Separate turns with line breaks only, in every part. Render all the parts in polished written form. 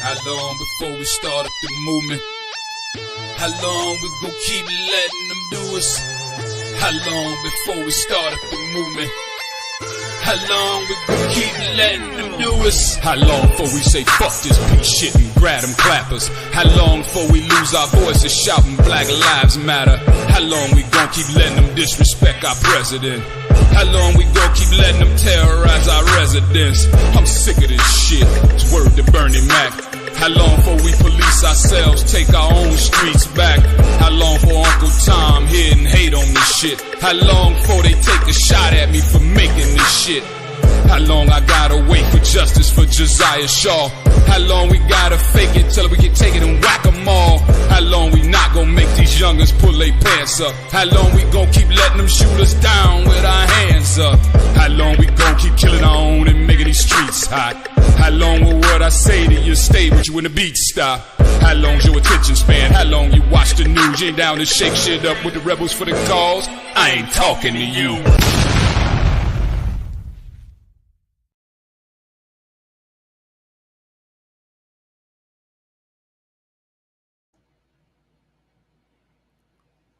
How long before we start up the movement? How long we gon' keep letting them do us? How long before we start up the movement? How long we gon' keep letting them do us? How long before we say fuck this piece shit and grab them clappers? How long before we lose our voices shouting Black Lives Matter? How long we gon' keep letting them disrespect our president? How long we gon' keep letting them terrorize our residents? I'm sick of this shit, it's word to Bernie Mac. How long before we police ourselves, take our own streets back? How long for Uncle Tom hitting hate on this shit? How long before they take a shot at me for making this shit? How long I gotta wait for justice for Josiah Shaw? How long we gotta fake it till we can take it and whack 'em all? How long we not gonna make these youngins pull their pants up? How long we gon' keep letting them shoot us down with our hands up? How long we gon' keep killing our own and making these streets hot? How long will what I say to you stay with you when the beat stop? How long's your attention span? How long you watch the news? You ain't down to shake shit up with the rebels for the cause? I ain't talking to you.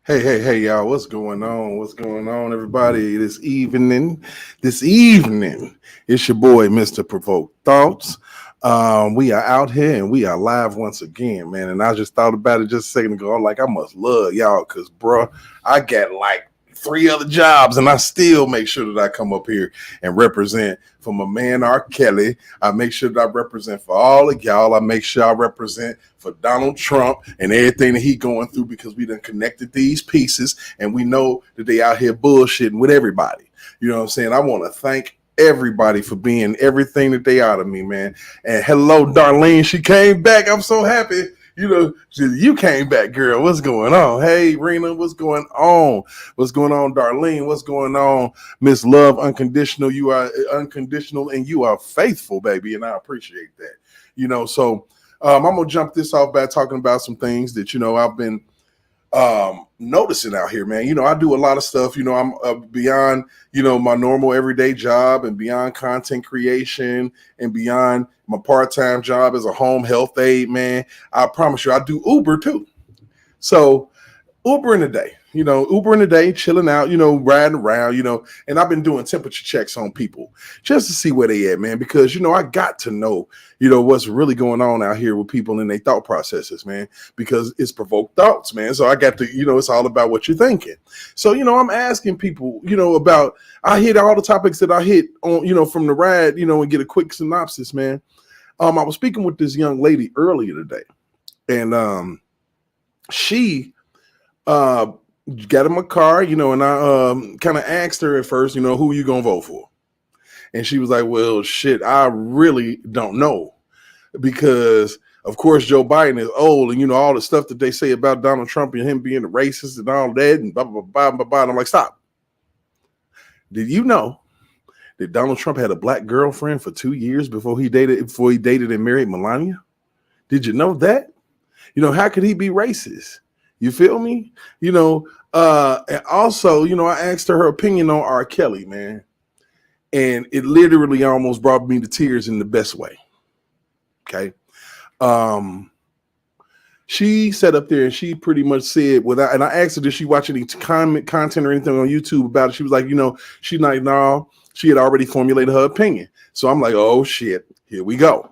Hey, y'all, what's going on? What's going on, everybody? This evening, it's your boy, Mr. Provoked Thoughts. We are out here and we are live once again, man. And I just thought about it just a second ago. I'm like, I must love y'all because, bro, I got like 3 other jobs and I still make sure that I come up here and represent for my man R. Kelly. I make sure that I represent for all of y'all. I make sure I represent for Donald Trump and everything that he going through because we done connected these pieces and we know that they out here bullshitting with everybody. You know what I'm saying? I want to thank everybody for being everything that they are to me, man. And hello, Darlene. She came back. I'm so happy. You know, you came back, girl. What's going on? Hey, Rena, what's going on? What's going on, Darlene? What's going on, Miss Love Unconditional? You are unconditional and you are faithful, baby, and I appreciate that. You know, so I'm gonna jump this off by talking about some things that I've been noticing out here, man. I do a lot of stuff. I'm beyond my normal everyday job and beyond content creation and beyond my part-time job as a home health aide, man. I promise you, I do Uber too. So Uber in a day, Ubering today, chilling out, riding around, and I've been doing temperature checks on people just to see where they at, man, because, I got to know, what's really going on out here with people and their thought processes, man, because it's provoked thoughts, man. So I got to, it's all about what you're thinking. So, I'm asking people, about, I hit all the topics that I hit on, from the ride, and get a quick synopsis, man. I was speaking with this young lady earlier today, and she got in my car, and I kind of asked her at first, who you gonna vote for? And she was like, well, shit, I really don't know, because of course Joe Biden is old, and all the stuff that they say about Donald Trump and him being a racist and all that, and blah blah blah blah blah. And I'm like, stop. Did you know that Donald Trump had a black girlfriend for 2 years before he dated and married Melania? Did you know that? How could he be racist? You feel me? And also, I asked her opinion on R. Kelly, man. And it literally almost brought me to tears in the best way. Okay. She sat up there and she pretty much said, and I asked her, did she watch any content or anything on YouTube about it? She was like, she's like, no, she had already formulated her opinion. So I'm like, oh shit, here we go.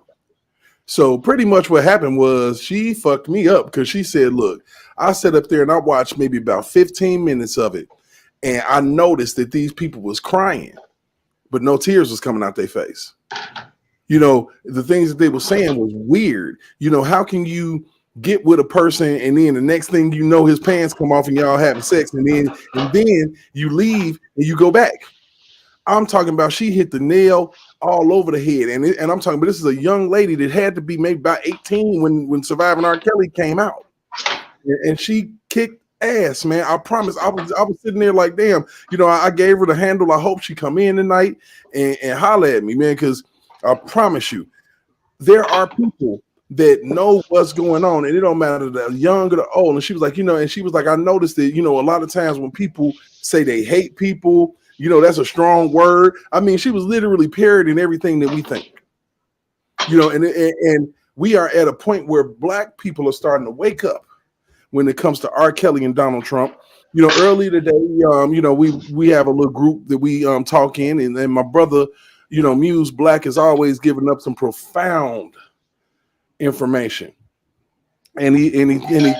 So pretty much what happened was she fucked me up, because she said, look, I sat up there and I watched maybe about 15 minutes of it, and I noticed that these people was crying, but no tears was coming out their face. The things that they were saying was weird. How can you get with a person and then the next thing you know, his pants come off and y'all having sex, and then you leave and you go back? I'm talking about she hit the nail all over the head. And I'm talking about, this is a young lady that had to be maybe about 18 when Surviving R. Kelly came out. And she kicked ass, man. I promise. I was sitting there like, damn, I gave her the handle. I hope she come in tonight and holler at me, man, because I promise you, there are people that know what's going on, and it don't matter the young or the old. And she was like, and she was like, I noticed that, a lot of times when people say they hate people, that's a strong word. I mean, she was literally parodying everything that we think, and we are at a point where black people are starting to wake up when it comes to R. Kelly and Donald Trump. Earlier today, we have a little group that we talk in, and my brother, Muse Black, is always giving up some profound information. And he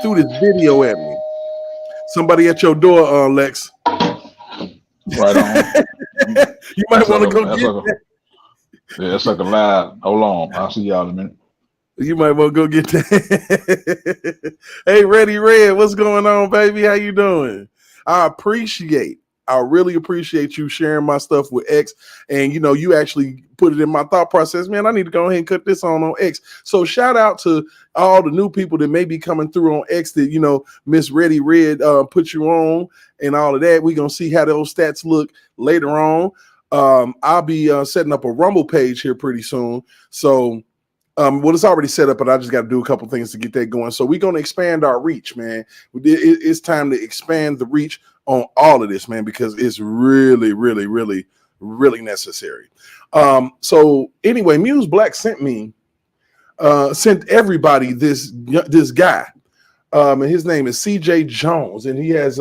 threw this video at me. Somebody at your door, Lex.
Right on.
You might want to go get that.
Yeah, that's like a live. Hold on, I'll see y'all in a minute.
You might want to go get that. Hey, Ready Red, what's going on, baby? How you doing? I really appreciate you sharing my stuff with X. And, you actually put it in my thought process. Man, I need to go ahead and cut this on X. So shout out to all the new people that may be coming through on X that, Miss Ready Red put you on and all of that. We're going to see how those stats look later on. I'll be setting up a Rumble page here pretty soon. So, well, it's already set up, but I just got to do a couple things to get that going. So we're going to expand our reach, man. It's time to expand the reach on all of this, man, because it's really, really, really, really necessary. So anyway, Muse Black sent everybody this guy, and his name is CJ Jones, and he has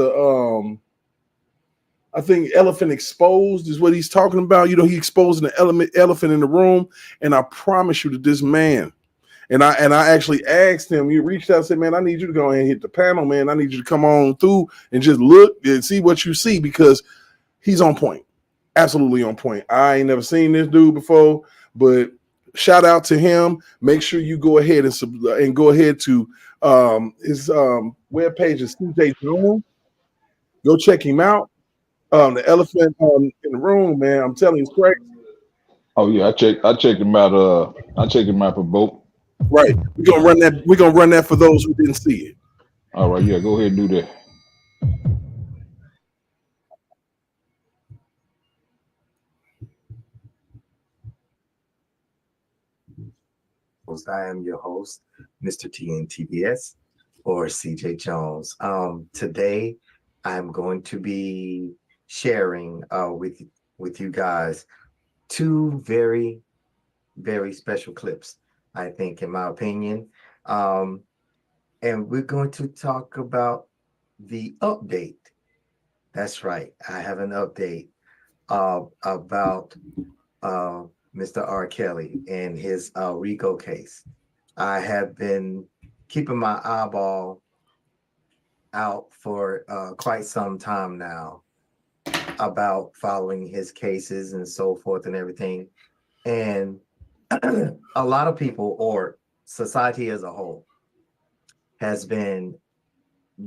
I think Elephant Exposed is what he's talking about. He exposing the elephant in the room. And I promise you that this man, and I actually asked him, you reached out and said, man, I need you to go ahead and hit the panel, man. I need you to come on through and just look and see what you see, because he's on point. Absolutely on point. I ain't never seen this dude before, but shout out to him. Make sure you go ahead and go ahead to his webpage is CJ Jones. Go check him out. The elephant in the room, man. I'm telling you, it's crazy.
Oh yeah, I checked him out. I checked him out for both.
Right. We're gonna run that for those who didn't see it.
All right, yeah, go ahead and do that.
I am your host, Mr. TNTBS, or CJ Jones. Today, I'm going to be sharing with you guys two very, very special clips, I think, in my opinion. And we're going to talk about the update That's right. I have an update about uh, Mr. R. Kelly and his RICO case. I have been keeping my eyeball out for quite some time now about following his cases and so forth and everything. And a lot of people, or society as a whole, has been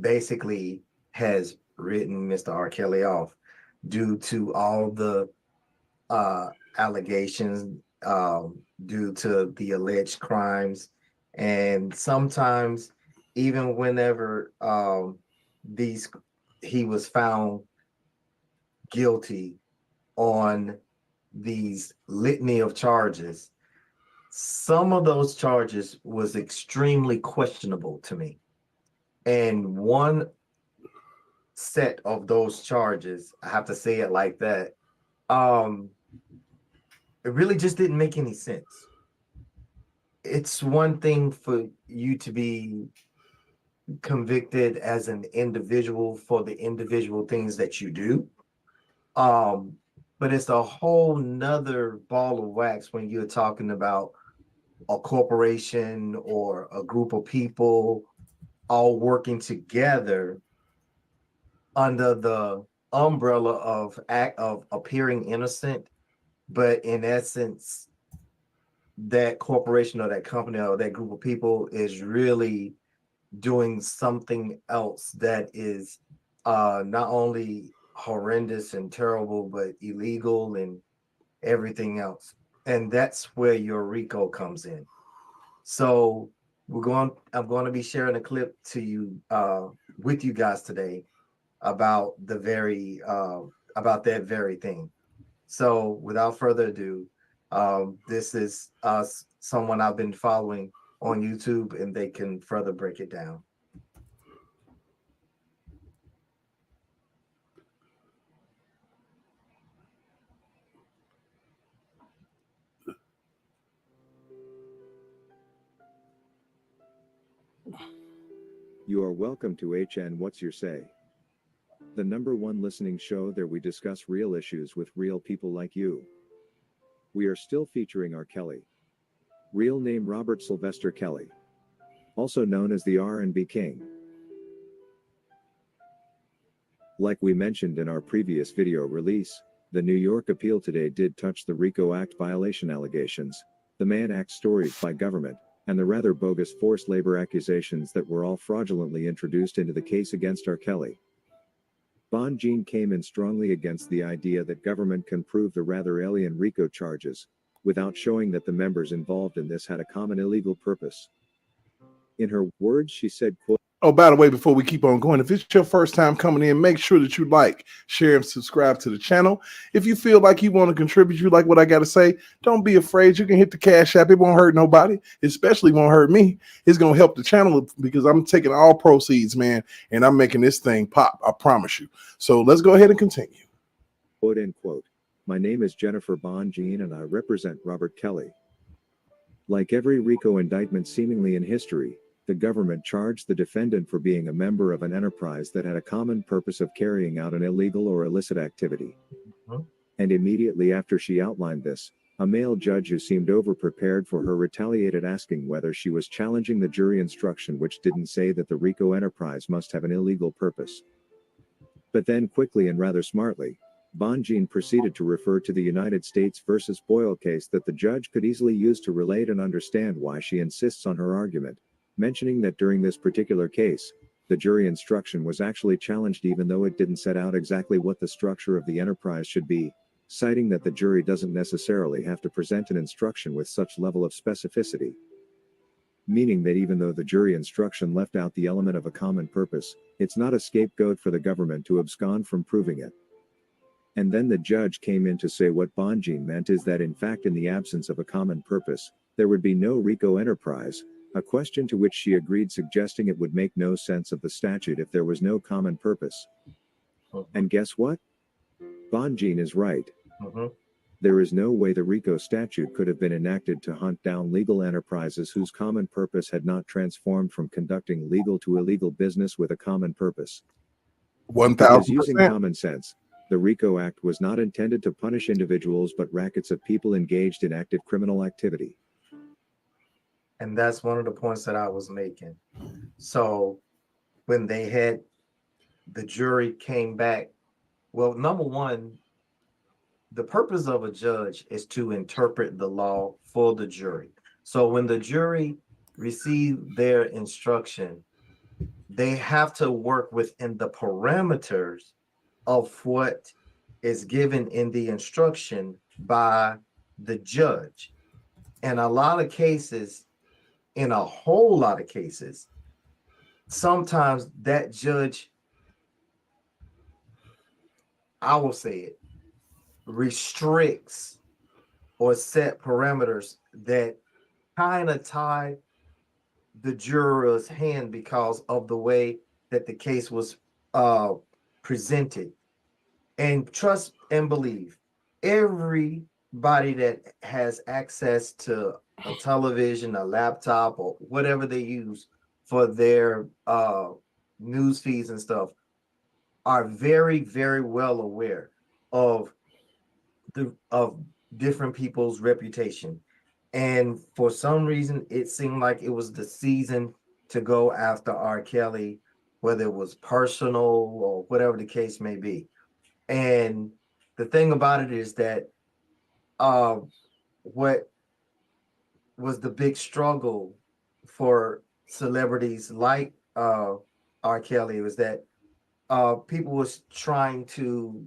basically has written Mr. R. Kelly off due to all the uh, allegations, due to the alleged crimes, and sometimes even whenever these he was found guilty on these litany of charges, some of those charges was extremely questionable to me. And one set of those charges, I have to say it like that, um, it really just didn't make any sense. It's one thing for you to be convicted as an individual for the individual things that you do. Um, but it's a whole nother ball of wax when you're talking about a corporation or a group of people all working together under the umbrella of act of appearing innocent, but in essence, that corporation or that company or that group of people is really doing something else that is not only horrendous and terrible, but illegal and everything else. And that's where your RICO comes in. So I'm going to be sharing a clip to you with you guys today about about that very thing. So without further ado, this is someone I've been following on YouTube, and they can further break it down.
You are welcome to HN What's Your Say? The #1 listening show there we discuss real issues with real people like you. We are still featuring R. Kelly. Real name Robert Sylvester Kelly. Also known as the R&B King. Like we mentioned in our previous video release, the New York appeal today did touch the RICO Act violation allegations, the Mann Act stories by government, and the rather bogus forced labor accusations that were all fraudulently introduced into the case against R. Kelly. Bonjean came in strongly against the idea that government can prove the rather alien RICO charges, without showing that the members involved in this had a common illegal purpose. In her words, she said, quote,
Oh, by the way, before we keep on going, if it's your first time coming in, make sure that you like, share, and subscribe to the channel. If you feel like you want to contribute, you like what I got to say, don't be afraid. You can hit the Cash App. It won't hurt nobody, especially won't hurt me. It's going to help the channel because I'm taking all proceeds, man, and I'm making this thing pop. I promise you. So let's go ahead and continue.
quote unquote, my name is Jennifer Bonjean and I represent Robert Kelly. Like every RICO indictment seemingly in history, the government charged the defendant for being a member of an enterprise that had a common purpose of carrying out an illegal or illicit activity. And immediately after she outlined this, a male judge who seemed overprepared for her retaliated, asking whether she was challenging the jury instruction which didn't say that the RICO enterprise must have an illegal purpose. But then quickly and rather smartly, Bonjean proceeded to refer to the United States versus Boyle case that the judge could easily use to relate and understand why she insists on her argument, mentioning that during this particular case, the jury instruction was actually challenged even though it didn't set out exactly what the structure of the enterprise should be, citing that the jury doesn't necessarily have to present an instruction with such level of specificity. Meaning that even though the jury instruction left out the element of a common purpose, it's not a scapegoat for the government to abscond from proving it. And then the judge came in to say what Bonjean meant is that in fact in the absence of a common purpose, there would be no RICO enterprise, a question to which she agreed, suggesting it would make no sense of the statute if there was no common purpose. And guess what? Bonjean is right. There is no way the RICO statute could have been enacted to hunt down legal enterprises whose common purpose had not transformed from conducting legal to illegal business with a common purpose. Because using
1000%.
common sense, the RICO Act was not intended to punish individuals but rackets of people engaged in active criminal activity.
And that's one of the points that I was making. So when they had the jury came back, well, number one, the purpose of a judge is to interpret the law for the jury. So when the jury received their instruction, they have to work within the parameters of what is given in the instruction by the judge. And a lot of cases, in a whole lot of cases, sometimes that judge, I will say it, restricts or set parameters that kind of tie the juror's hand because of the way that the case was presented. And trust and believe, everybody that has access to a television, a laptop, or whatever they use for their news feeds and stuff are very, very well aware of different people's reputation. And for some reason, it seemed like it was the season to go after R. Kelly, whether it was personal or whatever the case may be. And the thing about it is that what was the big struggle for celebrities like R. Kelly was that people was trying to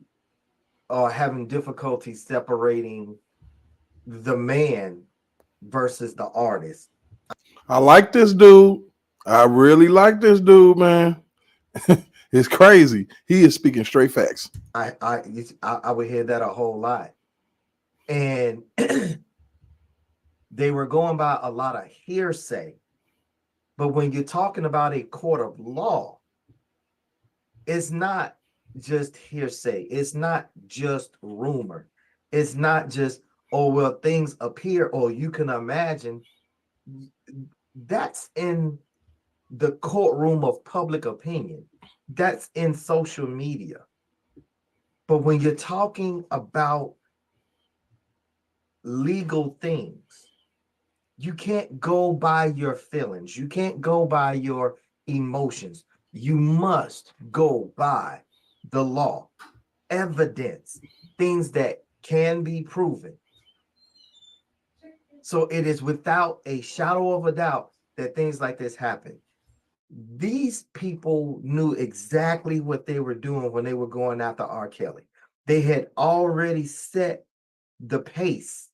having difficulty separating the man versus the artist.
I like this dude. I really like this dude, man. It's crazy. He is speaking straight facts.
I would hear that a whole lot, and they were going by a lot of hearsay. But when you're talking about a court of law, it's not just hearsay. It's not just rumor. It's not just, oh, well, things appear or you can imagine. That's in the courtroom of public opinion. That's in social media. But when you're talking about legal things, you can't go by your feelings. You can't go by your emotions. You must go by the law, evidence, things that can be proven. So it is without a shadow of a doubt that things like this happen. These people knew exactly what they were doing when they were going after R. Kelly. They had already set the pace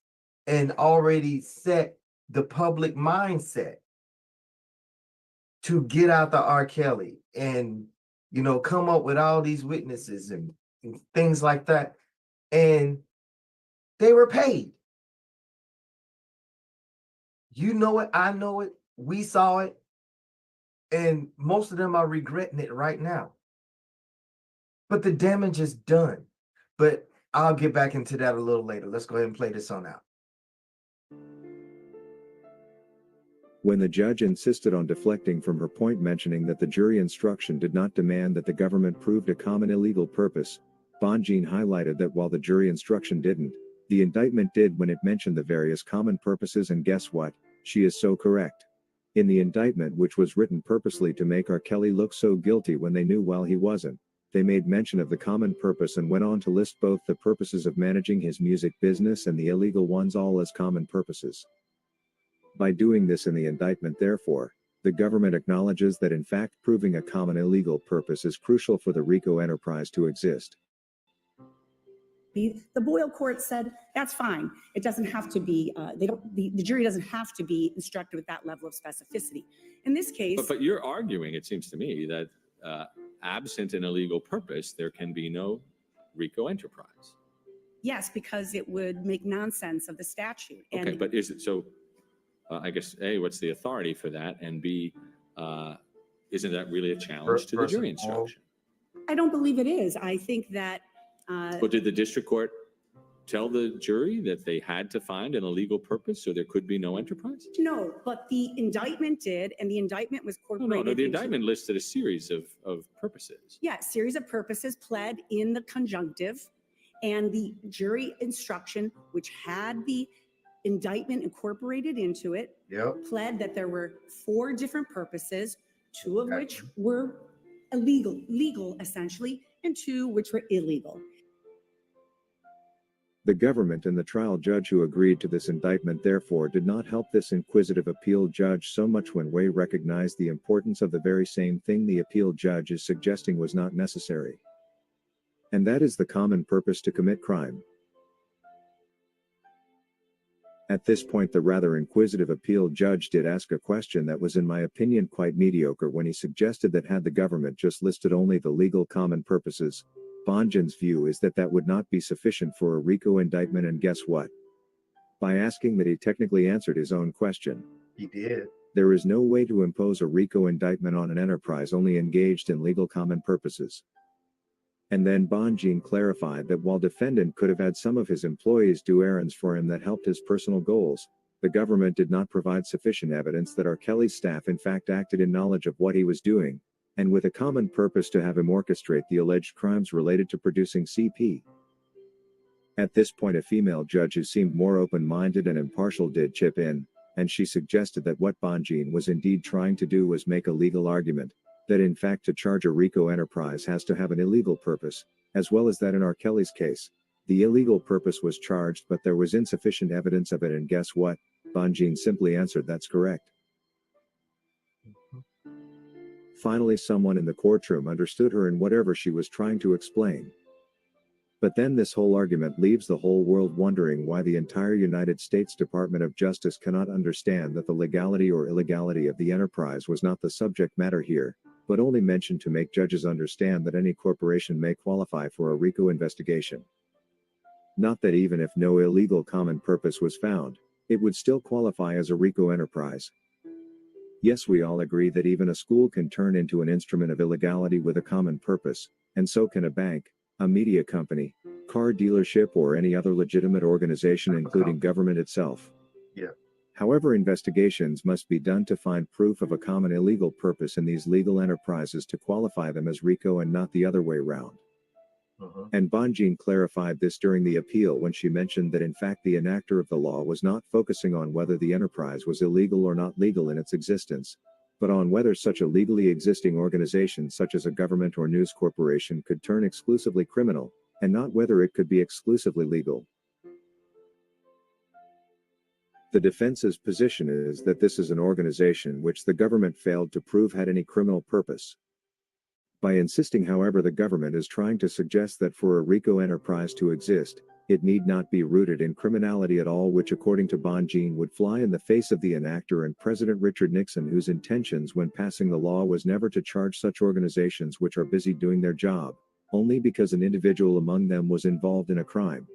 and already set the public mindset to get out the R. Kelly and, come up with all these witnesses and things like that. And they were paid. You know it, I know it, we saw it, and most of them are regretting it right now. But the damage is done. But I'll get back into that a little later. Let's go ahead and play this on out.
When the judge insisted on deflecting from her point, mentioning that the jury instruction did not demand that the government proved a common illegal purpose, Bonjean highlighted that while the jury instruction didn't, the indictment did when it mentioned the various common purposes, and guess what? She is so correct. In the indictment, which was written purposely to make R. Kelly look so guilty when they knew while he wasn't, they made mention of the common purpose and went on to list both the purposes of managing his music business and the illegal ones all as common purposes. By doing this in the indictment, therefore, the government acknowledges that in fact proving a common illegal purpose is crucial for the RICO enterprise to exist.
The Boyle court said that's fine. It doesn't have to be. The jury doesn't have to be instructed with that level of specificity. In this case,
but you're arguing, it seems to me, that absent an illegal purpose, there can be no RICO enterprise.
Yes, because it would make nonsense of the statute.
Okay, but is it so? I guess A, what's the authority for that, and B, isn't that really a challenge to the jury instruction?
I don't believe it is. I think that.
Well, did the district court tell the jury that they had to find an illegal purpose, so there could be no enterprise?
No, but the indictment did, and the indictment was
No,
incorporated.
the indictment listed a series of purposes.
Yeah, series of purposes pled in the conjunctive, and the jury instruction, which had the indictment incorporated into it,
Yep.
pled that there were 4 different purposes, 2 of
Okay.
which were legal essentially, and 2 which were illegal.
The government and the trial judge who agreed to this indictment therefore did not help this inquisitive appeal judge so much when Way recognized the importance of the very same thing the appeal judge is suggesting was not necessary. And that is the common purpose to commit crime. At this point, the rather inquisitive appeal judge did ask a question that was in my opinion quite mediocre when he suggested that had the government just listed only the legal common purposes, Bongin's view is that that would not be sufficient for a RICO indictment, and guess what? By asking that, he technically answered his own question.
He did.
There is no way to impose a RICO indictment on an enterprise only engaged in legal common purposes. And then Bongin clarified that while defendant could have had some of his employees do errands for him that helped his personal goals, the government did not provide sufficient evidence that R. Kelly's staff in fact acted in knowledge of what he was doing, and with a common purpose to have him orchestrate the alleged crimes related to producing CP. At this point, a female judge who seemed more open-minded and impartial did chip in, and she suggested that what Bongin was indeed trying to do was make a legal argument, that in fact to charge a RICO enterprise has to have an illegal purpose, as well as that in R. Kelly's case, the illegal purpose was charged but there was insufficient evidence of it, and guess what? Bongin simply answered, that's correct. Finally, someone in the courtroom understood her in whatever she was trying to explain. But then this whole argument leaves the whole world wondering why the entire United States Department of Justice cannot understand that the legality or illegality of the enterprise was not the subject matter here, but only mentioned to make judges understand that any corporation may qualify for a RICO investigation. Not that even if no illegal common purpose was found, it would still qualify as a RICO enterprise. Yes, we all agree that even a school can turn into an instrument of illegality with a common purpose, and so can a bank, a media company, car dealership, or any other legitimate organization, including government itself.
Yeah.
However, investigations must be done to find proof of a common illegal purpose in these legal enterprises to qualify them as RICO and not the other way round. And Bongin clarified this during the appeal when she mentioned that in fact the enactor of the law was not focusing on whether the enterprise was illegal or not legal in its existence, but on whether such a legally existing organization such as a government or news corporation could turn exclusively criminal, and not whether it could be exclusively legal. The defense's position is that this is an organization which the government failed to prove had any criminal purpose. By insisting, however, the government is trying to suggest that for a RICO enterprise to exist, it need not be rooted in criminality at all, which according to Bongin would fly in the face of the enactor and President Richard Nixon, whose intentions when passing the law was never to charge such organizations which are busy doing their job, only because an individual among them was involved in a crime.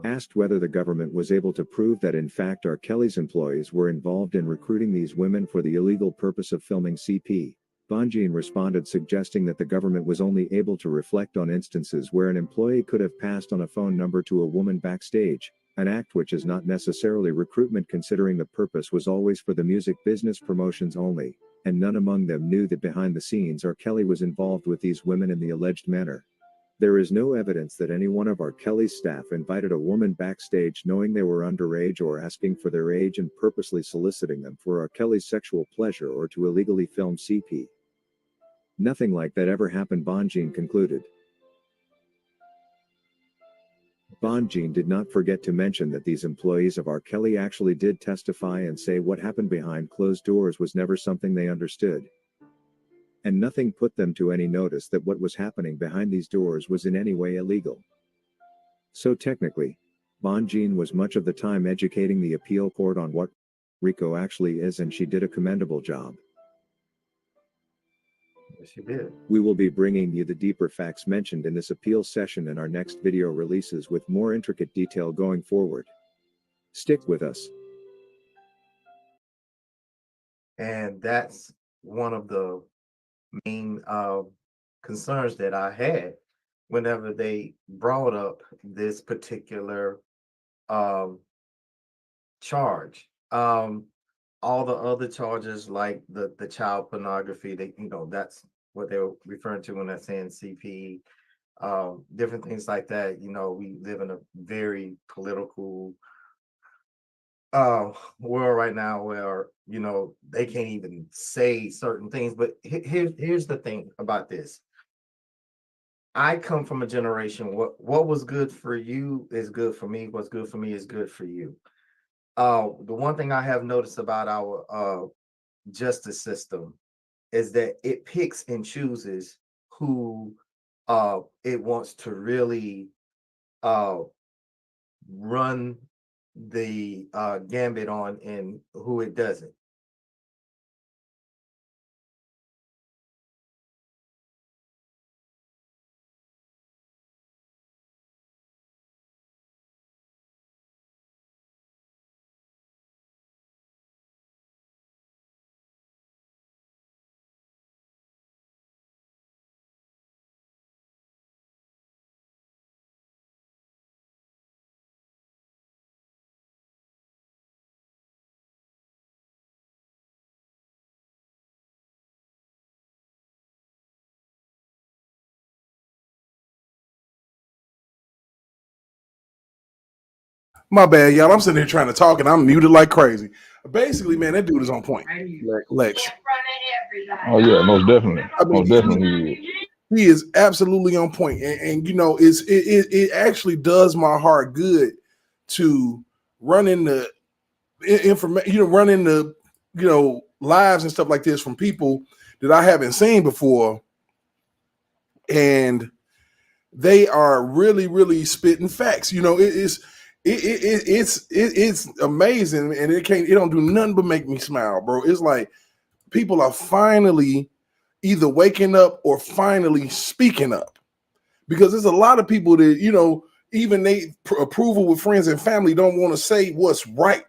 Asked whether the government was able to prove that in fact R. Kelly's employees were involved in recruiting these women for the illegal purpose of filming CP, Bongin responded suggesting that the government was only able to reflect on instances where an employee could have passed on a phone number to a woman backstage, an act which is not necessarily recruitment considering the purpose was always for the music business promotions only, and none among them knew that behind the scenes R. Kelly was involved with these women in the alleged manner. There is no evidence that any one of R. Kelly's staff invited a woman backstage knowing they were underage or asking for their age and purposely soliciting them for R. Kelly's sexual pleasure or to illegally film CP. Nothing like that ever happened, Bongin concluded. Bongin did not forget to mention that these employees of R. Kelly actually did testify and say what happened behind closed doors was never something they understood. And nothing put them to any notice that what was happening behind these doors was in any way illegal. So technically, Bongin was much of the time educating the appeal court on what RICO actually is, and she did a commendable job.
Yes, she did.
We will be bringing you the deeper facts mentioned in this appeal session in our next video releases with more intricate detail going forward. Stick with us.
And that's one of the main concerns that I had whenever they brought up this particular um, charge. All the other charges, like the child pornography, that's what they're referring to when they're saying CP, different things like that. We live in a very political world right now where they can't even say certain things. But here's the thing about this. I come from a generation, what was good for you is good for me. What's good for me is good for you. The one thing I have noticed about our justice system is that it picks and chooses who it wants to really uh, run the gambit on and who it doesn't.
My bad, y'all. I'm sitting here trying to talk and I'm muted like crazy. Basically, man, that dude is on point. Lex.
Oh yeah, most definitely.
I mean,
Most definitely. He is.
he is absolutely on point. And it actually does my heart good to run into information, run into, lives and stuff like this from people that I haven't seen before. And they are really, really spitting facts. It's amazing, and it don't do nothing but make me smile, bro. It's like people are finally either waking up or finally speaking up, because there's a lot of people that even they approval with friends and family don't want to say what's right,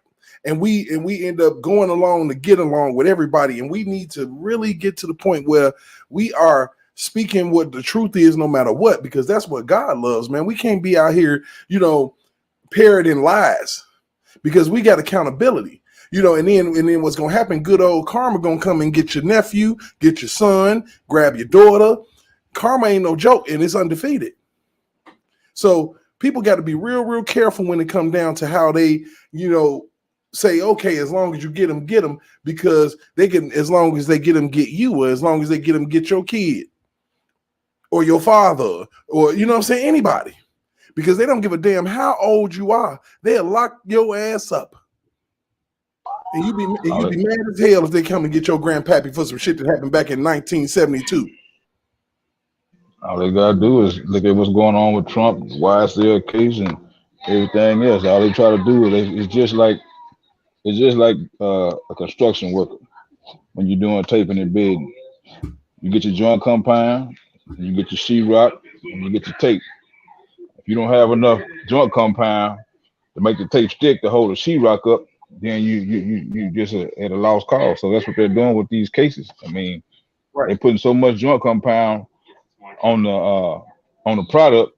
and we end up going along to get along with everybody, and we need to really get to the point where we are speaking what the truth is no matter what, because that's what God loves, man. We can't be out here parroting lies, because we got accountability, and then what's gonna happen? Good old karma gonna come and get your nephew, get your son, grab your daughter. Karma ain't no joke, and it's undefeated. So people got to be real, real careful when it comes down to how they, say, okay, as long as you get them, because they can, as long as they get them, get you, or as long as they get them, get your kid or your father, or what I'm saying, anybody. Because they don't give a damn how old you are. They'll lock your ass up. And you be mad as hell if they come and get your grandpappy for some shit that happened back in 1972.
All they gotta do is look at what's going on with Trump, YSL case, and everything else. All they try to do is it's just like a construction worker when you're doing taping and bidding. You get your joint compound, you get your sheetrock, and you get your tape. If you don't have enough joint compound to make the tape stick to hold the sheetrock up, then you just at a lost cause. So that's what they're doing with these cases. I mean,
Right.
they're putting so much joint compound on the product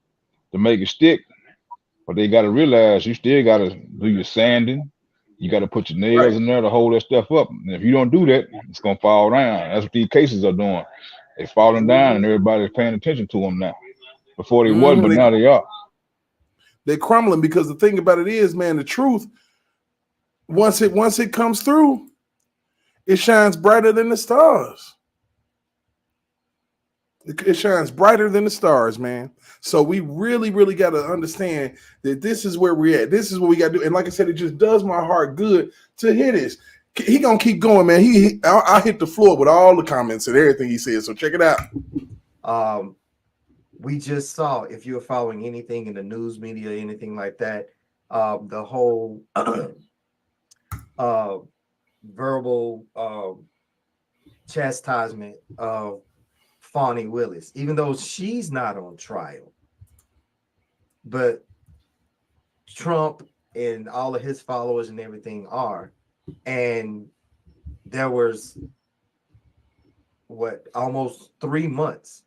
to make it stick, but they got to realize you still got to do your sanding. You got to put your nails in there to hold that stuff up. And if you don't do that, it's gonna fall down. That's what these cases are doing. They're falling down, and everybody's paying attention to them now. Before they wasn't, but now they are.
They're crumbling, because the thing about it is, man, the truth, once it comes through, it shines brighter than the stars. It shines brighter than the stars, man. So we really, really got to understand that this is where we're at. This is what we got to do. And like I said, it just does my heart good to hear this. He gonna keep going, man. I hit the floor with all the comments and everything he said. So check it out.
We just saw, if you're following anything in the news media, anything like that, the whole verbal chastisement of Fani Willis, even though she's not on trial, but Trump and all of his followers and everything are. And there was almost 3 months,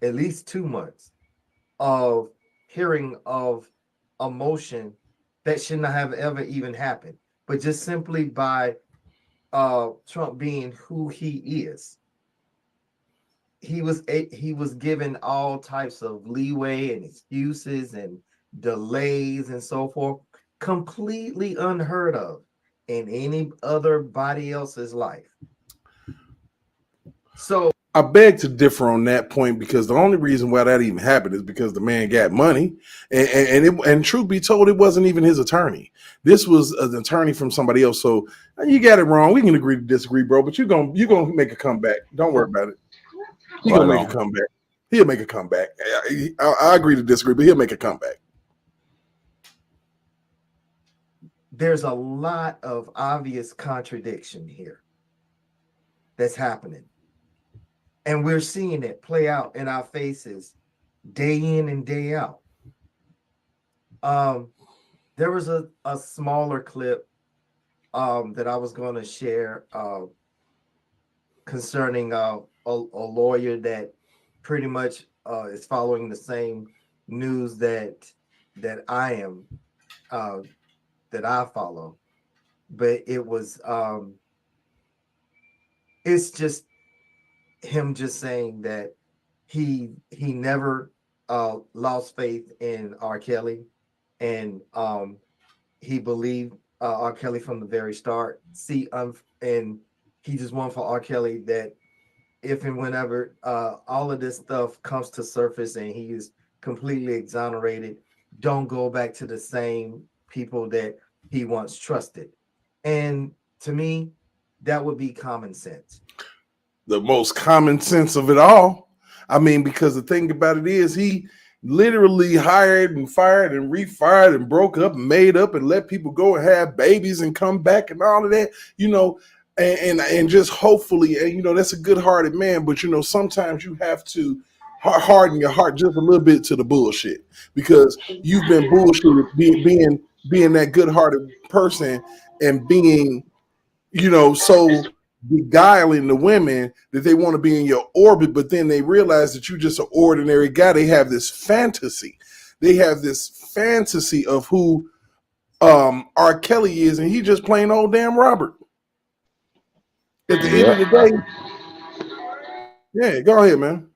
at least 2 months, of hearing of emotion that should not have ever even happened, but just simply by Trump being who he is. He was given all types of leeway and excuses and delays and so forth, completely unheard of in any other body else's life. So
I beg to differ on that point because the only reason why that even happened is because the man got money, and truth be told, it wasn't even his attorney. This was an attorney from somebody else. So you got it wrong. We can agree to disagree, bro. But you're gonna make a comeback. Don't worry about it. He's gonna make a comeback. He'll make a comeback. I agree to disagree, but he'll make a comeback.
There's a lot of obvious contradiction here that's happening. And we're seeing it play out in our faces day in and day out. There was a smaller clip that I was going to share concerning a lawyer that pretty much is following the same news that I am that I follow, but it was it's just him just saying that he never lost faith in R. Kelly, and he believed R. Kelly from the very start. And he just wanted for R. Kelly that if and whenever all of this stuff comes to surface and he is completely exonerated, don't go back to the same people that he once trusted. And to me, that would be common sense.
The most common sense of it all. I mean, because the thing about it is he literally hired and fired and refired and broke up and made up and let people go and have babies and come back and all of that, and just hopefully, and that's a good-hearted man, but sometimes you have to harden your heart just a little bit to the bullshit because you've been bullshitted being that good-hearted person and being, so beguiling the women that they want to be in your orbit, but then they realize that you're just an ordinary guy. They have this fantasy. They have this fantasy of who R. Kelly is, and he just plain old damn Robert. At the end of the day, yeah, go ahead, man.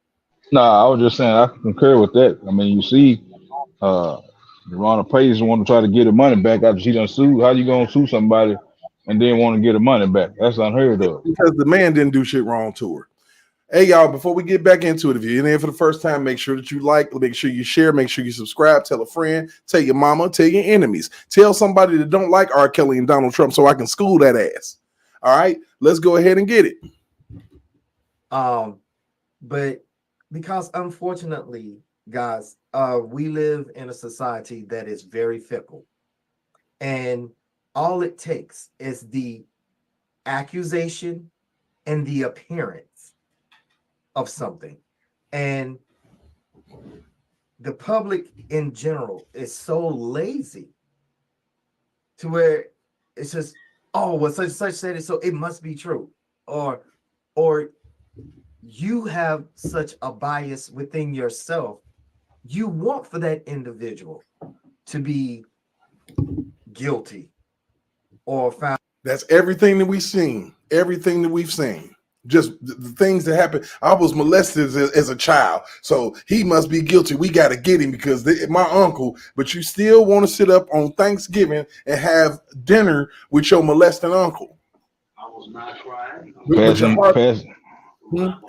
No, I was just saying I concur with that. I mean, you see, Ronald Page want to try to get the money back after she done sued. How you gonna sue somebody and then want to get the money back? That's unheard of.
Because the man didn't do shit wrong to her. Hey, y'all, before we get back into it, if you're in there for the first time, make sure that you like, make sure you share, make sure you subscribe, tell a friend, tell your mama, tell your enemies. Tell somebody that don't like R. Kelly and Donald Trump so I can school that ass. All right, let's go ahead and get it.
But because unfortunately, guys, we live in a society that is very fickle. And all it takes is the accusation and the appearance of something. And the public in general is so lazy to where it's just, oh, well, such said it, so it must be true. Or you have such a bias within yourself. You want for that individual to be guilty or found.
That's everything that we've seen. Everything that we've seen. Just the things that happen. I was molested as a child, so he must be guilty. We got to get him because my uncle. But you still want to sit up on Thanksgiving and have dinner with your molesting uncle.
I was not trying.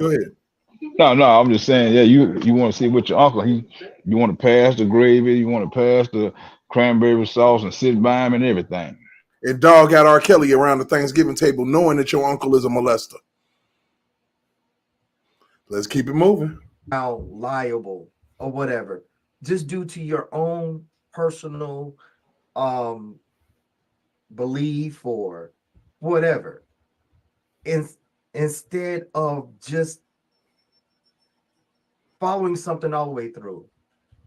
Go ahead.
No, I'm just saying, yeah, you want to see with your uncle. You want to pass the gravy, you want to pass the cranberry sauce and sit by him and everything.
And dog got R. Kelly around the Thanksgiving table knowing that your uncle is a molester. Let's keep it moving.
Now liable or whatever, just due to your own personal belief or whatever. Instead of just following something all the way through.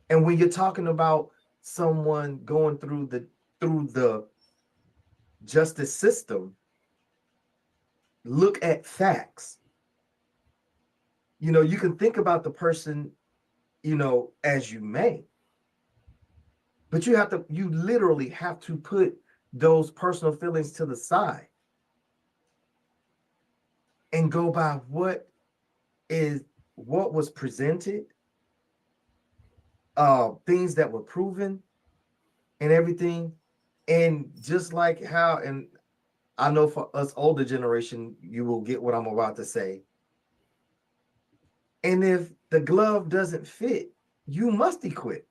And when you're talking about someone going through the justice system, look at facts. You can think about the person as you may. But you literally have to put those personal feelings to the side and go by what was presented, things that were proven and everything. And just like how, and I know for us older generation, you will get what I'm about to say. And if the glove doesn't fit, you must equip.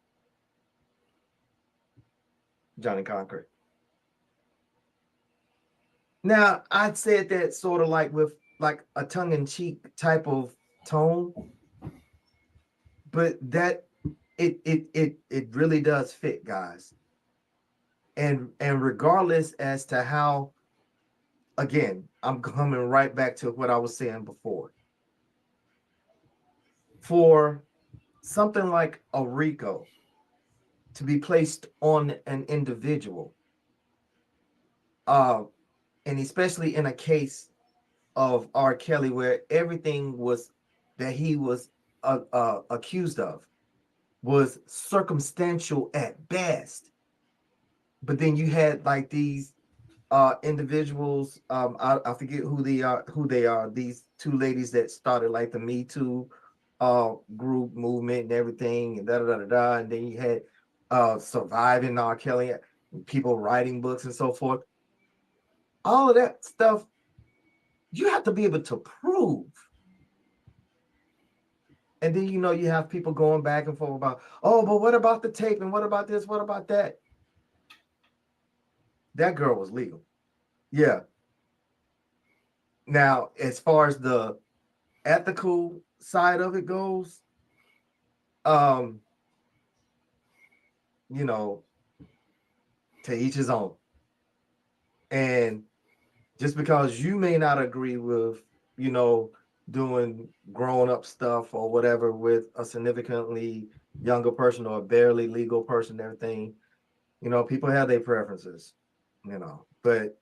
Johnny Conquer. Now, I'd said that sort of like with like a tongue-in-cheek type of tone, but that it really does fit, guys. And regardless as to how, again, I'm coming right back to what I was saying before. For something like a RICO to be placed on an individual, and especially in a case of R. Kelly, where everything was that he was accused of was circumstantial at best. But then you had like these individuals, I forget who they are, these two ladies that started like the Me Too group movement and everything, and and then you had surviving R. Kelly, people writing books and so forth. All of that stuff you have to be able to prove. And then you have people going back and forth about, oh, but what about the tape and what about this, what about that? That girl was legal. Yeah. Now, as far as the ethical side of it goes, to each his own. And just because you may not agree with, doing grown-up stuff or whatever with a significantly younger person or a barely legal person, everything, people have their preferences, but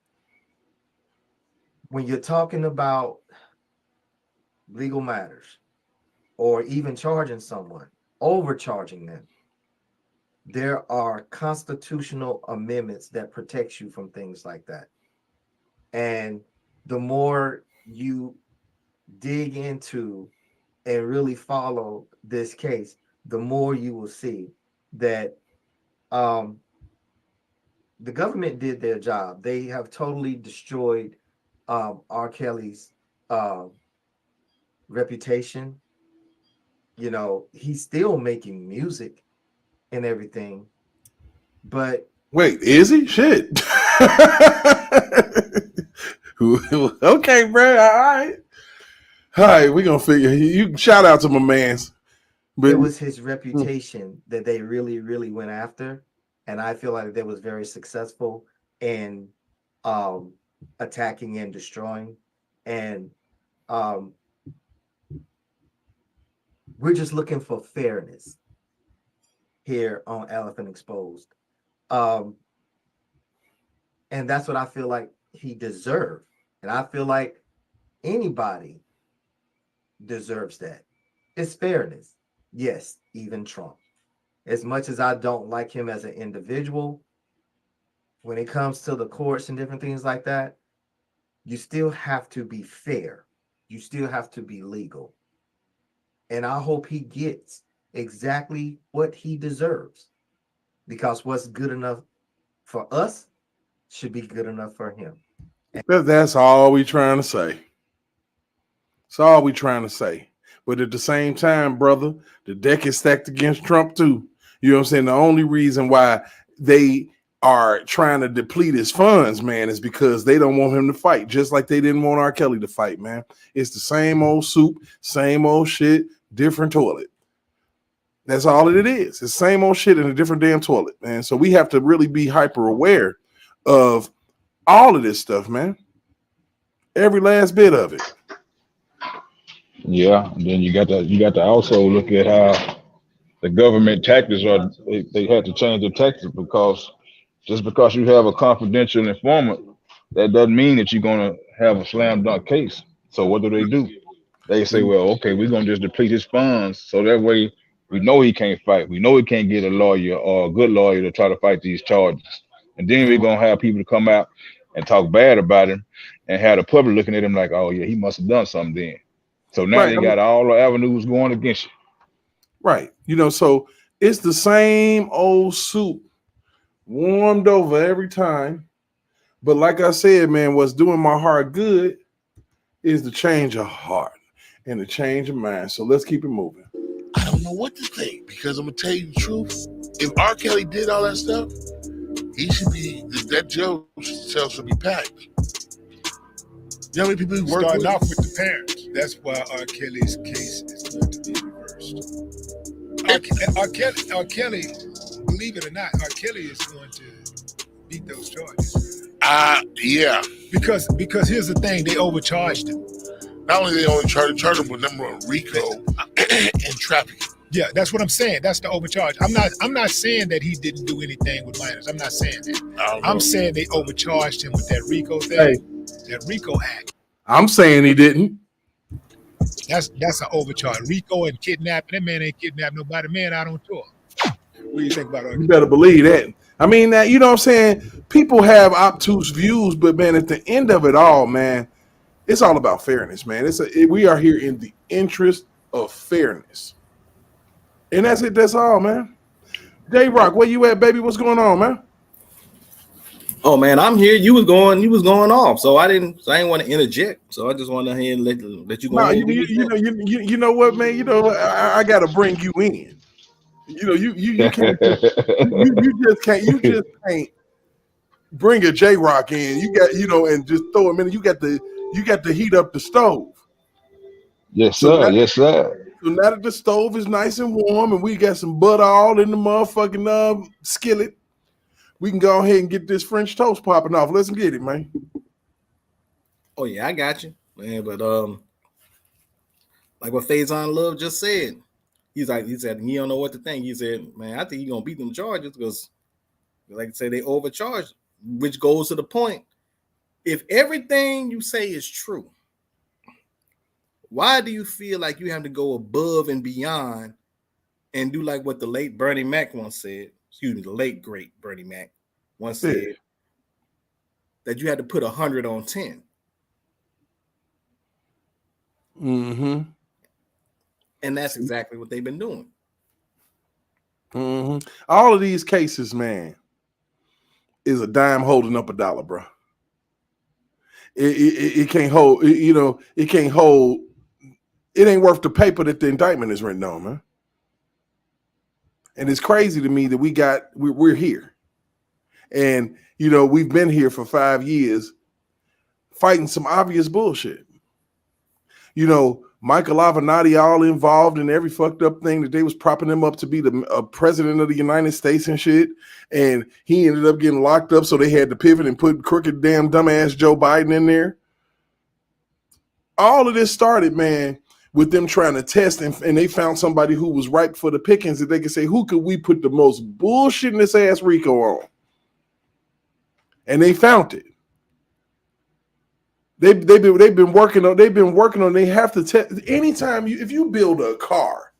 when you're talking about legal matters or even charging someone, overcharging them, there are constitutional amendments that protects you from things like that. And the more you dig into and really follow this case, the more you will see that the government did their job. They have totally destroyed R. Kelly's reputation. He's still making music and everything, but
wait, is he? Shit. Okay, bro. All right. We're gonna figure. You shout out to my man's.
But it was his reputation that they really, really went after, and I feel like they was very successful in attacking and destroying. And we're just looking for fairness here on Elephant Exposed. And that's what I feel like he deserved. And I feel like anybody deserves that. It's fairness. Yes, even Trump. As much as I don't like him as an individual, when it comes to the courts and different things like that, you still have to be fair. You still have to be legal. And I hope he gets exactly what he deserves, because what's good enough for us should be good enough for him.
That's all we trying to say. That's all we trying to say. But at the same time, brother, the deck is stacked against Trump too. You know what I'm saying? The only reason why they are trying to deplete his funds, man, is because they don't want him to fight, just like they didn't want R. Kelly to fight, man. It's the same old soup, same old shit, different toilet. That's all it is. It's the same old shit in a different damn toilet, man. So we have to really be hyper aware of all of this stuff, man. Every last bit of it.
Yeah, and then you got to also look at how the government tactics are. They had to change their tactics, because just because you have a confidential informant, that doesn't mean that you're gonna have a slam dunk case. So what do? They say, well, okay, we're gonna just deplete his funds, so that way We know he can't fight. We know he can't get a lawyer or a good lawyer to try to fight these charges. And then we're gonna have people to come out and talk bad about him and have the public looking at him like, oh yeah, he must have done something then. So now
Right.
they got all the avenues going against you.
Right. So it's the same old soup warmed over every time. But like I said, man, what's doing my heart good is the change of heart and the change of mind. So let's keep it moving.
I don't know what to think because I'm gonna tell you the truth. If R. Kelly did all that stuff, he should be that jail cell should be packed. You know how many people he worked
Starting
with?
off with the parents. That's why R. Kelly's case is going to be reversed. R. Kelly, believe it or not, R. Kelly is going to beat those charges.
Yeah.
Because here's the thing, they overcharged him.
Not only they only charged him with number of RICO and trafficking.
Yeah, that's what I'm saying. That's the overcharge. I'm not saying that he didn't do anything with minors. I'm not saying that. I'm saying they overcharged him with that RICO thing, that RICO act.
I'm saying he didn't.
That's an overcharge. RICO and kidnapping. That man ain't kidnapped nobody. Man out on tour. What do you think about that?
You better believe that. I mean, that, you know what I'm saying? People have obtuse views, but man, at the end of it all, man, it's all about fairness, man. We are here in the interest of fairness. And that's it. That's all, man. J-Rock, where you at, baby? What's going on, man?
Oh man, I'm here. You was going off, so I didn't want to interject. So I just want to hear and let you go.
No, you know what, man? I got to bring you in. You can't. You just can't bring a J-Rock in. You got and just throw him in. You got to heat up the stove.
Yes, sir. Yes, sir.
So now that the stove is nice and warm and we got some butter all in the motherfucking skillet, we can go ahead and get this French toast popping off. Let's get it, man.
Oh yeah, I got you, man. But like what Faison Love just said, he said he don't know what to think. He said, man, I think he's gonna beat them charges because, like I say, they overcharged, which goes to the point. If everything you say is true, why do you feel like you have to go above and beyond and do like what the late Bernie Mac once said? Excuse me, the late great Bernie Mac once said that you had to put 100 on 10.
Mm-hmm.
And that's exactly what they've been doing.
Mm-hmm. All of these cases, man, is a dime holding up a dollar, bro. It can't hold. It can't hold. It ain't worth the paper that the indictment is written on, man. And it's crazy to me that we're here. And, we've been here for 5 years fighting some obvious bullshit. Michael Avenatti all involved in every fucked up thing that they was propping him up to be the president of the United States and shit. And he ended up getting locked up, so they had to pivot and put crooked damn dumbass Joe Biden in there. All of this started, man, with them trying to test, and they found somebody who was ripe for the pickings that they could say, who could we put the most bullshitness ass RICO on? And they found it. They've been working on. They have to test. Anytime if you build a car,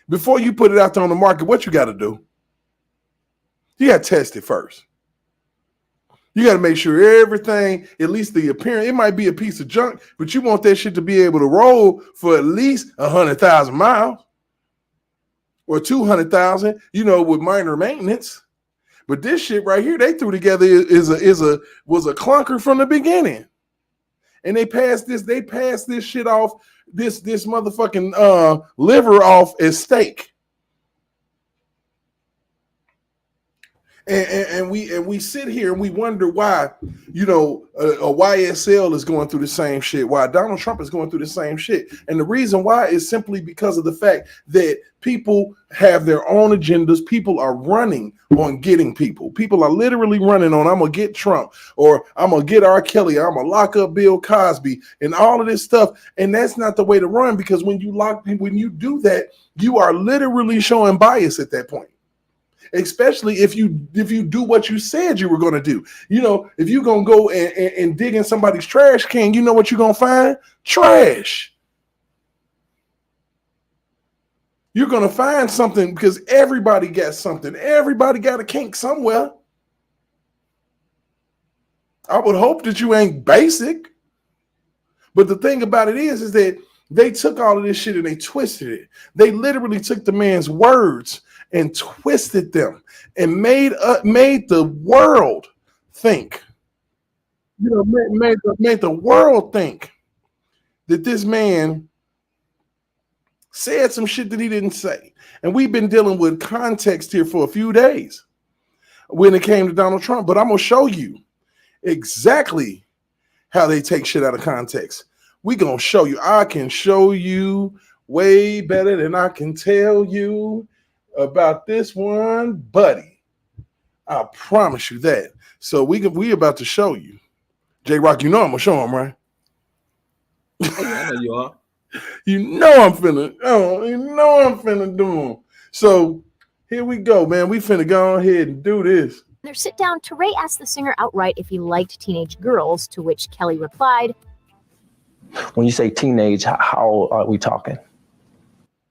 before you put it out there on the market, what you got to do? You got to test it first. You got to make sure everything, at least the appearance, it might be a piece of junk, but you want that shit to be able to roll for at least 100,000 miles or 200,000, with minor maintenance. But this shit right here, they threw together was a clunker from the beginning. And they passed this shit off, this motherfucking liver off as steak. And we sit here and we wonder why, a YSL is going through the same shit, why Donald Trump is going through the same shit. And the reason why is simply because of the fact that people have their own agendas. People are running on getting people. People are literally running on, I'm going to get Trump, or I'm going to get R. Kelly, or I'm going to lock up Bill Cosby, and all of this stuff. And that's not the way to run, because when you do that, you are literally showing bias at that point. Especially if you do what you said you were going to do. If you're going to go and dig in somebody's trash can, you know what you're going to find? Trash. You're going to find something because everybody got something. Everybody got a kink somewhere. I would hope that you ain't basic. But the thing about it is that they took all of this shit and they twisted it. They literally took the man's words and twisted them and made the world think. You know, made the world think that this man said some shit that he didn't say. And we've been dealing with context here for a few days when it came to Donald Trump. But I'm going to show you exactly how they take shit out of context. We going to show you. I can show you way better than I can tell you about this one, buddy. I promise you that. So we about to show you. J Rock, you know I'm going to show him, right?
Oh, yeah, I know you are.
You know I'm finna do them. So here we go, man. We finna go ahead and do this.
In their sit down, Teray asked the singer outright if he liked teenage girls, to which Kelly replied,
"When you say teenage, how are we talking?"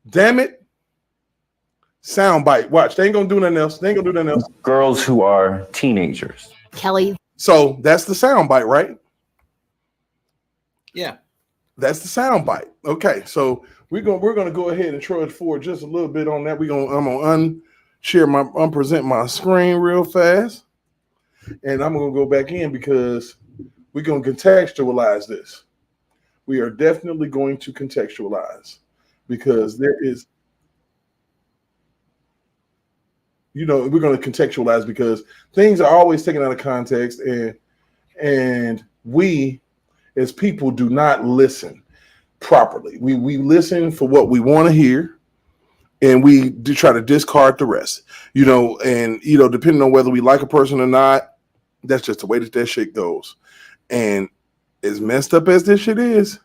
Damn it. Soundbite. Watch. They ain't gonna do nothing else. They ain't gonna do nothing else.
Girls who are teenagers.
Kelly.
So that's the soundbite, right?
Yeah.
That's the soundbite. Okay, so we're gonna go ahead and trudge forward just a little bit on that. I'm gonna unpresent my screen real fast, and I'm gonna go back in because we're gonna contextualize this. We are definitely going to contextualize because there is, we're going to contextualize because things are always taken out of context, and we as people do not listen properly. We listen for what we want to hear, and we do try to discard the rest. And depending on whether we like a person or not, that's just the way that shit goes. And as messed up as this shit is,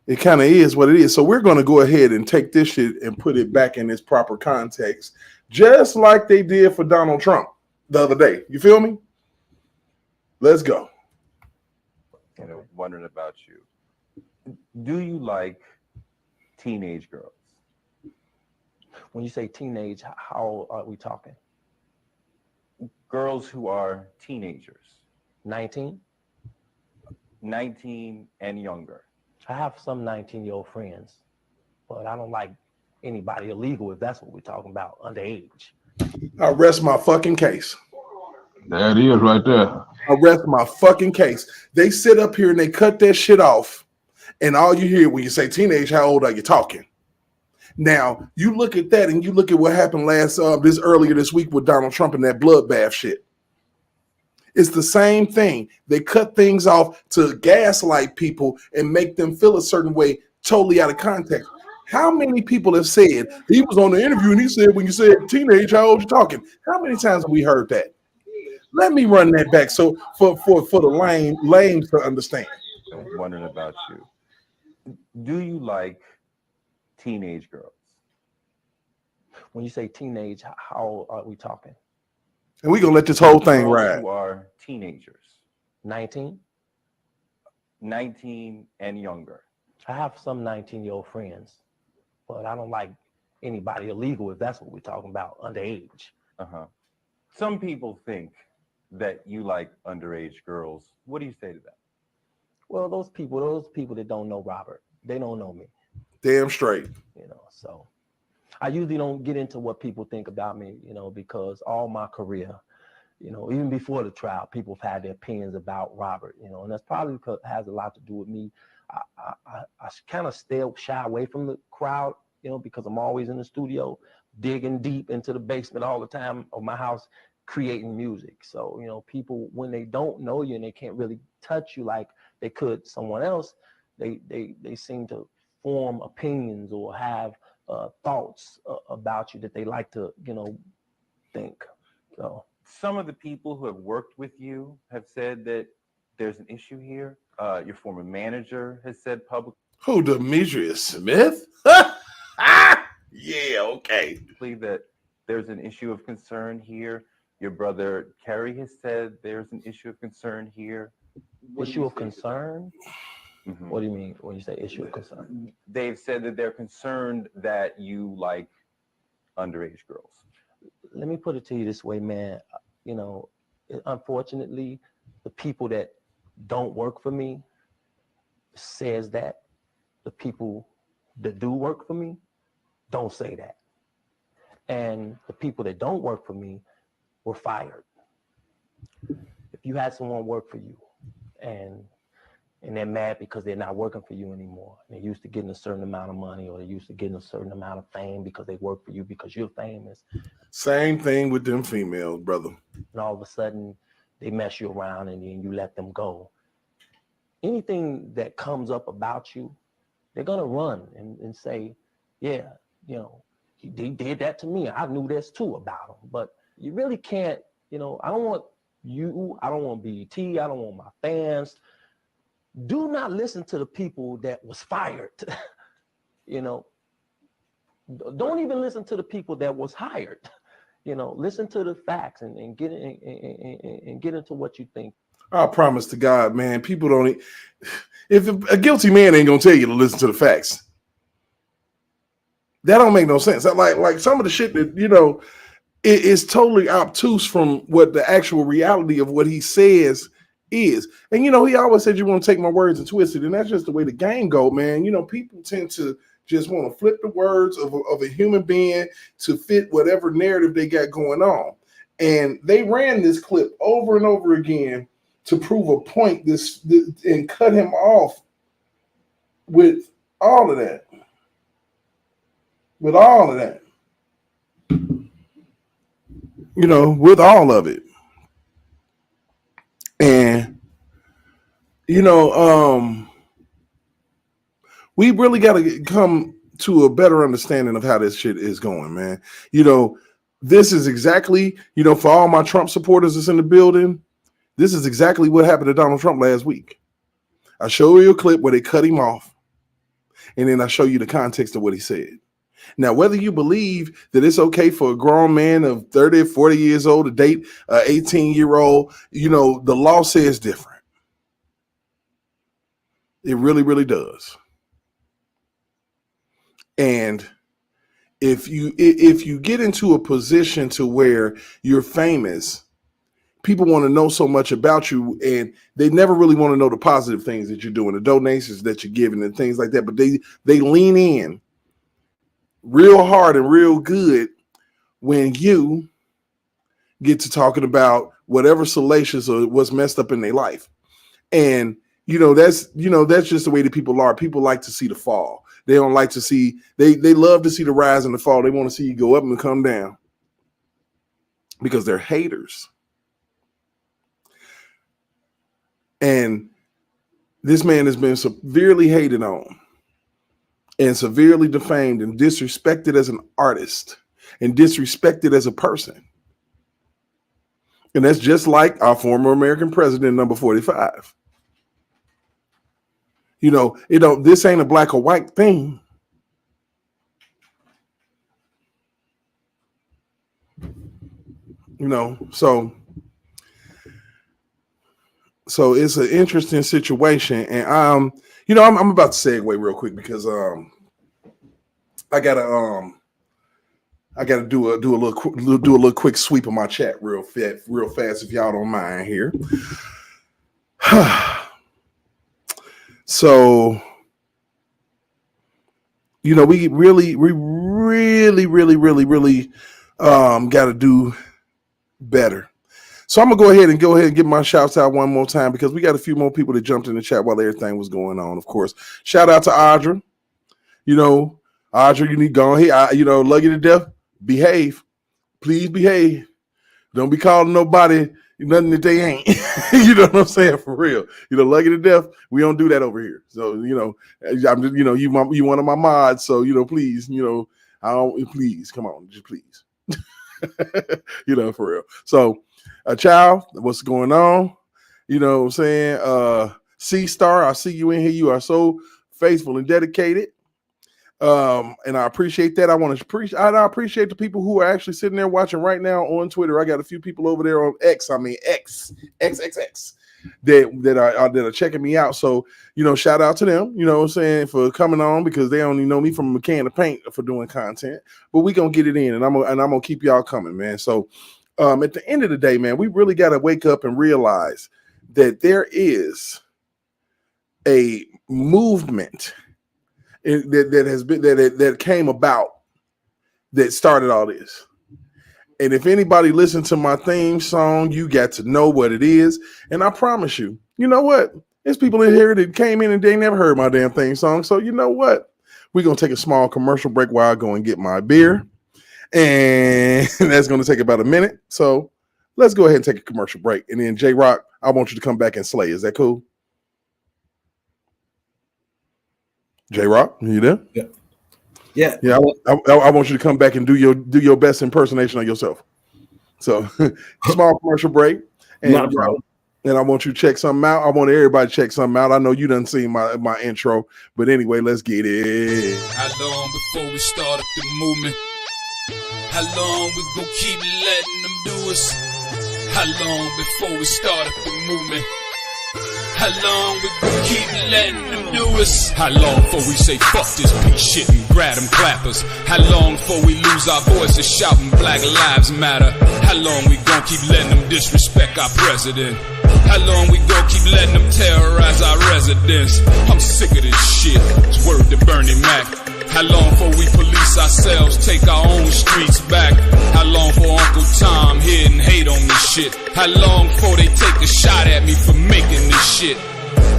it kind of is what it is. So we're going to go ahead and take this shit and put it back in its proper context, just like they did for Donald Trump the other day. You feel me? Let's go.
Wondering about you. Do you like teenage girls? When you say teenage, how are we talking? Girls who are teenagers. 19? 19 and younger. I have some 19-year-old friends, but I don't like anybody illegal, if that's what we're talking about, underage.
I rest my fucking case.
There it is right there.
I rest my fucking case. They sit up here and they cut that shit off, and all you hear when you say teenage, how old are you talking? Now, you look at that and you look at what happened earlier this week with Donald Trump and that bloodbath shit. It's the same thing. They cut things off to gaslight people and make them feel a certain way, totally out of context. How many people have said, he was on the interview and he said, when you said teenage, how old you talking? How many times have we heard that? Let me run that back so for the lames to understand.
I'm wondering about you. Do you like teenage girls? When you say teenage, how are we talking?
And we're going to let this whole thing
Girls
ride.
Who are teenagers. 19? 19 and younger. I have some 19-year-old friends, but I don't like anybody illegal, if that's what we're talking about, underage.
Some people think that you like underage girls. What do you say to that?
Well, those people that don't know Robert, they don't know me.
Damn straight.
So I usually don't get into what people think about me, because all my career, even before the trial, people have had their opinions about Robert, and that's probably because it has a lot to do with me. I kind of shy away from the crowd, because I'm always in the studio, digging deep into the basement all the time of my house, creating music. So, people, when they don't know you and they can't really touch you like they could someone else, they seem to form opinions or have thoughts about you that they like to, think. So
some of the people who have worked with you have said that there's an issue here. Your former manager has said publicly.
Who, Demetrius Smith? Yeah, okay.
That there's an issue of concern here. Your brother Kerry has said there's an issue of concern here.
Issue of concern?
Mhm.
What do you mean when you say issue of concern?
They've said that they're concerned that you like underage girls.
Let me put it to you this way, man. You know, unfortunately, the people that don't work for me says that. The people that do work for me don't say that. And the people that don't work for me were fired. If you had someone work for you and they're mad because they're not working for you anymore, they're used to getting a certain amount of money, or they're used to getting a certain amount of fame because they work for you because you're famous.
Same thing with them females, brother.
And all of a sudden they mess you around and then you let them go. Anything that comes up about you, they're gonna run and say, yeah, you know, he did that to me. I knew this too about him. But you really can't, you know, I don't want you, I don't want BET, I don't want my fans. Do not listen to the people that was fired. You know, don't even listen to the people that was hired. You know, listen to the facts and get into what you think.
I promise to God, man, people don't. If a guilty man ain't gonna tell you to listen to the facts, that don't make no sense. Like some of the shit that, you know, it is totally obtuse from what the actual reality of what he says is. And you know, he always said you want to take my words and twist it, and that's just the way the game go, man. You know, people tend to just want to flip the words of a human being to fit whatever narrative they got going on. And they ran this clip over and over again to prove a point this and cut him off with all of that. With all of that. You know, with all of it. And you know, we really got to come to a better understanding of how this shit is going, man. You know, this is exactly, you know, for all my Trump supporters that's in the building, this is exactly what happened to Donald Trump last week. I show you a clip where they cut him off, and then I show you the context of what he said. Now, whether you believe that it's okay for a grown man of 30 or 40 years old to date an 18-year-old, you know, the law says different. It really, really does. And if you get into a position to where you're famous, people want to know so much about you, and they never really want to know the positive things that you're doing, the donations that you're giving and things like that. But they lean in real hard and real good when you get to talking about whatever salacious or what's messed up in their life. And that's just the way that people are. People like to see the fall. They don't like to see, they love to see the rise and the fall. They want to see you go up and come down because they're haters. And this man has been severely hated on and severely defamed and disrespected as an artist and disrespected as a person. And that's just like our former American president, number 45. This ain't a black or white thing. So it's an interesting situation. And I'm about to segue real quick because I gotta do a little quick sweep of my chat real fast if y'all don't mind here. So we really got to do better. So I'm gonna go ahead and give my shouts out one more time because we got a few more people that jumped in the chat while everything was going on. Of course, shout out to Audra. Audra, you need to go ahead. Love you to death. Behave, please behave. Don't be calling nobody nothing that they ain't. You know what I'm saying? For real. Love you to death. We don't do that over here. So I'm just you one of my mods. So please please come on, just please. For real. So, child, what's going on? You know what I'm saying? C-Star, I see you in here. You are so faithful and dedicated. And I appreciate that. I appreciate the people who are actually sitting there watching right now on Twitter. I got a few people over there on X. that are checking me out. So, shout out to them, you know what I'm saying, for coming on, because they only know me from a can of paint for doing content. But we gonna get it in, and I'm gonna keep y'all coming, man. So at the end of the day, man, we really gotta wake up and realize that there is a movement that came about that started all this. And if anybody listened to my theme song, you got to know what it is. And I promise you, you know what? There's people in here that came in and they never heard my damn theme song. So you know what? We're going to take a small commercial break while I go and get my beer. And that's going to take about a minute. So let's go ahead and take a commercial break. And then J-Rock, I want you to come back and slay. Is that cool? J-Rock, you there?
Yeah.
I want you to come back and do your best impersonation of yourself. So small commercial break. And,
not a problem.
And I want you to check something out. I want everybody to check something out. I know you done seen my intro, but anyway, let's get it.
How long before we start up the movement? How long we gon' keep letting them do us? How long before we start up the movement? How long we gon' keep letting them do us? How long before we say fuck this piece shit and grab them clappers? How long before we lose our voices shouting Black Lives Matter? How long we gon' keep letting them disrespect our president? How long we gon' keep letting them terrorize our residents? I'm sick of this shit. It's word to Bernie Mac. How long before we police ourselves, take our own streets back? How long for Uncle Tom here and hate on this shit? How long before they take a shot at me for making this shit?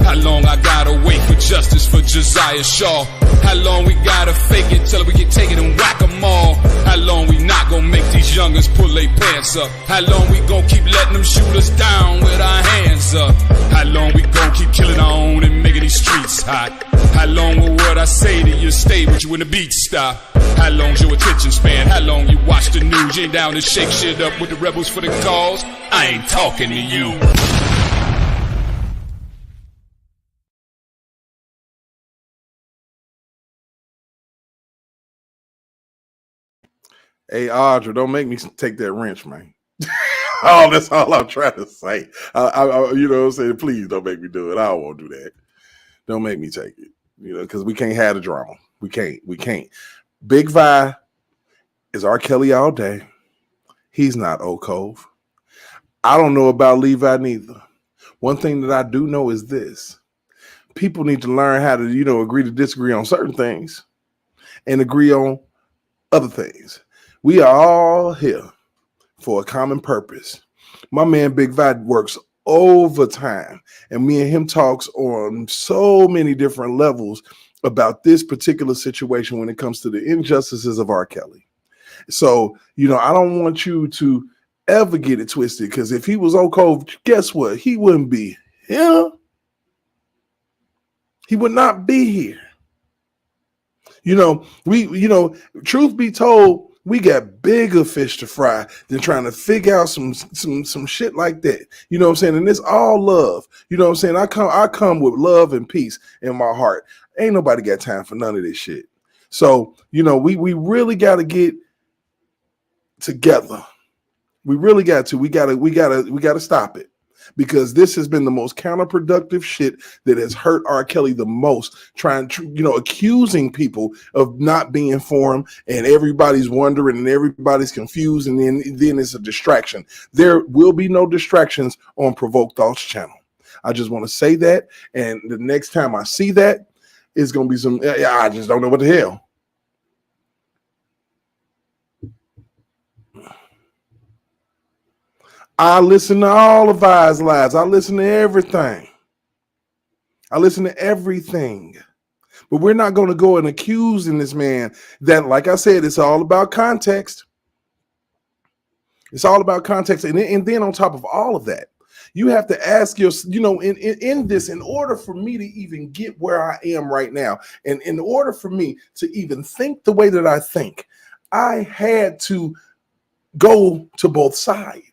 How long I gotta wait for justice for Josiah Shaw? How long we gotta fake it till we can take it and whack 'em all? How long we not gonna make these youngers pull their pants up? How long we gonna keep letting them shoot us down with our hands up? How long we gonna keep killing our own and making these streets hot? How long will what I say to you stay with you when the beat stop? How long's your attention span? How long you watch the news? You ain't down to shake shit up with the rebels for the cause? I ain't talking to you.
Hey, Audra, don't make me take that wrench, man. Oh, that's all I'm trying to say. You know what I'm saying? Please don't make me do it. I won't do that. Don't make me take it. Because we can't have the drama. We can't. Big Vi is R. Kelly all day. He's not Oak Cove. I don't know about Levi neither. One thing that I do know is this. People need to learn how to, agree to disagree on certain things and agree on other things. We are all here for a common purpose. My man Big Vi works overtime, and me and him talks on so many different levels about this particular situation when it comes to the injustices of R. Kelly. So, I don't want you to ever get it twisted, because if he was Oak Cove, guess what? He wouldn't be here. He would not be here. Truth be told, we got bigger fish to fry than trying to figure out some shit like that. You know what I'm saying? And it's all love. You know what I'm saying? I come with love and peace in my heart. Ain't nobody got time for none of this shit. So, we really got to get together. We really got to. We got to stop it. Because this has been the most counterproductive shit that has hurt R. Kelly the most, accusing people of not being for him, and everybody's wondering and everybody's confused, and then it's a distraction. There will be no distractions on Provoked Thoughts channel. I just want to say that, and the next time I see that, it's going to be some, I just don't know what the hell. I listen to all of Vi's lives. I listen to everything. But we're not going to go and accusing this man that, like I said, it's all about context. It's all about context. And then on top of all of that, you have to ask yourself, in this, in order for me to even get where I am right now, and in order for me to even think the way that I think, I had to go to both sides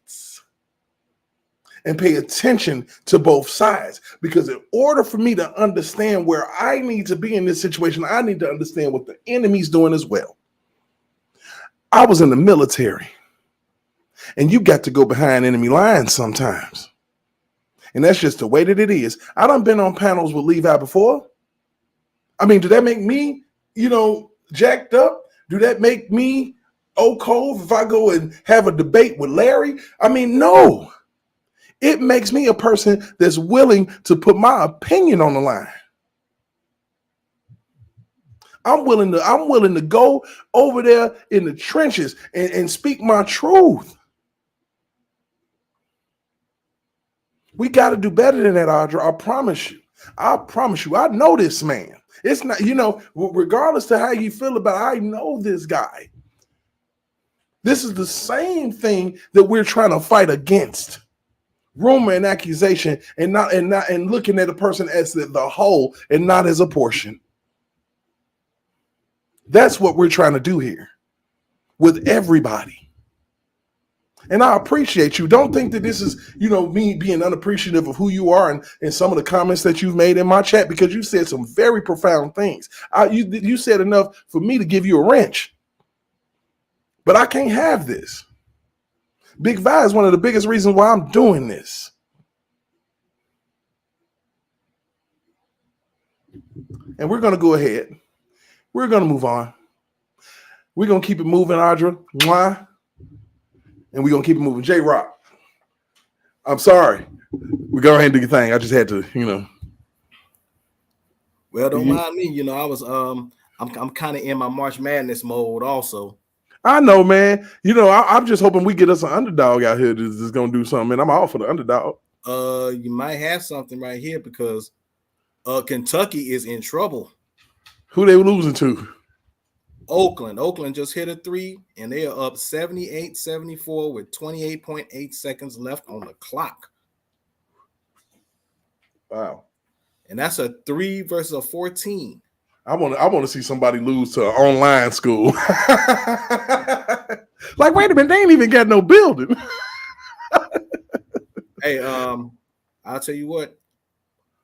and pay attention to both sides, because in order for me to understand where I need to be in this situation, I need to understand what the enemy's doing as well. I was in the military, and you got to go behind enemy lines sometimes. And that's just the way that it is. I done been on panels with Levi before. I mean, do that make me, jacked up? Do that make me cold if I go and have a debate with Larry? I mean, no. It makes me a person that's willing to put my opinion on the line. I'm willing to go over there in the trenches and speak my truth. We got to do better than that, Audra. I promise you. I know this man. It's not, regardless to how you feel about it, I know this guy. This is the same thing that we're trying to fight against. Rumor and accusation, and looking at a person as the whole and not as a portion. That's what we're trying to do here with everybody. And I appreciate you. Don't think that this is, me being unappreciative of who you are and some of the comments that you've made in my chat, because you said some very profound things. You said enough for me to give you a wrench. But I can't have this. Big Vi is one of the biggest reasons why I'm doing this. And we're going to go ahead. We're going to move on. We're going to keep it moving, Audra. Mwah. And we're going to keep it moving. J-Rock, I'm sorry. We go ahead and do your thing. I just had to,
Well, don't mind me. I was I'm kind of in my March Madness mode also.
I know, man. I'm just hoping we get us an underdog out here that's going to do something, and I'm all for the underdog.
You might have something right here because Kentucky is in trouble.
Who they losing to?
Oakland. Oakland just hit a 3, and they are up 78-74 with 28.8 seconds left on the clock.
Wow.
And that's a 3 versus a 14.
I want to see somebody lose to an online school. Like, wait a minute, they ain't even got no building.
Hey, I'll tell you what.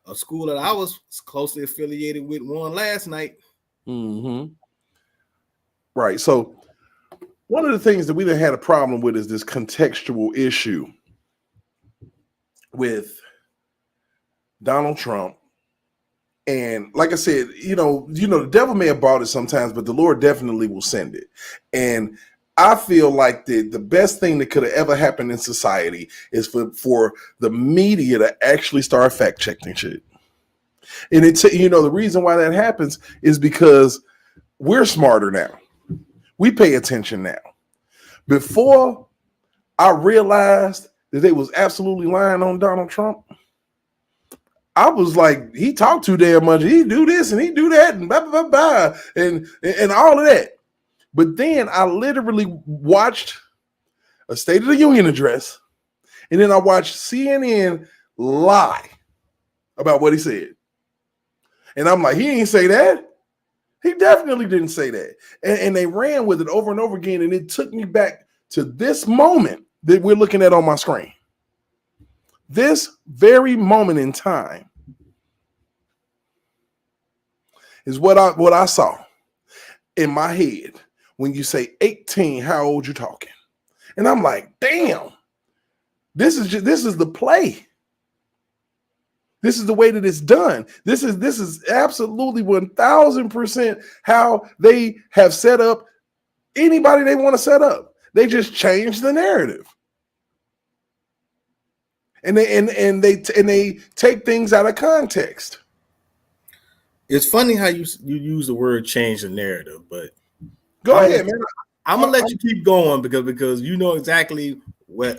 A school that I was closely affiliated with won last night.
Mm-hmm. Right. So one of the things that we done had a problem with is this contextual issue with Donald Trump. And like I said, the devil may have brought it sometimes, but the Lord definitely will send it. And I feel like the best thing that could have ever happened in society is for the media to actually start fact checking shit. And the reason why that happens is because we're smarter now. We pay attention now. Before I realized that they was absolutely lying on Donald Trump, I was like, he talked too damn much. He do this and he do that and blah, blah, blah, blah, and all of that. But then I literally watched a State of the Union address, and then I watched CNN lie about what he said. And I'm like, he ain't say that. He definitely didn't say that. And they ran with it over and over again, and it took me back to this moment that we're looking at on my screen. This very moment in time is what I saw in my head when you say 18, how old you talking? And I'm like, damn, this is the play. This is the way that it's done. This is absolutely 1000% how they have set up anybody they want to set up. They just change the narrative. And they take things out of context.
It's funny how you use the word change the narrative, but
go ahead, man.
I'm gonna let you keep going because you know exactly where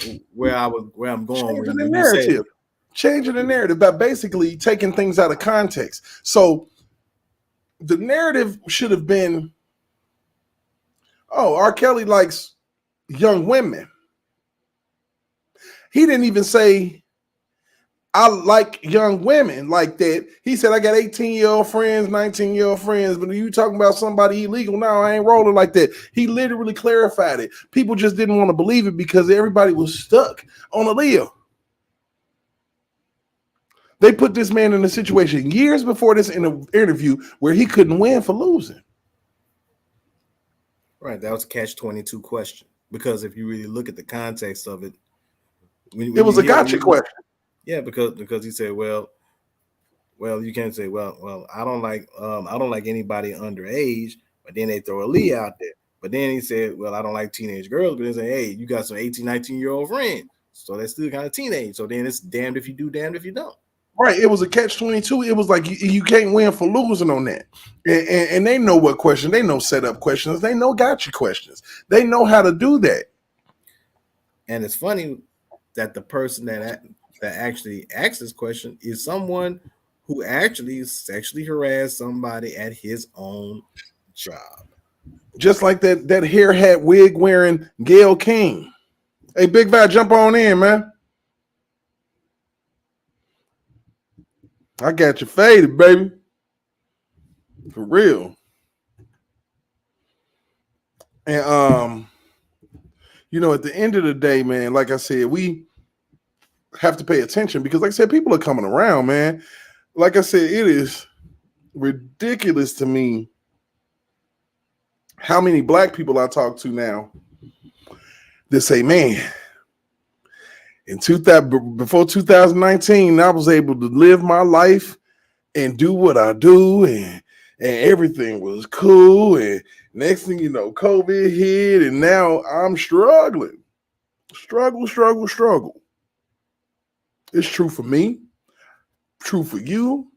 I'm going.
Changing the narrative. Changing the narrative by basically taking things out of context. So the narrative should have been, oh, R. Kelly likes young women. He didn't even say, I like young women like that. He said, I got 18-year-old friends, 19-year-old friends, but you talking about somebody illegal now, I ain't rolling like that. He literally clarified it. People just didn't want to believe it because everybody was stuck on Aaliyah. They put this man in a situation years before this interview where he couldn't win for losing.
Right, that was a catch-22 question because if you really look at the context of it,
it was a gotcha question.
Yeah, because he said, well, you can't say, well, I don't like anybody underage, but then they throw a Lee out there. But then he said, well, I don't like teenage girls, but they say, hey, you got some 18, 19-year-old friends. So that's still kind of teenage. So then it's damned if you do, damned if you don't.
Right. It was a catch-22. It was like you can't win for losing on that. And they know what questions. They know setup questions. They know gotcha questions. They know how to do that.
And it's funny that the person that actually asked this question is someone who actually sexually harassed somebody at his own job.
Just like that hair hat wig wearing Gail King. Hey, Big Val, jump on in, man. I got you faded, baby. For real. And at the end of the day, man, like I said, we have to pay attention because, like I said, people are coming around, man. Like I said, it is ridiculous to me how many black people I talk to now that say, man, before 2019, I was able to live my life and do what I do, and everything was cool. And next thing you know, COVID hit, and now I'm struggling. Struggle. It's true for me, true for you.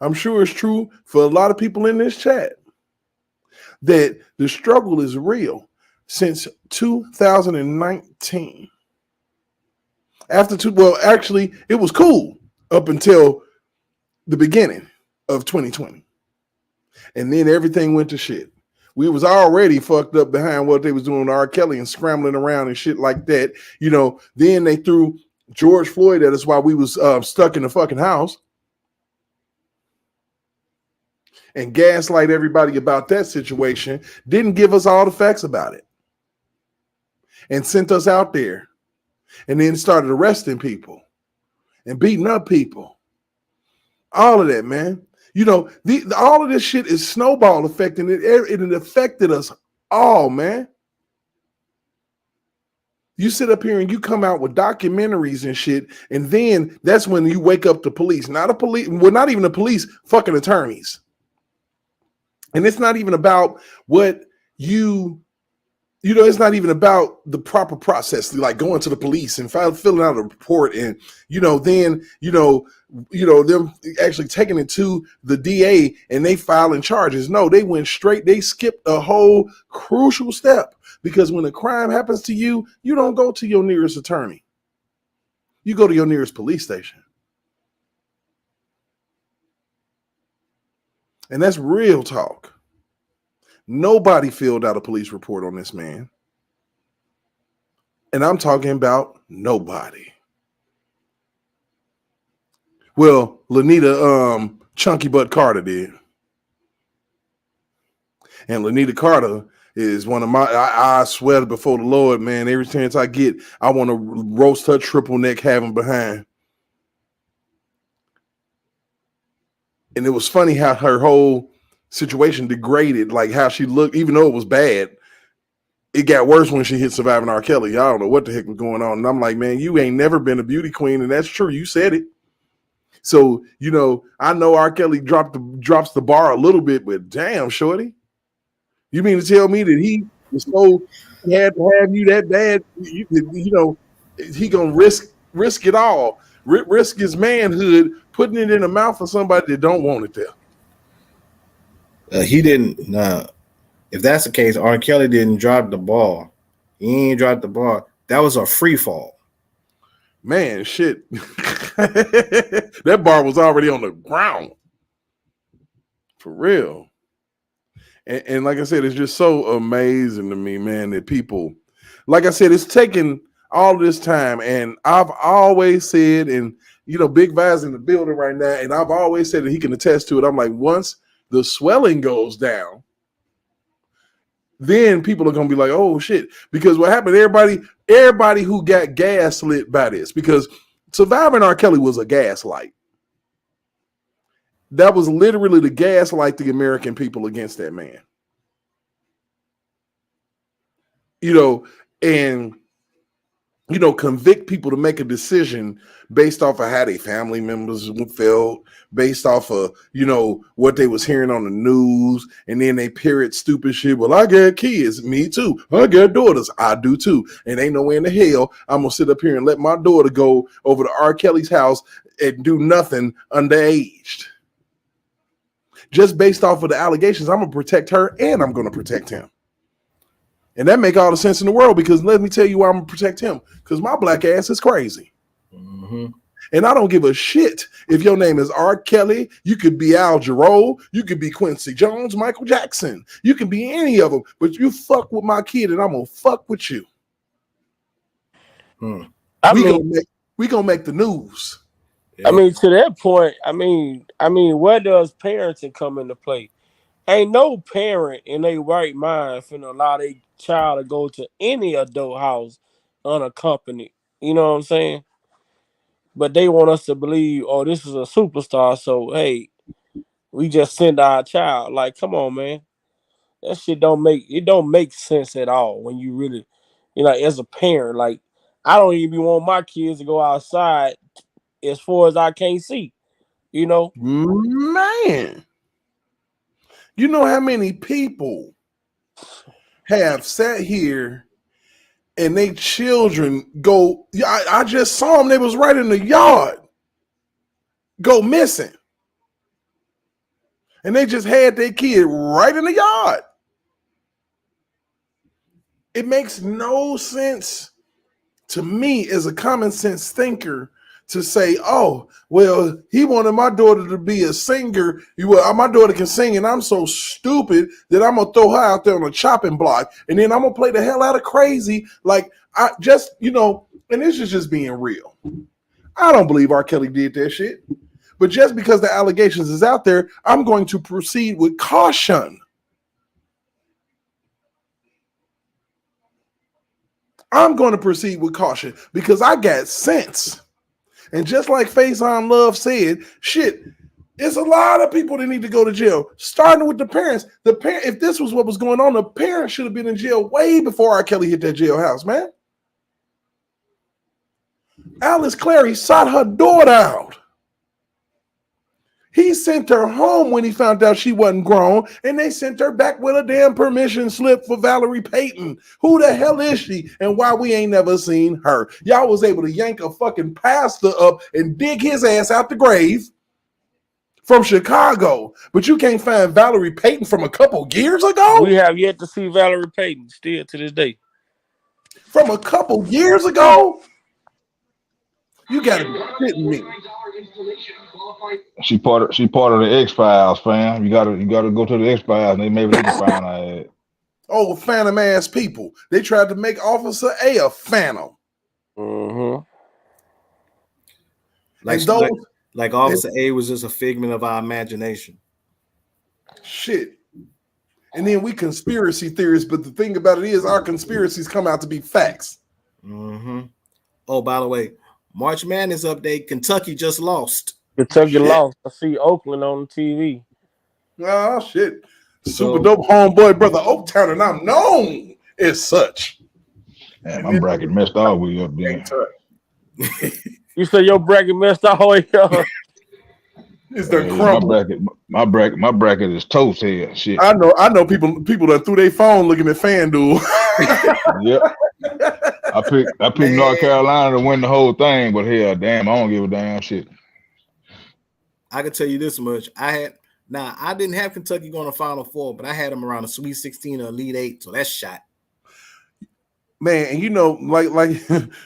I'm sure it's true for a lot of people in this chat that the struggle is real since 2019. Actually, it was cool up until the beginning of 2020. And then everything went to shit. We was already fucked up behind what they was doing to R. Kelly and scrambling around and shit like that. Then they threw George Floyd at us while we was stuck in the fucking house and gaslight everybody about that situation. Didn't give us all the facts about it and sent us out there and then started arresting people and beating up people. All of that, man. All of this shit is snowball effect, and it affected us all, man. You sit up here and you come out with documentaries and shit, and then that's when you wake up the police. Not even the police, fucking attorneys. And it's not even about what it's not even about the proper process, like going to the police and filling out a report, and then them actually taking it to the DA and they filing charges. No, they went straight. They skipped a whole crucial step, because when a crime happens to you, you don't go to your nearest attorney. You go to your nearest police station. And that's real talk. Nobody filled out a police report on this man. And I'm talking about nobody. Well, Lanita Chunky Butt Carter did. And Lanita Carter is one of my, I swear before the Lord, man, every chance I get, I want to roast her triple neck having behind. And it was funny how her whole situation degraded, like how she looked, even though it was bad. It got worse when she hit Surviving R. Kelly. I don't know what the heck was going on. And I'm like, man, you ain't never been a beauty queen. And that's true. You said it. So, I know R. Kelly drops the bar a little bit, but damn, shorty. You mean to tell me that he was so had to have you that bad? He gonna risk it all, risk his manhood, putting it in the mouth of somebody that don't want it there.
He didn't. If that's the case, R. Kelly didn't drop the ball. He ain't dropped the ball. That was a free fall.
Man, shit. That bar was already on the ground. For real. And like I said, it's just so amazing to me, man, that people, like I said, it's taken all this time. And I've always said, and Big Vaz in the building right now, and I've always said that he can attest to it. I'm like, once the swelling goes down, then people are gonna be like, oh shit. Because what happened, everybody who got gaslit by this, because Surviving R. Kelly was a gaslight. That was literally the gaslight the American people against that man. And convict people to make a decision based off of how their family members felt, based off of, what they was hearing on the news, and then they parrot stupid shit. Well, I got kids. Me too. I got daughters. I do too. And ain't no way in the hell I'm going to sit up here and let my daughter go over to R. Kelly's house and do nothing underaged. Just based off of the allegations, I'm going to protect her and I'm going to protect him. And that make all the sense in the world, because let me tell you why I'm going to protect him. Because my black ass is crazy.
Mm-hmm.
And I don't give a shit if your name is R. Kelly. You could be Al Jarreau. You could be Quincy Jones, Michael Jackson. You can be any of them. But you fuck with my kid and I'm going to fuck with you. We gonna make the news.
I mean, to that point, I mean, where does parenting come into play? Ain't no parent in their right mind finna allow their child to go to any adult house unaccompanied. You know what I'm saying? But they want us to believe, oh, this is a superstar, so hey, we just send our child. Like, come on, man. That shit don't make sense at all when you really, as a parent, like, I don't even want my kids to go outside as far as I can't see,
Man, you know how many people have sat here and they children go, I just saw them, they was right in the yard, go missing. And they just had their kid right in the yard. It makes no sense to me as a common sense thinker to say, oh, well, he wanted my daughter to be a singer. My daughter can sing, and I'm so stupid that I'm going to throw her out there on a chopping block, and then I'm going to play the hell out of crazy. Like, I just, and this is just being real. I don't believe R. Kelly did that shit. But just because the allegations is out there, I'm going to proceed with caution. I'm going to proceed with caution because I got sense. And just like Faison Love said, shit, it's a lot of people that need to go to jail, starting with the parents. If this was what was going on, the parents should have been in jail way before R. Kelly hit that jailhouse, man. Alice Clary sought her daughter out. He sent her home when he found out she wasn't grown, and they sent her back with a damn permission slip for Valerie Payton. Who the hell is she, and why we ain't never seen her? Y'all was able to yank a fucking pastor up and dig his ass out the grave from Chicago, but you can't find Valerie Payton from a couple years ago?
We have yet to see Valerie Payton still to this day.
From a couple years ago? You gotta be kidding me.
She part of the X-Files, fam. You gotta go to the X-Files, and maybe they can find her.
Oh, phantom ass people. They tried to make Officer A phantom.
Mm-hmm.
Like Officer A was just a figment of our imagination.
Shit. And then we conspiracy theorists, but the thing about it is our conspiracies come out to be facts.
Mm-hmm. Oh, by the way, March Madness update, Kentucky just lost.
Kentucky lost. I see Oakland on the TV.
Oh, shit. Super dope homeboy, brother Oaktown, and I'm known as such.
Man, my bracket messed all the way up there.
You say your bracket messed all the way up?
It's done crumbled.
My bracket is toast here. Shit.
I know people that threw their phone looking at FanDuel.
Yep. I picked North Carolina to win the whole thing, but hell, damn, I don't give a damn shit.
I can tell you this much. I didn't have Kentucky going to Final Four, but I had them around the Sweet 16 or Elite 8, so that's shot.
Man, and like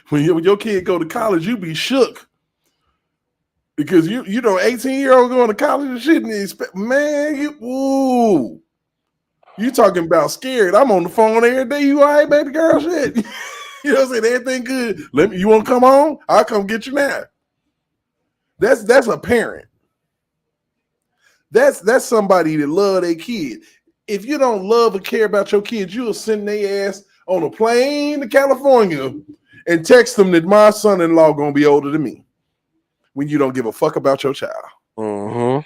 when your kid go to college, you be shook. Because you 18-year-old going to college and shit, and you talking about scared. I'm on the phone every day. You all right, baby girl? Shit. You know what I'm saying? Everything good. You want to come home? I'll come get you now. That's a parent. That's somebody that love their kid. If you don't love or care about your kids, you'll send their ass on a plane to California and text them that my son-in-law gonna be older than me. When you don't give a fuck about your child.
Mm-hmm.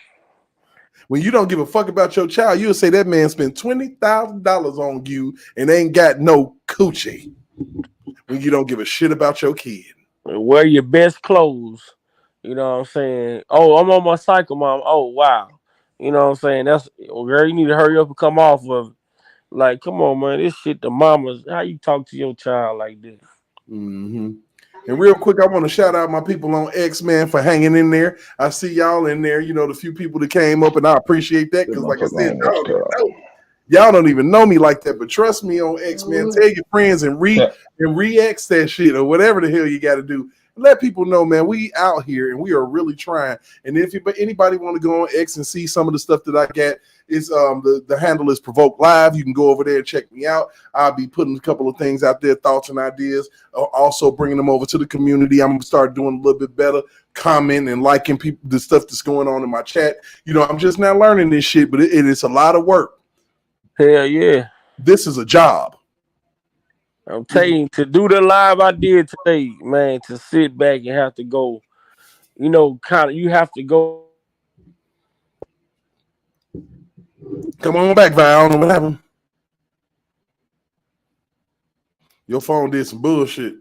When you don't give a fuck about your child, you'll say that man spent $20,000 on you and ain't got no coochie. when you don't give a shit about your kid.
Wear your best clothes. You know what I'm saying? Oh, I'm on my cycle, mom. Oh, wow. You know what I'm saying? That's girl, you need to hurry up and come off of it. Like, come on, man. This shit the mamas. How you talk to your child like this?
Mm-hmm. And real quick, I want to shout out my people on X, man, for hanging in there. I see y'all in there, the few people that came up, and I appreciate that because, like I said, y'all don't even know me like that. But trust me on X, man. Tell your friends and re-X that shit or whatever the hell you got to do. Let people know, man, we out here and we are really trying. And if anybody want to go on X and see some of the stuff that I got, is the handle is Provoke Live. You can go over there and check me out. I'll be putting a couple of things out there, thoughts and ideas. Also bringing them over to the community. I'm gonna start doing a little bit better, commenting and liking people, the stuff that's going on in my chat. I'm just now learning this shit, but it is a lot of work.
Hell yeah.
This is a job.
I'm telling you, to do the live I did today, man, to sit back and have to go, you have to go.
Come on back, Val. I don't know what happened. Your phone did some bullshit.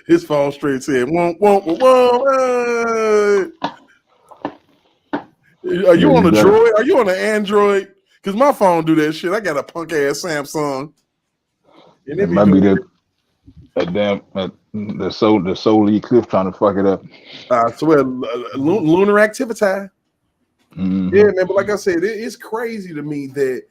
His phone straight said, won't. Are you on a Droid? Are you on an Android? Because my phone do that shit. I got a punk ass Samsung.
And it might be that damn the solar eclipse trying to fuck it up.
I swear, lunar activity.
Mm-hmm.
Yeah, man. But like I said, it's crazy to me that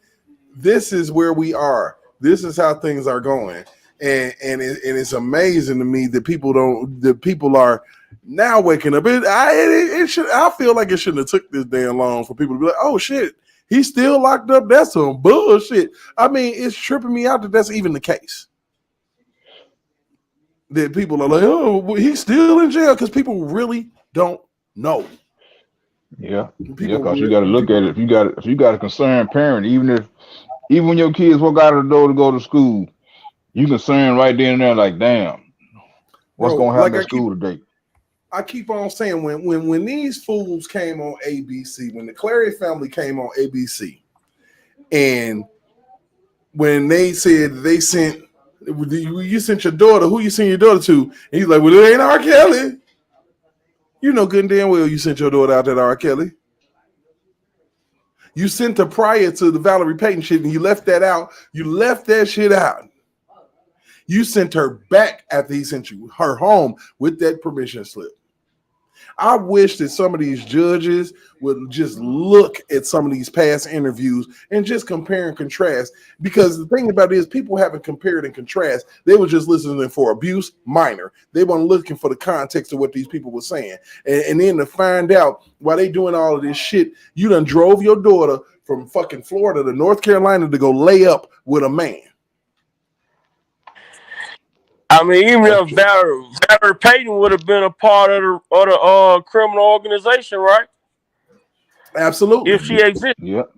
this is where we are. This is how things are going, and it's amazing to me that people are now waking up. I feel like it shouldn't have took this damn long for people to be like, oh shit, he's still locked up. That's some bullshit. I mean, it's tripping me out that that's even the case. That people are like, oh, he's still in jail, because people really don't know.
Yeah, because you got to look at it. If you got a concerned parent, even when your kids walk out of the door to go to school, you concerned right then and there, like, damn, what's going to happen at school today?
I keep on saying when these fools came on ABC, when the Clary family came on ABC, and when they said they sent, you sent your daughter, who you sent your daughter to? And he's like, well, it ain't R. Kelly. You know good and damn well you sent your daughter out to R. Kelly. You sent her prior to the Valerie Payton shit, and you left that out. You left that shit out. You sent her back after he sent her home with that permission slip. I wish that some of these judges would just look at some of these past interviews and just compare and contrast. Because the thing about it is, people haven't compared and contrast. They were just listening for abuse, minor. They weren't looking for the context of what these people were saying. And then to find out why they doing all of this shit, you done drove your daughter from fucking Florida to North Carolina to go lay up with a man.
I mean, even if Valerie Payton would have been a part of the criminal organization, right?
Absolutely.
If she existed.
Yep.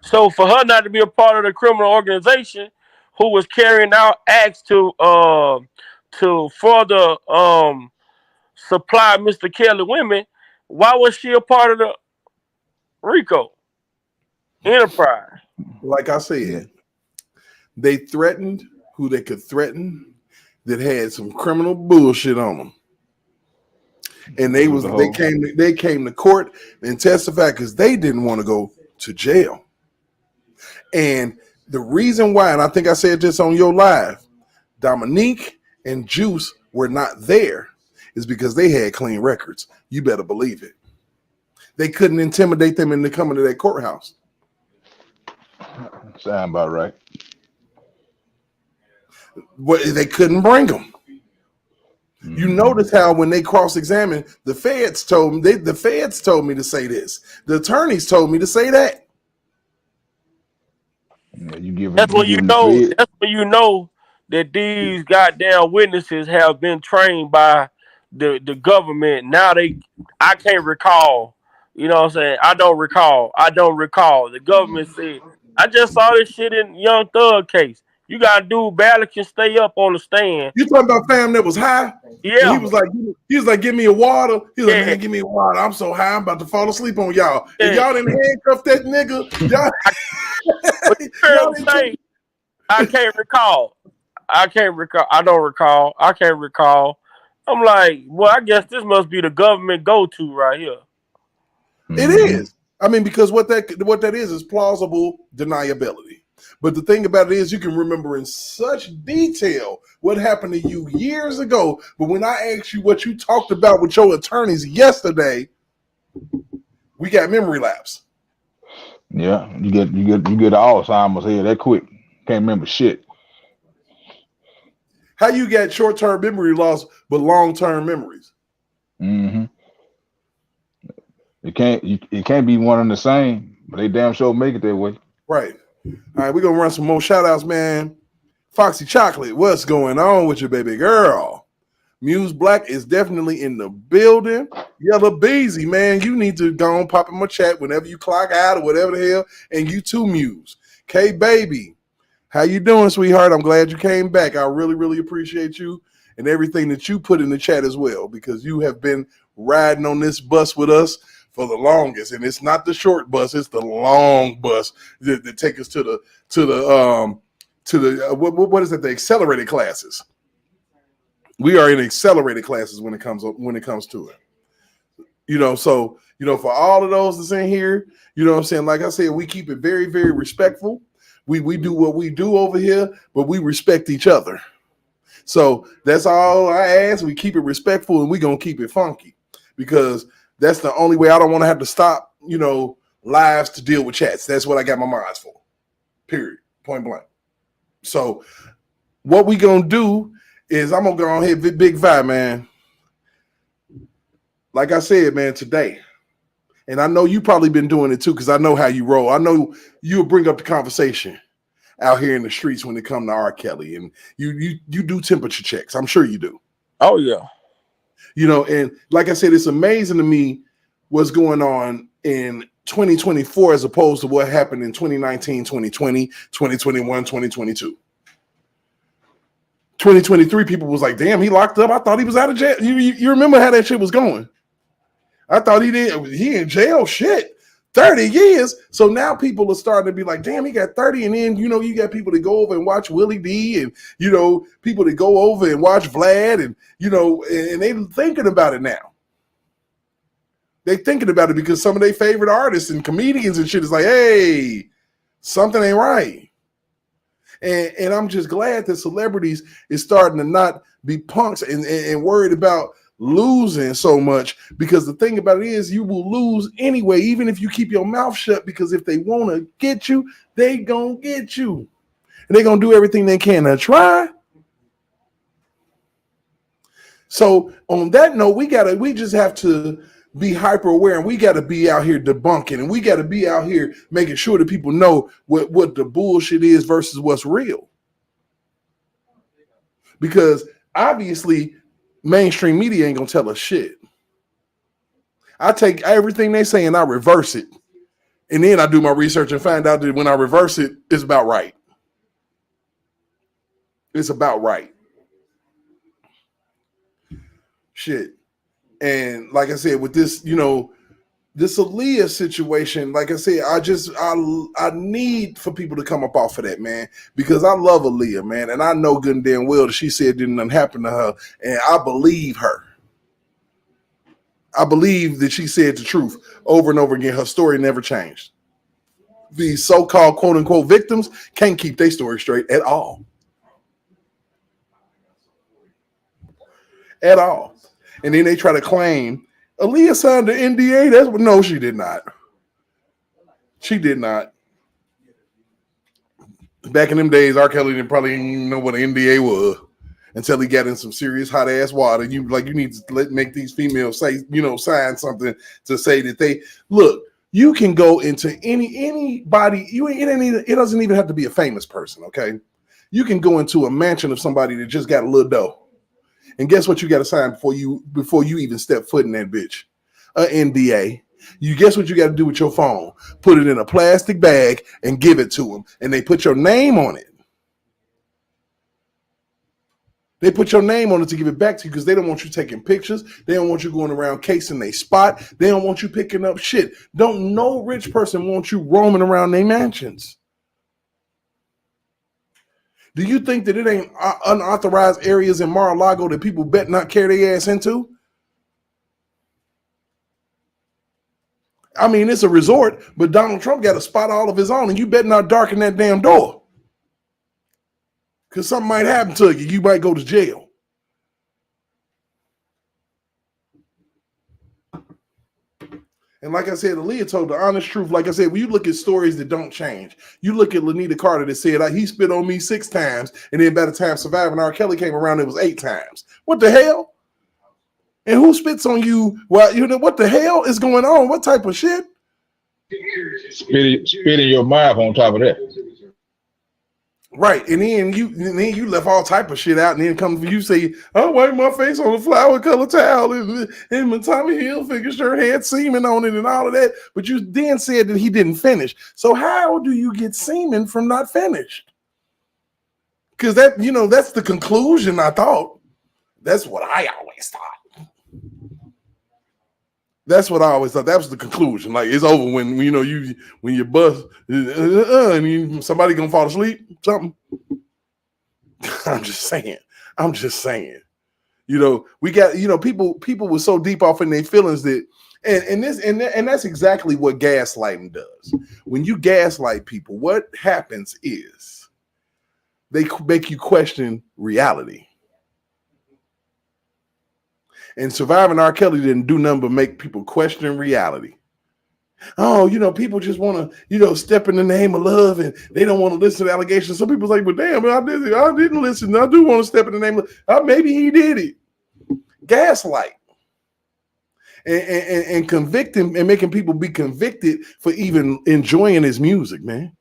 So for her not to be a part of the criminal organization who was carrying out acts to further supply Mr. Kelly women, why was she a part of the RICO enterprise?
Like I said, they threatened who they could threaten that had some criminal bullshit on them. And they came to court and testified because they didn't want to go to jail. And the reason why, and I think I said this on your live, Dominique and Juice were not there is because they had clean records. You better believe it. They couldn't intimidate them into coming to that courthouse.
Sound about right.
They couldn't bring them. You notice how when they cross-examined, the feds told me to say this. The attorneys told me to say that.
Yeah,
that's when you know that these goddamn witnesses have been trained by the government. Now I can't recall. You know what I'm saying? I don't recall. The government said, I just saw this shit in Young Thug case. You got a dude barely can stay up on the stand.
You talking about fam that was high? And
Yeah,
he was like, give me a water. He was like,
yeah,
man, give me a water. I'm so high, I'm about to fall asleep on y'all. And
yeah.
y'all didn't handcuff that nigga. Y'all,
But you heard
y'all
him
didn't
say, I can't recall. I can't recall. I don't recall. I can't recall. I'm like, well, I guess this must be the government go-to right here.
It is. I mean, because what that is plausible deniability. But the thing about it is, you can remember in such detail what happened to you years ago. But when I asked you what you talked about with your attorneys yesterday, we got memory lapse.
Yeah, you get Alzheimer's here that quick. Can't remember shit.
How you got short-term memory loss but long-term memories?
Mm-hmm. It can't be one and the same, but they damn sure make it that way.
Right. All right, we're gonna run some more shout-outs, man. Foxy Chocolate, what's going on with your baby girl? Muse Black is definitely in the building. Yellow Beezy, man, you need to go and pop in my chat whenever you clock out or whatever the hell. And you too, Muse. K Baby, how you doing, sweetheart? I'm glad you came back. I really, really appreciate you and everything that you put in the chat as well, because you have been riding on this bus with us for the longest, and it's not the short bus; it's the long bus that take us to the what is it? The accelerated classes. We are in accelerated classes when it comes to it. You know, so for all of those that's in here, you know what I'm saying? Like I said, we keep it very, very respectful. We do what we do over here, but we respect each other. So that's all I ask. We keep it respectful, and we're gonna keep it funky, because that's the only way. I don't want to have to stop, lives to deal with chats. That's what I got my minds for. Period. Point blank. So what we gonna do is I'm gonna go on here, Big Vibe, man. Like I said, man, today, and I know you probably been doing it too, because I know how you roll. I know you'll bring up the conversation out here in the streets when it comes to R. Kelly, and you do temperature checks. I'm sure you do.
Oh yeah.
And like I said, it's amazing to me what's going on in 2024 as opposed to what happened in 2019, 2020, 2021, 2022. 2023, people was like, damn, he locked up. I thought he was out of jail. You remember how that shit was going. I thought he in jail, shit, 30 years. So now people are starting to be like, damn, he got 30. And then, you got people that go over and watch Willie D, and, people that go over and watch Vlad, and, and they thinking about it now. They thinking about it because some of their favorite artists and comedians and shit is like, hey, something ain't right. And I'm just glad that celebrities is starting to not be punks and worried about losing so much, because the thing about it is you will lose anyway, even if you keep your mouth shut, because if they want to get you, they gonna get you. And they gonna do everything they can to try. So on that note, we just have to be hyper aware, and we got to be out here debunking, and we got to be out here making sure that people know what the bullshit is versus what's real. Because obviously mainstream media ain't gonna tell us shit. I take everything they say and I reverse it, and then I do my research and find out that when I reverse it, it's about right. It's about right. Shit. And like I said, with this, this Aaliyah situation, like I said, I need for people to come up off of that, man, because I love Aaliyah, man, and I know good and damn well that she said didn't happen to her, and I believe her. I believe that she said the truth over and over again. Her story never changed. These so-called quote-unquote victims can't keep their story straight at all. At all. And then they try to claim Aaliyah signed the NDA. No, she did not. She did not. Back in them days, R. Kelly didn't probably even know what an NDA was until he got in some serious hot ass water. You need to make these females say, sign something to say that they look. You can go into anybody. It doesn't even have to be a famous person. Okay, you can go into a mansion of somebody that just got a little dough. And guess what you got to sign before you even step foot in that bitch? An NDA. You guess what you got to do with your phone? Put it in a plastic bag and give it to them. And they put your name on it. They put your name on it to give it back to you because they don't want you taking pictures. They don't want you going around casing their spot. They don't want you picking up shit. Don't no rich person want you roaming around their mansions. Do you think that it ain't unauthorized areas in Mar-a-Lago that people bet not carry their ass into? I mean, it's a resort, but Donald Trump got a spot all of his own, and you better not darken that damn door. Because something might happen to you. You might go to jail. And like I said, Aaliyah told the honest truth. Like I said, when you look at stories that don't change, you look at Lanita Carter that said, he spit on me 6 times, and then by the time Surviving R. Kelly came around, it was 8 times. What the hell? And who spits on you? Well, you know, what the hell is going on? What type of shit?
Spit in your mouth on top of that.
Right, and then you left all type of shit out, and then come you say, "I wipe my face on a flower color towel," and my Tommy Hilfiger shirt had semen on it, and all of that. But you then said that he didn't finish. So how do you get semen from not finished? Because that's the conclusion. I thought that's what I always thought. That's what I always thought. That was the conclusion. Like it's over when when you bust and somebody gonna fall asleep. Something. I'm just saying. We got people were so deep off in their feelings that and that's exactly what gaslighting does. When you gaslight people, what happens is they make you question reality. And Surviving R. Kelly didn't do nothing but make people question reality. Oh, people just want to, step in the name of love, and they don't want to listen to allegations. Some people say, "But damn, I didn't listen. I do want to step in the name of maybe he did it." Gaslight and convicting and making people be convicted for even enjoying his music, man.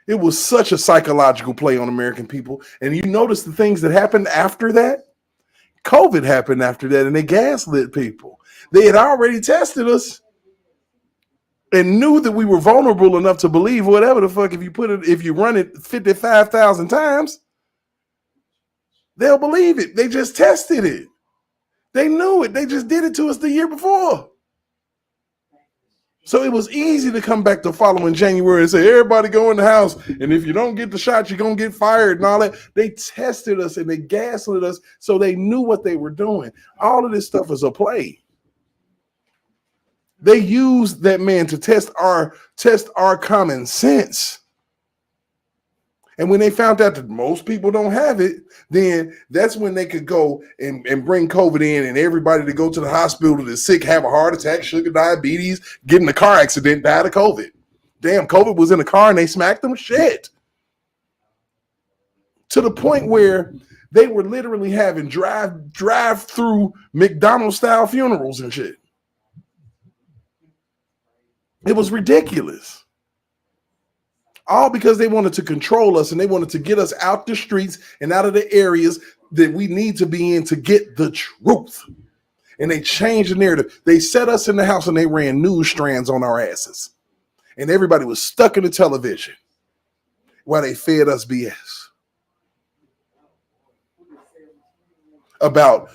It was such a psychological play on American people. And you notice the things that happened after that. COVID happened after that, and they gaslit people. They had already tested us and knew that we were vulnerable enough to believe whatever the fuck. If you run it 55,000 times, they'll believe it. They just tested it. They knew it. They just did it to us the year before. So it was easy to come back the following January and say, everybody go in the house, and if you don't get the shot, you're going to get fired and all that. They tested us and they gaslit us, so they knew what they were doing. All of this stuff is a play. They used that man to test our common sense. And when they found out that most people don't have it, then that's when they could go and bring COVID in, and everybody to go to the hospital that's sick, have a heart attack, sugar, diabetes, get in a car accident, died of COVID. Damn, COVID was in a car and they smacked them? Shit. To the point where they were literally having drive-through McDonald's-style funerals and shit. It was ridiculous. All because they wanted to control us, and they wanted to get us out the streets and out of the areas that we need to be in to get the truth. And they changed the narrative. They set us in the house and they ran news strands on our asses. And everybody was stuck in the television while they fed us BS. About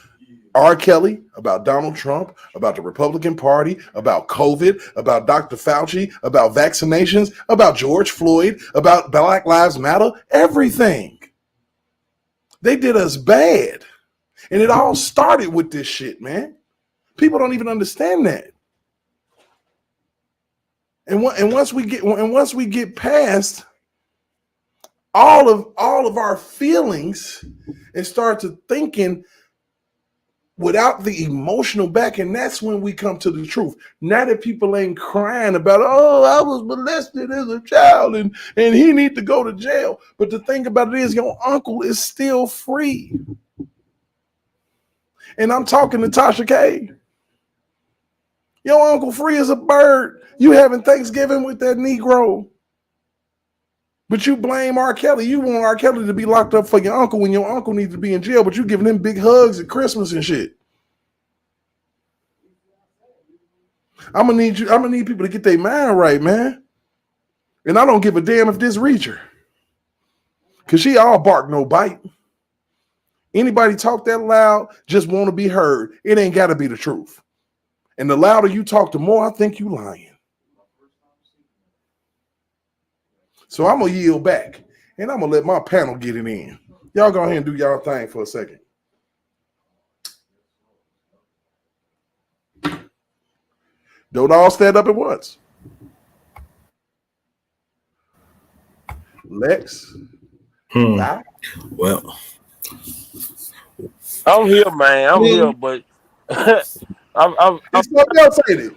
R. Kelly, about Donald Trump, about the Republican Party, about COVID, about Dr. Fauci, about vaccinations, about George Floyd, about Black Lives Matter, everything. They did us bad. And it all started with this shit, man. People don't even understand that. And once we get past all of our feelings and start to thinking without the emotional backing, that's when we come to the truth. Now that people ain't crying about, oh, I was molested as a child and he need to go to jail. But the thing about it is your uncle is still free. And I'm talking to Tasha K. Your uncle free as a bird. You having Thanksgiving with that Negro. But you blame R. Kelly. You want R. Kelly to be locked up for your uncle when your uncle needs to be in jail, but you giving him big hugs at Christmas and shit. I'm gonna need people to get their mind right, man. And I don't give a damn if this reacher. Cause she all bark, no bite. Anybody talk that loud just want to be heard. It ain't got to be the truth. And the louder you talk, the more I think you lying. So I'm gonna yield back and I'm gonna let my panel get it in. Y'all go ahead and do y'all thing for a second. Don't all stand up at once. Lex.
Well,
I'm here, man. I'm here, but I'm
It's something else, ain't it?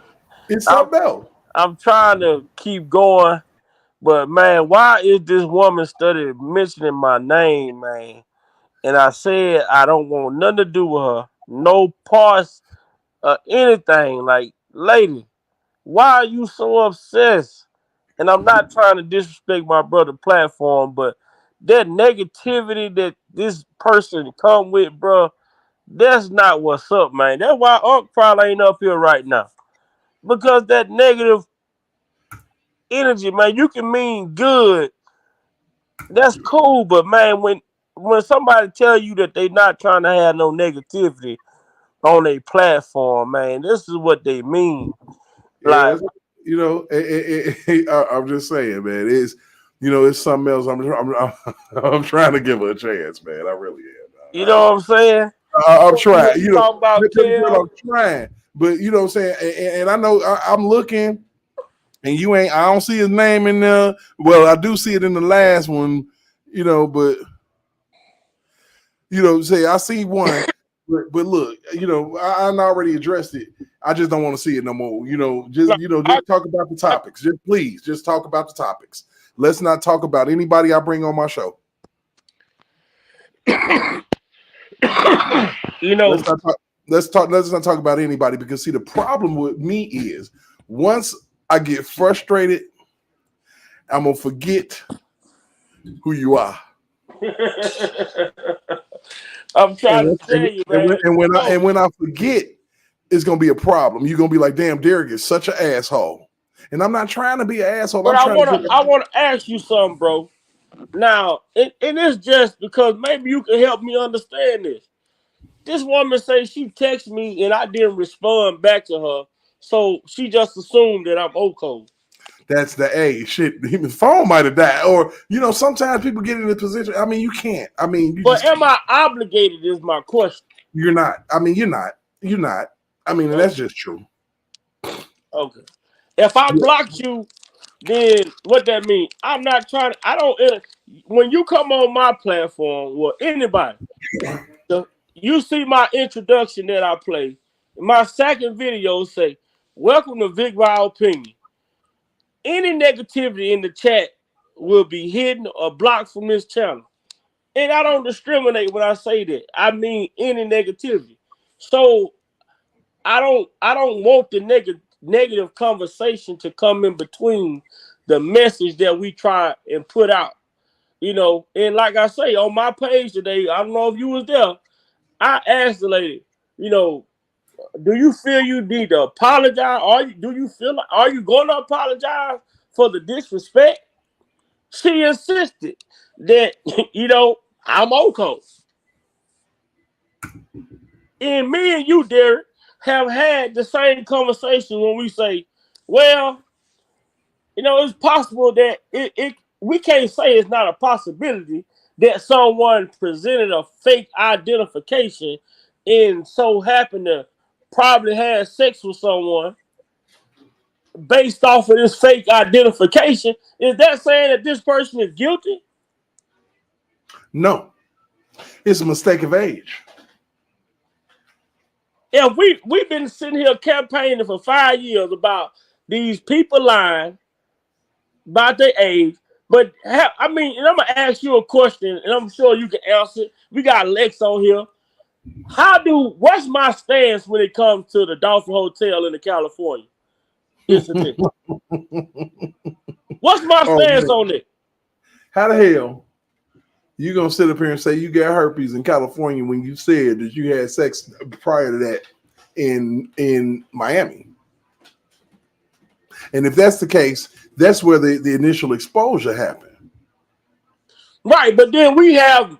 It's something else.
I'm trying to keep going, but man, why is this woman study mentioning my name, man? And I said I don't want nothing to do with her, no parts or anything. Like, lady, why are you so obsessed? And I'm not trying to disrespect my brother platform, but that negativity that this person come with, bro, that's not what's up, man. That's why Unc probably ain't up here right now. Because that negative energy, man, you can mean good. That's cool, but man, when somebody tell you that they not trying to have no negativity on a platform, man, this is what they mean. Like,
Yes, you know, I'm just saying, man. It's it's something else. I'm trying to give her a chance, man. I really am.
you know what I'm saying?
I'm trying.
You talking about
I'm trying, but you know what I'm saying. And I know I'm looking, and you ain't. I don't see his name in there. Well, I do see it in the last one, but say I see one. But look, I already addressed it. I just don't want to see it no more. Just talk about the topics. Just talk about the topics. Let's not talk about anybody I bring on my show. Let's not talk about anybody, because see, the problem with me is once I get frustrated, I'm gonna forget who you are.
I'm trying to tell you, man.
And when I forget, it's gonna be a problem. You're gonna be like, damn, Derek is such an asshole. And I'm not trying to be an asshole.
But I wanna ask you something, bro. Now, it is just because maybe you can help me understand this. This woman say she texted me and I didn't respond back to her, so she just assumed that I'm okay.
That's the shit. His phone might have died, or sometimes people get in a position. I mean, you can't. I mean,
am I obligated? Is my question.
You're not. I mean, you're not. You're not. I mean, and that's just true.
Okay. If I blocked you, then what that mean? I'm not trying. I don't. When you come on my platform, or anybody, you see my introduction that I play. My second video say, "Welcome to Vic Wild Opinion." Any negativity in the chat will be hidden or blocked from this channel. And I don't discriminate when I say that. I mean any negativity. So I don't want the negative conversation to come in between the message that we try and put out. And like I say, on my page today, I don't know if you was there, I asked the lady, do you feel you need to apologize? Are you going to apologize for the disrespect? She insisted that, I'm okay. And me and you, Derek, have had the same conversation when we say, well, it's possible that we can't say it's not a possibility that someone presented a fake identification and so happened to probably have sex with someone based off of this fake identification. Is that saying that this person is guilty?
No, it's a mistake of age.
Yeah, we've been sitting here campaigning for 5 years about these people lying about their age. But and I'm gonna ask you a question, and I'm sure you can answer. We got Lex on here. What's my stance when it comes to the Dolphin Hotel in the California incident? What's my stance on it?
How the hell you gonna sit up here and say you got herpes in California when you said that you had sex prior to that in Miami? And if that's the case, that's where the initial exposure happened.
Right, but then we have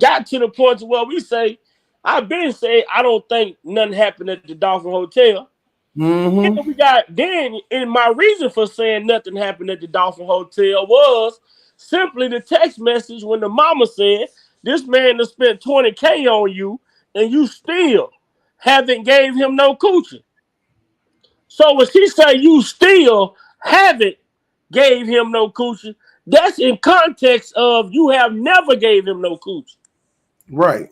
got to the point to where we say, I've been saying I don't think nothing happened at the Dolphin Hotel.
Mm-hmm.
Then and my reason for saying nothing happened at the Dolphin Hotel was simply the text message when the mama said this man has spent 20K on you and you still haven't gave him no coochie. So when she say you still haven't gave him no coochie, that's in context of you have never gave him no coochie.
Right.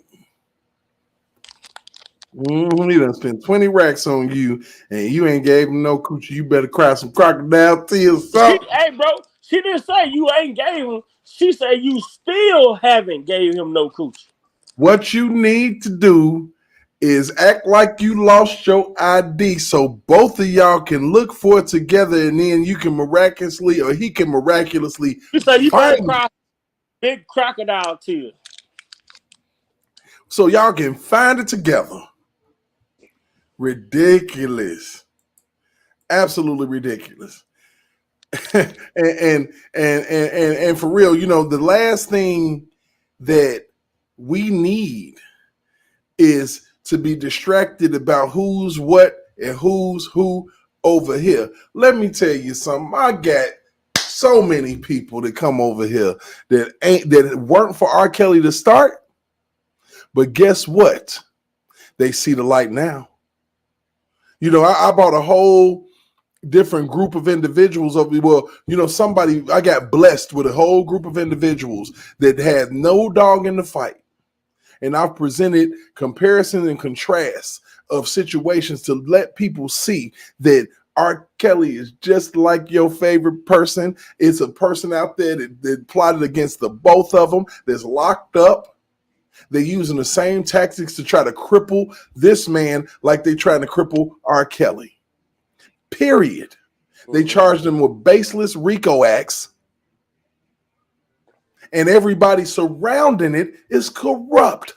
Mm-hmm. He done spent 20 racks on you and you ain't gave him no coochie. You better cry some crocodile tears.
Hey, bro, she didn't say you ain't gave him. She said you still haven't gave him no coochie.
What you need to do is act like you lost your ID so both of y'all can look for it together and then you can miraculously or he can miraculously
She said you better
find
cry big crocodile tears.
so y'all can find it together. Ridiculous. Absolutely ridiculous. and for real, you know, the last thing that we need is to be distracted about who's what and who's who over here. Let me tell you something. I got so many people that come over here that weren't for R. Kelly to start, but guess what? They see the light now. You know, I bought a whole different group of individuals over. Well, you know, I got blessed with a whole group of individuals that had no dog in the fight. And I've presented comparisons and contrasts of situations to let people see that R. Kelly is just like your favorite person. It's a person out there that plotted against the both of them, that's locked up. They're using the same tactics to try to cripple this man like they're trying to cripple R. Kelly. Period. They charged him with baseless RICO acts, and everybody surrounding it is corrupt.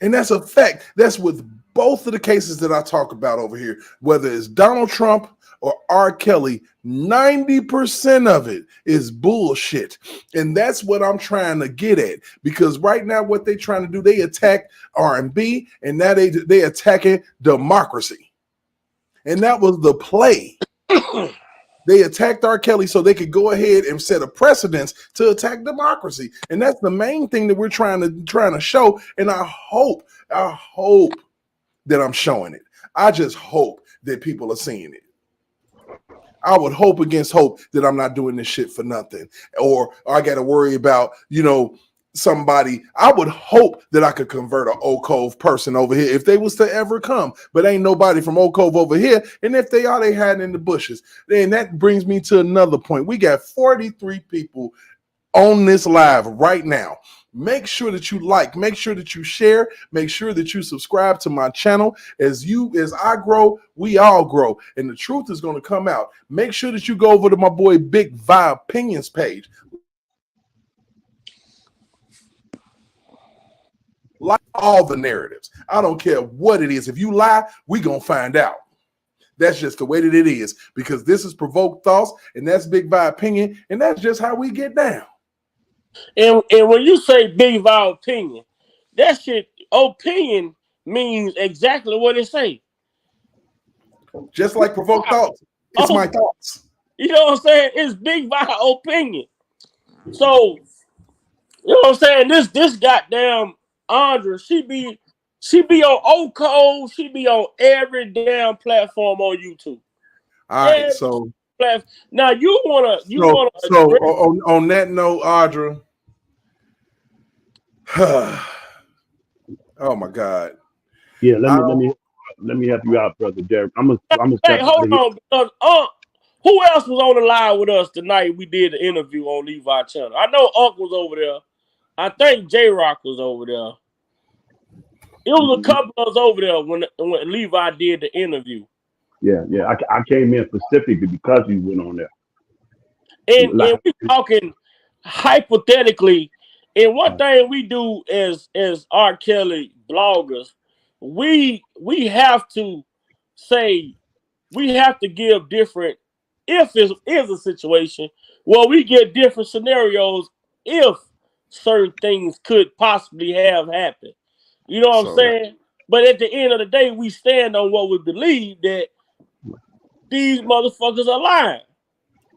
And that's a fact. That's with both of the cases that I talk about over here, whether it's Donald Trump or R. Kelly, 90% of it is bullshit. And that's what I'm trying to get at. Because right now, what they're trying to do, they attack R&B, and now they attacking democracy. And that was the play. They attacked R. Kelly so they could go ahead and set a precedence to attack democracy. And that's the main thing that we're trying to show. And I hope that I'm showing it. I just hope that people are seeing it. I would hope against hope that I'm not doing this shit for nothing. Or I got to worry about, you know, somebody. I would hope that I could convert an Oak Cove person over here if they was to ever come, but ain't nobody from Oak Cove over here. And if they are, they hiding in the bushes. Then that brings me to another point. We got 43 people on this live right now. Make sure that you like, make sure that you share, make sure that you subscribe to my channel. As I grow, we all grow, and the truth is going to come out. Make sure that you go over to my boy Big Vi Opinions page. Like all the narratives. I don't care what it is. If you lie, we gonna find out. That's just the way that it is, because this is Provoked Thoughts, and that's Big Vi Opinion, and that's just how we get down.
And when you say Big Vi Opinion, that shit, opinion means exactly what it say.
Just like Provoked Thoughts, it's my thoughts.
You know what I'm saying? It's Big Vi Opinion. So, you know what I'm saying? This goddamn Andra, she be on Oak Cove, she be on every damn platform on YouTube.
All right, so
now you wanna
on that note, Audra. Oh my God.
Yeah, let me help you out, brother Derek. I'm gonna
hey, hold on, because who else was on the line with us tonight? We did the interview on Levi channel. I know Unc was over there. I think J Rock was over there. It was a couple of us over there when Levi did the interview.
Yeah. I came in specifically because you went on there.
And we talking hypothetically. And one thing we do as R. Kelly bloggers, we have to say, we have to give different, if it's a situation Well, we get different scenarios if certain things could possibly have happened. You know what I'm saying? But at the end of the day, we stand on what we believe, that these motherfuckers are lying.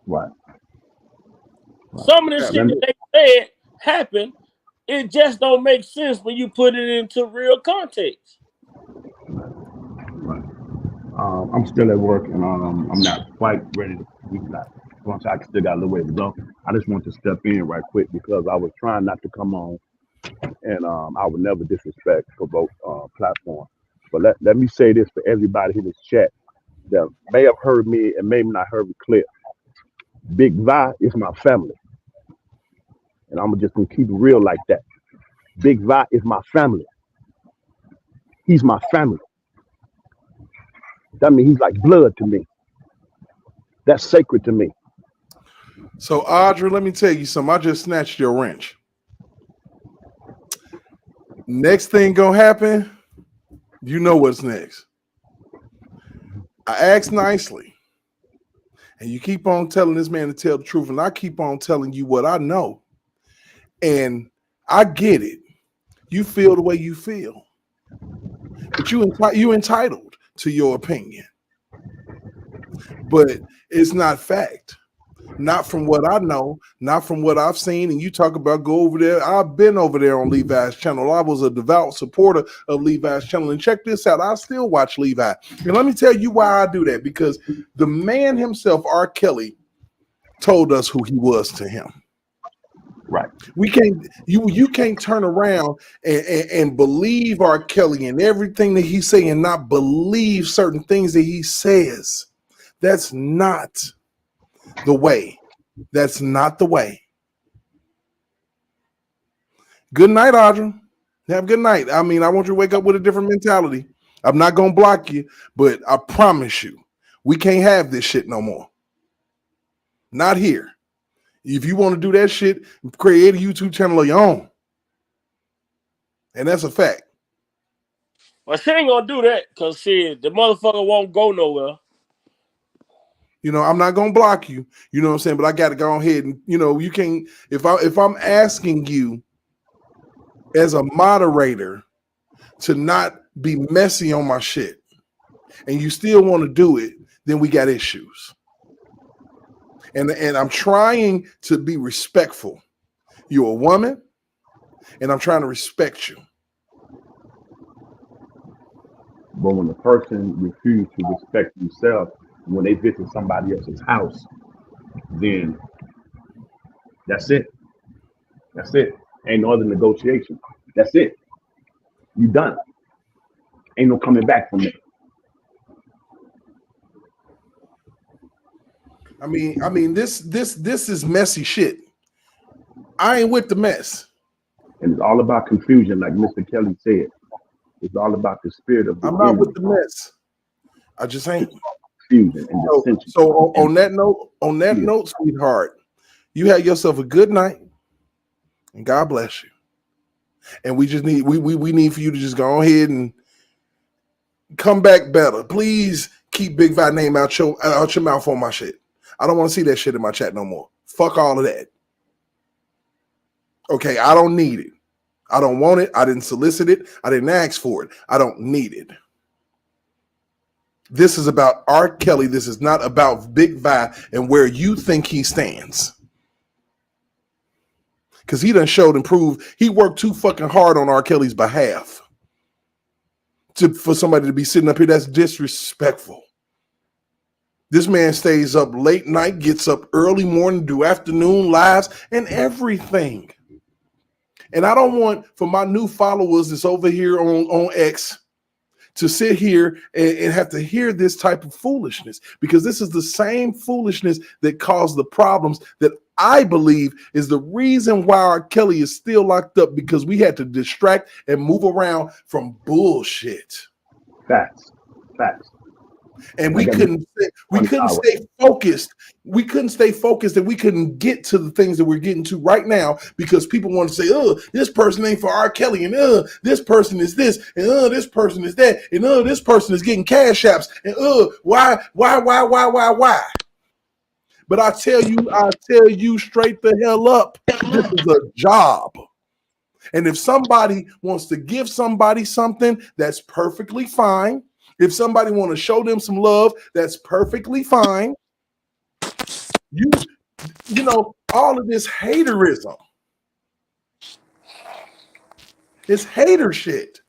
Right.
Some of the shit that they said happened. It just don't make sense when you put it into real context.
I'm still at work, and I'm not quite ready to. Once I still got a little way to go. I just want to step in right quick because I was trying not to come on, and I would never disrespect for both platforms. But let me say this for everybody in this chat that may have heard me and maybe not heard me clear. Big Vi is my family, and I'm just gonna keep it real like that. Big Vi is my family. He's my family. That means he's like blood to me. That's sacred to me.
So, Audrey, let me tell you something. I just snatched your wrench. Next thing gonna happen, you know what's next. I asked nicely, and you keep on telling this man to tell the truth, and I keep on telling you what I know. And I get it. You feel the way you feel, but you entitled to your opinion. But it's not fact. Not from what I know, not from what I've seen. And you talk about go over there. I've been over there on Levi's channel. I was a devout supporter of Levi's channel. And check this out. I still watch Levi. And let me tell you why I do that. Because the man himself, R. Kelly, told us who he was to him.
Right.
We can't, you can't turn around and believe R. Kelly and everything that he's saying and not believe certain things that he says. That's not the way. That's not the way. Good night, Audrey. Have a good night. I mean, I want you to wake up with a different mentality. I'm not going to block you, but I promise you, we can't have this shit no more. Not here. If you want to do that shit, create a YouTube channel of your own. And that's a fact.
Well, she ain't going to do that because, shit, the motherfucker won't go nowhere.
You know, I'm not gonna block you. You know what I'm saying? But I got to go ahead and, you know, you can't. If I'm asking you as a moderator to not be messy on my shit, and you still want to do it, then we got issues. And I'm trying to be respectful. You're a woman, and I'm trying to respect you.
But when the person refuses to respect themselves, when they visit somebody else's house, then that's it. That's it. Ain't no other negotiation. That's it. You done. Ain't no coming back from it.
I mean, this is messy shit. I ain't with the mess.
And it's all about confusion, like Mr. Kelly said. It's all about the spirit of the
I'm not with the mess. I just ain't.
Confusion and dissension.
So on that note, sweetheart, you have yourself a good night, and God bless you. And we just need we need for you to just go ahead and come back better. Please keep Big Vi name out your mouth on my shit. I don't want to see that shit in my chat no more. Fuck all of that. Okay, I don't need it. I don't want it. I didn't solicit it. I didn't ask for it. I don't need it. This is about R. Kelly. This is not about Big Vi and where you think he stands. Because he done showed and proved he worked too fucking hard on R. Kelly's behalf. For somebody to be sitting up here, that's disrespectful. This man stays up late night, gets up early morning, do afternoon lives and everything. And I don't want for my new followers that's over here on X to sit here and have to hear this type of foolishness, because this is the same foolishness that caused the problems that I believe is the reason why R. Kelly is still locked up, because we had to distract and move around from bullshit.
Facts.
And we couldn't stay focused. We couldn't stay focused, and we couldn't get to the things that we're getting to right now, because people want to say, oh, this person ain't for R. Kelly, and this person is this, and this person is that, and this person is getting cash apps, and why? But I tell you straight the hell up, this is a job. And if somebody wants to give somebody something, that's perfectly fine. If somebody want to show them some love, that's perfectly fine. You know, all of this haterism. It's hater shit.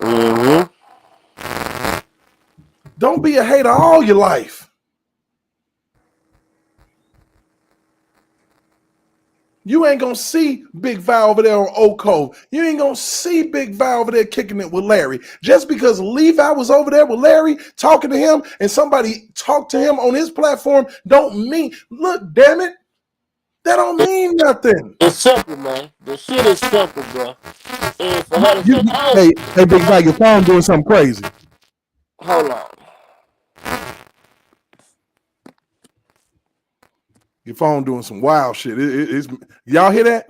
Mm-hmm.
Don't be a hater all your life. You ain't gonna see Big Val over there on Oko. You ain't gonna see Big Val over there kicking it with Larry. Just because Levi was over there with Larry talking to him and somebody talked to him on his platform don't mean, look, damn it, that don't mean nothing.
It's simple, man. The shit is simple, bro. And for her to say, oh,
Hey, Big Val, your phone doing something crazy.
hold on.
Your phone doing some wild shit. It's y'all hear that?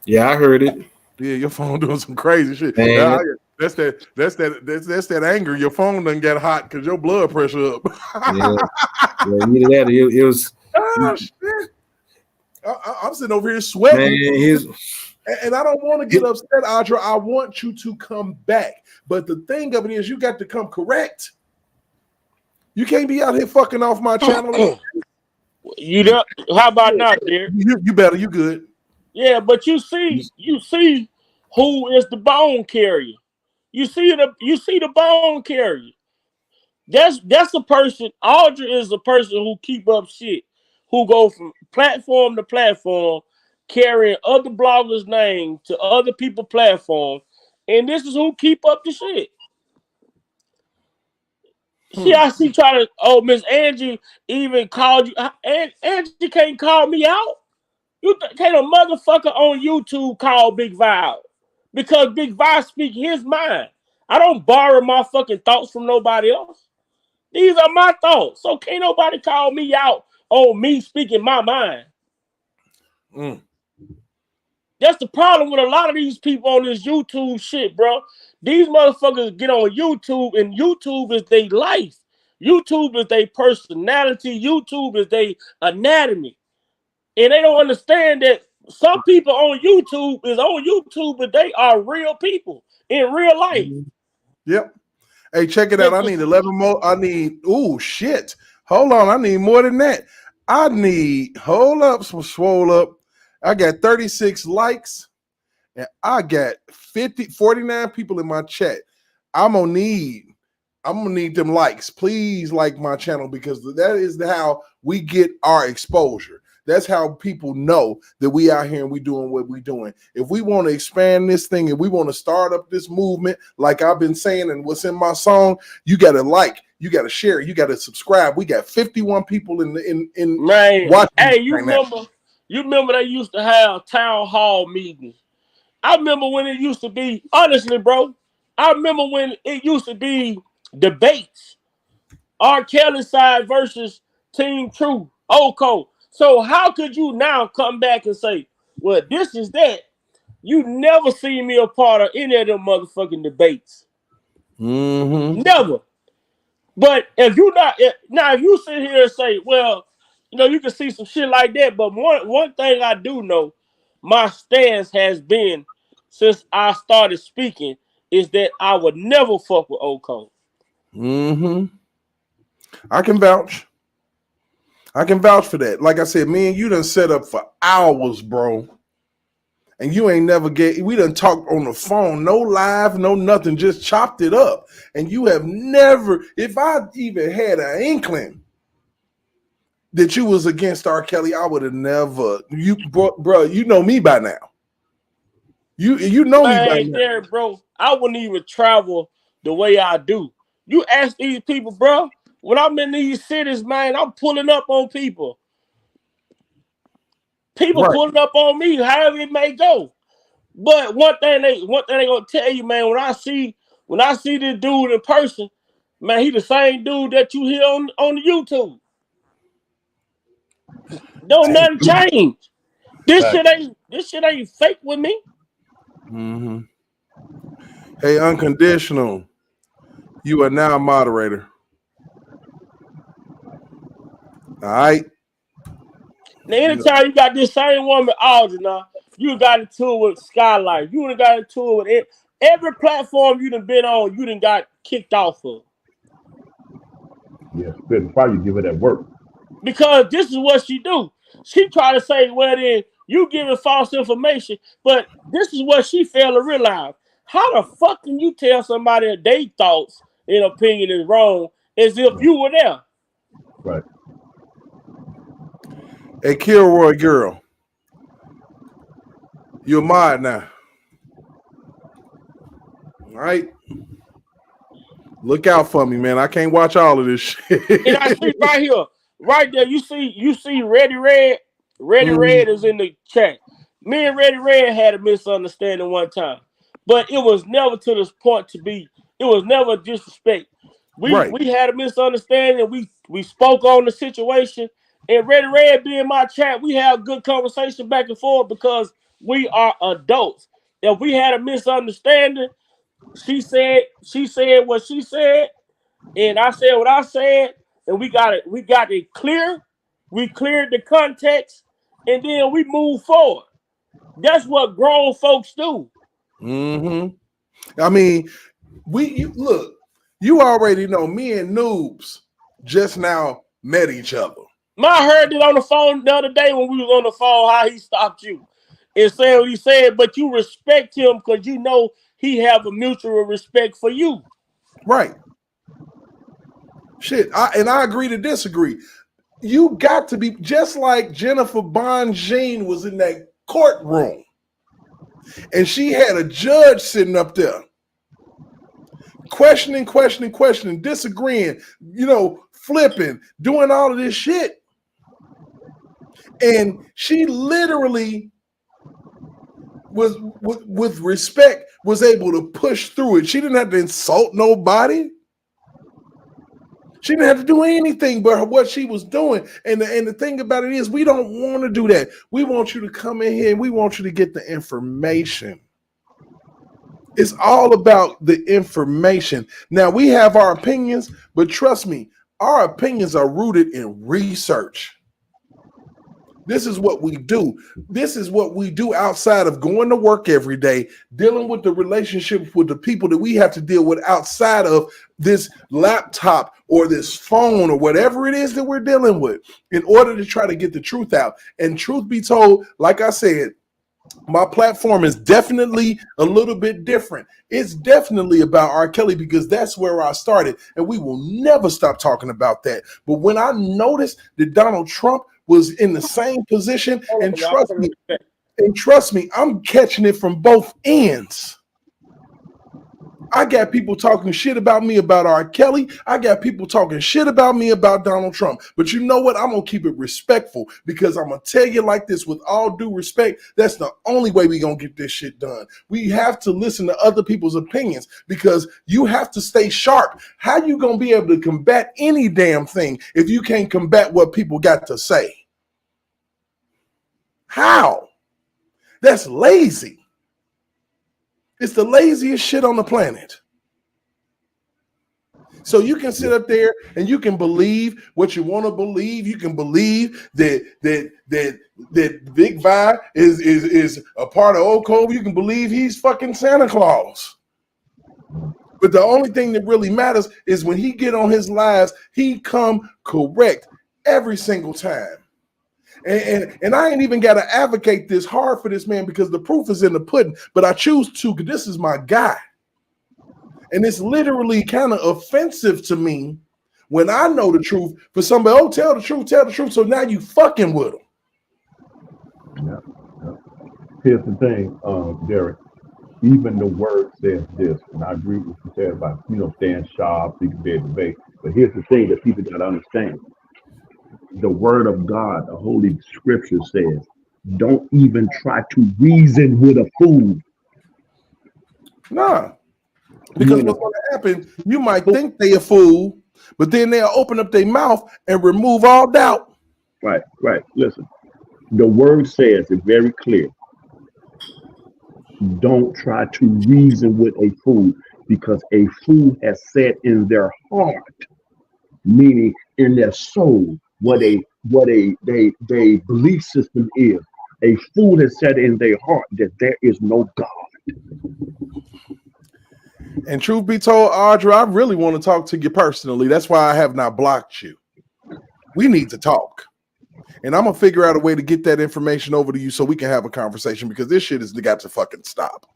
Yeah, I heard it.
Yeah, your phone doing some crazy shit.
Man.
That's that anger. Your phone done get hot because your blood pressure up.
Yeah, either that. It was.
Oh shit! I'm sitting over here sweating.
Man,
and I don't want to get upset, Audra. I want you to come back. But the thing of it is, you got to come correct. You can't be out here fucking off my channel.
You know, how about now, dear?
You better. You good?
Yeah, but you see who is the bone carrier. You see the bone carrier. That's a person. Audra is a person who keep up shit, who go from platform to platform, carrying other bloggers' names to other people's platforms, and this is who keep up the shit. See, I see trying to. Oh, Miss Angie even called you. Angie can't call me out. Can't a motherfucker on YouTube call Big Val because Big Val speak his mind. I don't borrow my fucking thoughts from nobody else. These are my thoughts. So can't nobody call me out on me speaking my mind. That's the problem with a lot of these people on this YouTube shit, bro. These motherfuckers get on YouTube and YouTube is their life. YouTube is their personality. YouTube is their anatomy. And they don't understand that some people on YouTube is on YouTube, but they are real people in real life.
Yep. Hey, check it out. I need 11 more. I need, ooh, shit. Hold on. I need more than that. I need, hold up, some swole up. I got 36 likes and I got 49 people in my chat. I'm gonna need them likes. Please like my channel because that is how we get our exposure. That's how people know that we out here and we doing what we doing. If we want to expand this thing and we want to start up this movement, like I've been saying and what's in my song, you got to like, you got to share, you got to subscribe. We got 51 people in
man.
Watching.
Hey, you remember they used to have town hall meetings. I remember when it used to be, honestly, bro, I remember when it used to be debates. R. Kelly side versus Team Truth, Oko. So how could you now come back and say, well, this is that? You never see me a part of any of them motherfucking debates. Never. But if you not now, if you sit here and say, well, you know, you can see some shit like that. But one thing I do know, my stance has been since I started speaking is that I would never fuck with Oko.
I can vouch. I can vouch for that. Like I said, me and you done set up for hours, bro. And you ain't never we done talked on the phone, no live, no nothing, just chopped it up. And you have never, if I even had an inkling that you was against R. Kelly, I would have never, bro, you know me by now. You know me by now.
There, bro, I wouldn't even travel the way I do. You ask these people, bro, when I'm in these cities, man, I'm pulling up on people. People pulling up on me, however it may go. But one thing they gonna tell you, man, when I see this dude in person, man, he the same dude that you hear on the YouTube. Don't nothing change. This shit ain't fake with me.
Hey, Unconditional. You are now a moderator. All right.
Now, anytime you got this same woman, Audrey, now, you got into it with Skylight. You done got into it with it. Every platform you done been on, you done got kicked off of.
Yes, but probably give her that work.
Because this is what she do. She try to say, well, then you giving false information, but this is what she failed to realize. How the fuck can you tell somebody that their thoughts and opinion is wrong as if you were there?
Right.
Hey, Kilroy girl, you're a mod now. All right. Look out for me, man. I can't watch all of this shit.
And I see right here, right there, you see Ready Red. Ready Red is in the chat. Me and Ready Red had a misunderstanding one time, but it was never to this point to be. It was never disrespect. We had a misunderstanding. We spoke on the situation, and Ready Red being my chat, we have good conversation back and forth because we are adults. If we had a misunderstanding, she said what she said, and I said what I said, and we got it clear. We cleared the context, and then we move forward. That's what grown folks do.
I mean, look, you already know me and Noobs just now met each other.
I heard it on the phone the other day when we was on the phone how he stopped you and said what he said, but you respect him because you know he have a mutual respect for you.
Right. Shit, I agree to disagree. You got to be just like Jennifer Bonjean was in that courtroom, and she had a judge sitting up there questioning, disagreeing, flipping, doing all of this shit. And she literally was, with respect, was able to push through it. She didn't have to insult nobody. She didn't have to do anything but what she was doing. And the thing about it is, we don't want to do that. We want you to come in here and we want you to get the information. It's all about the information. Now, we have our opinions, but trust me, our opinions are rooted in research. This is what we do. This is what we do outside of going to work every day, dealing with the relationships with the people that we have to deal with outside of this laptop or this phone or whatever it is that we're dealing with in order to try to get the truth out. And truth be told, like I said, my platform is definitely a little bit different. It's definitely about R. Kelly because that's where I started, and we will never stop talking about that. But when I noticed that Donald Trump was in the same position, and trust me, I'm catching it from both ends. I got people talking shit about me about R. Kelly. I got people talking shit about me about Donald Trump. But you know what? I'm going to keep it respectful because I'm going to tell you like this with all due respect. That's the only way we're going to get this shit done. We have to listen to other people's opinions because you have to stay sharp. How you going to be able to combat any damn thing if you can't combat what people got to say? How? That's lazy. It's the laziest shit on the planet. So you can sit up there and you can believe what you want to believe. You can believe that Big Vi is a part of Old Cove. You can believe he's fucking Santa Claus. But the only thing that really matters is when he get on his lives, he come correct every single time. And I ain't even got to advocate this hard for this man because the proof is in the pudding. But I choose to because this is my guy. And it's literally kind of offensive to me when I know the truth for somebody, oh, tell the truth. So now you fucking with him.
Yeah. Here's the thing, Derek. Even the word says this, and I agree with what you said about, staying sharp, so you can be able to debate. But here's the thing that people got to understand. The word of God, the Holy Scripture says, don't even try to reason with a fool.
Nah, because what's going to happen, you might think they a fool, but then they'll open up their mouth and remove all doubt.
Right. Listen, the word says it very clear. Don't try to reason with a fool because a fool has said in their heart, meaning in their soul, what a belief system is. A fool has said in their heart that there is no God.
And truth be told, Audra, I really want to talk to you personally. That's why I have not blocked you. We need to talk. And I'm going to figure out a way to get that information over to you so we can have a conversation, because this shit has got to fucking stop.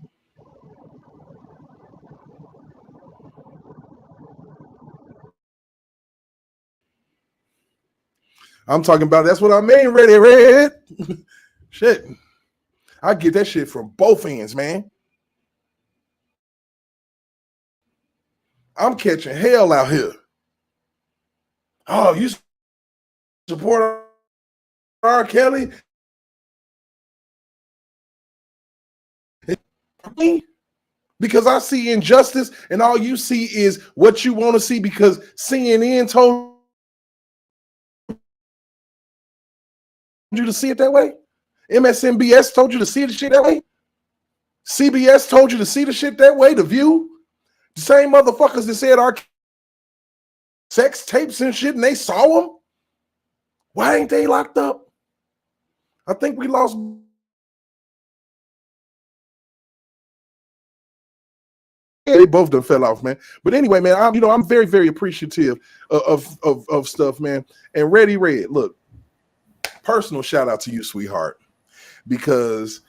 I'm talking about, that's what I mean, Ready Red. Shit. I get that shit from both ends, man. I'm catching hell out here. Oh, you support R. Kelly? Because I see injustice and all you see is what you want to see, because CNN told you to see it that way. MSNBS told you to see the shit that way. CBS told you to see the shit that way. The View, the same motherfuckers that said our sex tapes and shit, and they saw them. Why ain't they locked up? I think we lost. They both done fell off, man. But anyway, man, I'm very, very appreciative of stuff, man. And Ready Red, look, personal shout out to you, sweetheart, because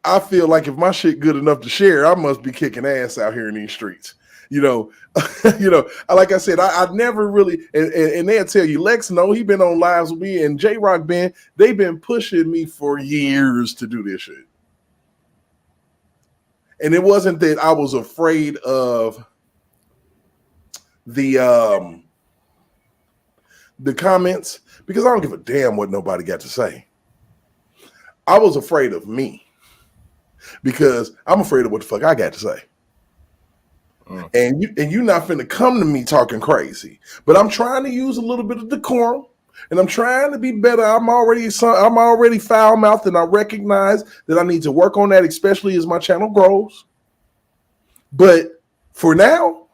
I feel like if my shit good enough to share, I must be kicking ass out here in these streets. Like I said, I never really, and they'll tell you, Lex, no, he been on lives with me, and J-Rock Band, they've been pushing me for years to do this shit. And it wasn't that I was afraid of the comments, because I don't give a damn what nobody got to say. I was afraid of me, because I'm afraid of what the fuck I got to say. And you're not finna come to me talking crazy, but I'm trying to use a little bit of decorum, and I'm trying to be better. I'm already foul mouthed, and I recognize that I need to work on that, especially as my channel grows. But for now,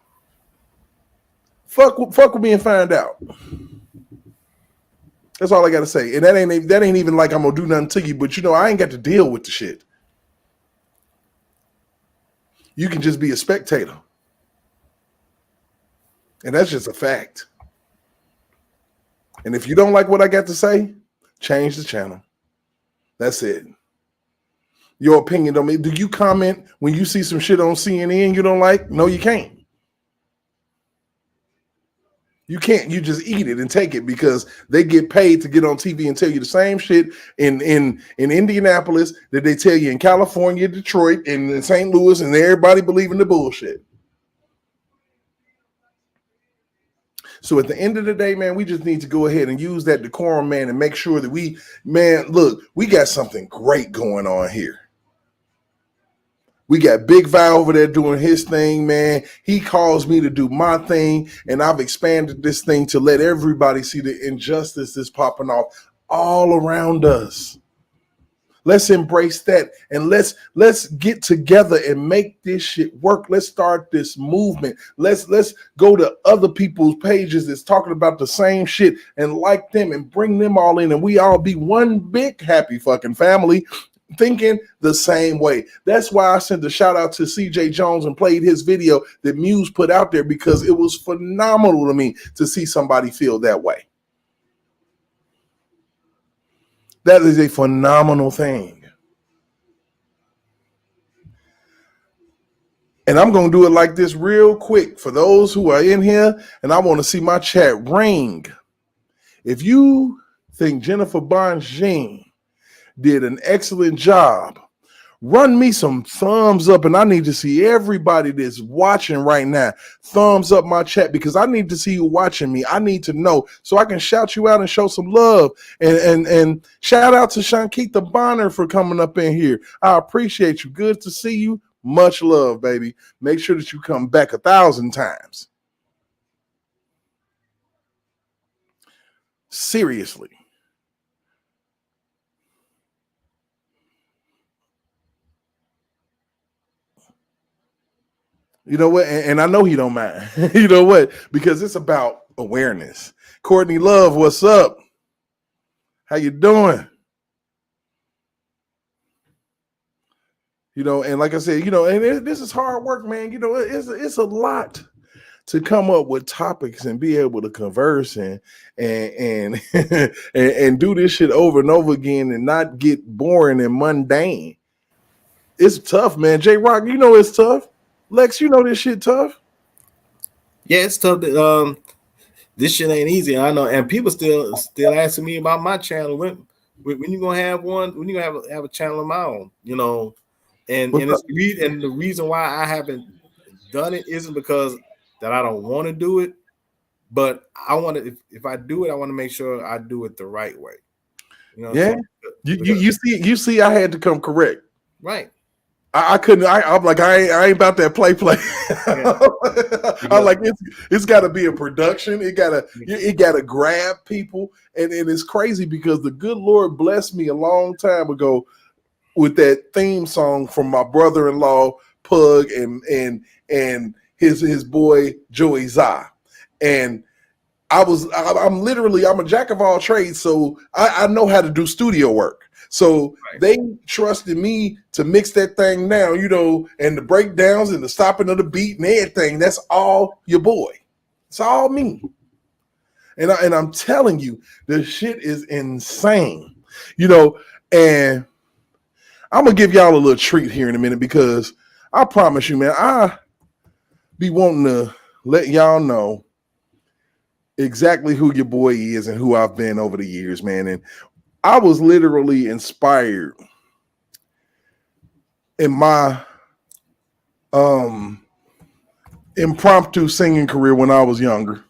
fuck with me and find out. That's all I got to say. And that ain't even like I'm gonna do nothing to you, but I ain't got to deal with the shit. You can just be a spectator. And that's just a fact. And if you don't like what I got to say, change the channel. That's it. Your opinion don't mean. Do you comment when you see some shit on CNN you don't like? No, you can't. You can't. You just eat it and take it, because they get paid to get on TV and tell you the same shit in Indianapolis that they tell you in California, Detroit, and in St. Louis, and everybody believing the bullshit. So at the end of the day, man, we just need to go ahead and use that decorum, man, and make sure that we got something great going on here. We got Big Vi over there doing his thing, man. He calls me to do my thing, and I've expanded this thing to let everybody see the injustice that's popping off all around us. Let's embrace that, and let's get together and make this shit work. Let's start this movement. Let's go to other people's pages that's talking about the same shit and like them, and bring them all in, and we all be one big happy fucking family, thinking the same way. That's why I sent a shout out to CJ Jones and played his video that Muse put out there, because it was phenomenal to me to see somebody feel that way. That is a phenomenal thing. And I'm going to do it like this real quick for those who are in here, and I want to see my chat ring. If you think Jennifer Bonjean did an excellent job, run me some thumbs up, and I need to see everybody that's watching right now thumbs up my chat, because I need to see you watching me. I need to know so I can shout you out and show some love. And shout out to Shankita Bonner for coming up in here. I appreciate you. Good to see you. Much love, baby. Make sure that you come back 1,000 times. Seriously. You know what? And I know he don't mind. You know what? Because it's about awareness. Courtney Love, what's up? How you doing? You know, and like I said, you know, and this is hard work, man. You know, it's a lot to come up with topics and be able to converse and and do this shit over and over again and not get boring and mundane. It's tough, man. J Rock, you know it's tough. Lex, you know this shit tough.
Yeah, it's tough. This shit ain't easy. I know, and people still asking me about my channel. When you gonna have one? When you gonna have a channel of my own? You know, and the reason why I haven't done it isn't because that I don't want to do it, but I want to. If I do it, I want to make sure I do it the right way. You know,
Yeah. You see, I had to come correct.
Right.
I couldn't. I'm like I ain't about that play. I'm like it's got to be a production. It gotta grab people, and it's crazy because the good Lord blessed me a long time ago with that theme song from my brother-in-law Pug and his boy Joey Zah, and I'm a jack of all trades, so I know how to do studio work. So they trusted me to mix that thing down, you know, and the breakdowns and the stopping of the beat and everything. That's all your boy. It's all me. And I'm telling you, the shit is insane, you know. And I'm gonna give y'all a little treat here in a minute because I promise you, man, I be wanting to let y'all know exactly who your boy is and who I've been over the years, man. And I was literally inspired in my impromptu singing career when I was younger,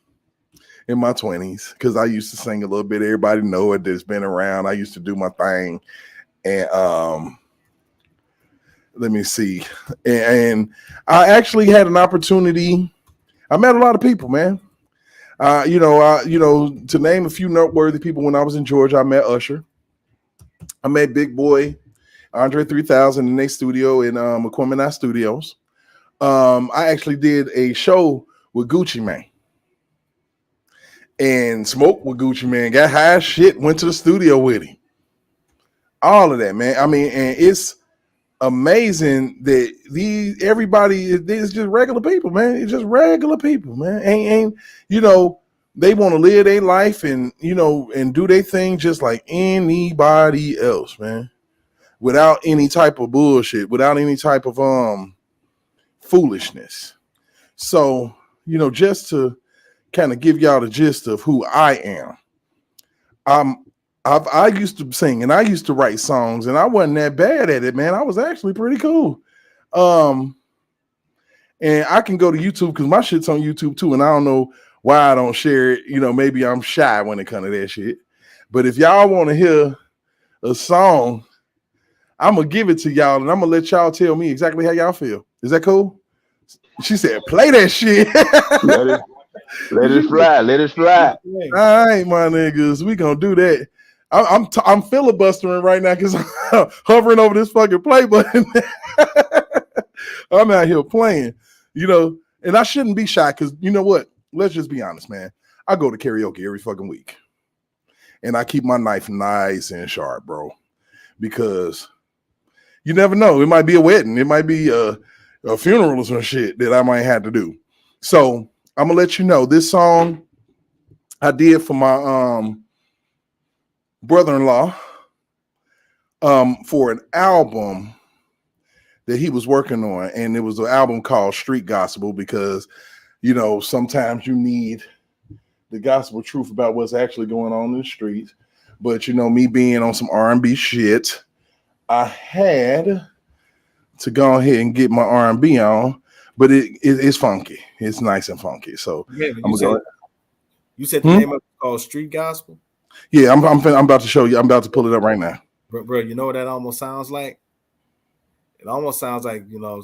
in my 20s, because I used to sing a little bit. Everybody know it that's been around. I used to do my thing. And let me see. And I actually had an opportunity. I met a lot of people, man. You know, to name a few noteworthy people, when I was in Georgia, I met Usher. I met Big Boy, Andre 3000 in their studio in Aquemini Studios. I actually did a show with Gucci Mane and smoked with Gucci Mane, got high as shit, went to the studio with him. All of that, man. I mean, and it's amazing that everybody is just regular people, man. It's just regular people, man. Ain't you know, they want to live their life and you know and do their thing just like anybody else, man. Without any type of bullshit, without any type of foolishness. So, you know, just to kind of give y'all the gist of who I am. I used to sing and I used to write songs and I wasn't that bad at it, man. I was actually pretty cool. And I can go to YouTube because my shit's on YouTube too. And I don't know why I don't share it. You know, maybe I'm shy when it comes to that shit. But if y'all want to hear a song, I'm gonna give it to y'all and I'm gonna let y'all tell me exactly how y'all feel. Is that cool? She said, play that shit.
Let it fly. Let it fly.
All right, my niggas, we gonna do that. I'm filibustering right now because I'm hovering over this fucking play button. I'm out here playing, you know, and I shouldn't be shy because you know what? Let's just be honest, man. I go to karaoke every fucking week, and I keep my knife nice and sharp, bro, because you never know. It might be a wedding, it might be a funeral or some shit that I might have to do. So I'm gonna let you know this song I did for my brother-in-law for an album that he was working on, and it was an album called Street Gospel because you know sometimes you need the gospel truth about what's actually going on in the streets. But you know, me being on some R&B shit, I had to go ahead and get my R&B on, but it's funky. It's nice and funky. So
Yeah,
I'm gonna go.
You said the name of it called Street Gospel?
Yeah, I'm about to show you. I'm about to pull it up right now.
Bro, you know what that almost sounds like? It almost sounds like, you know,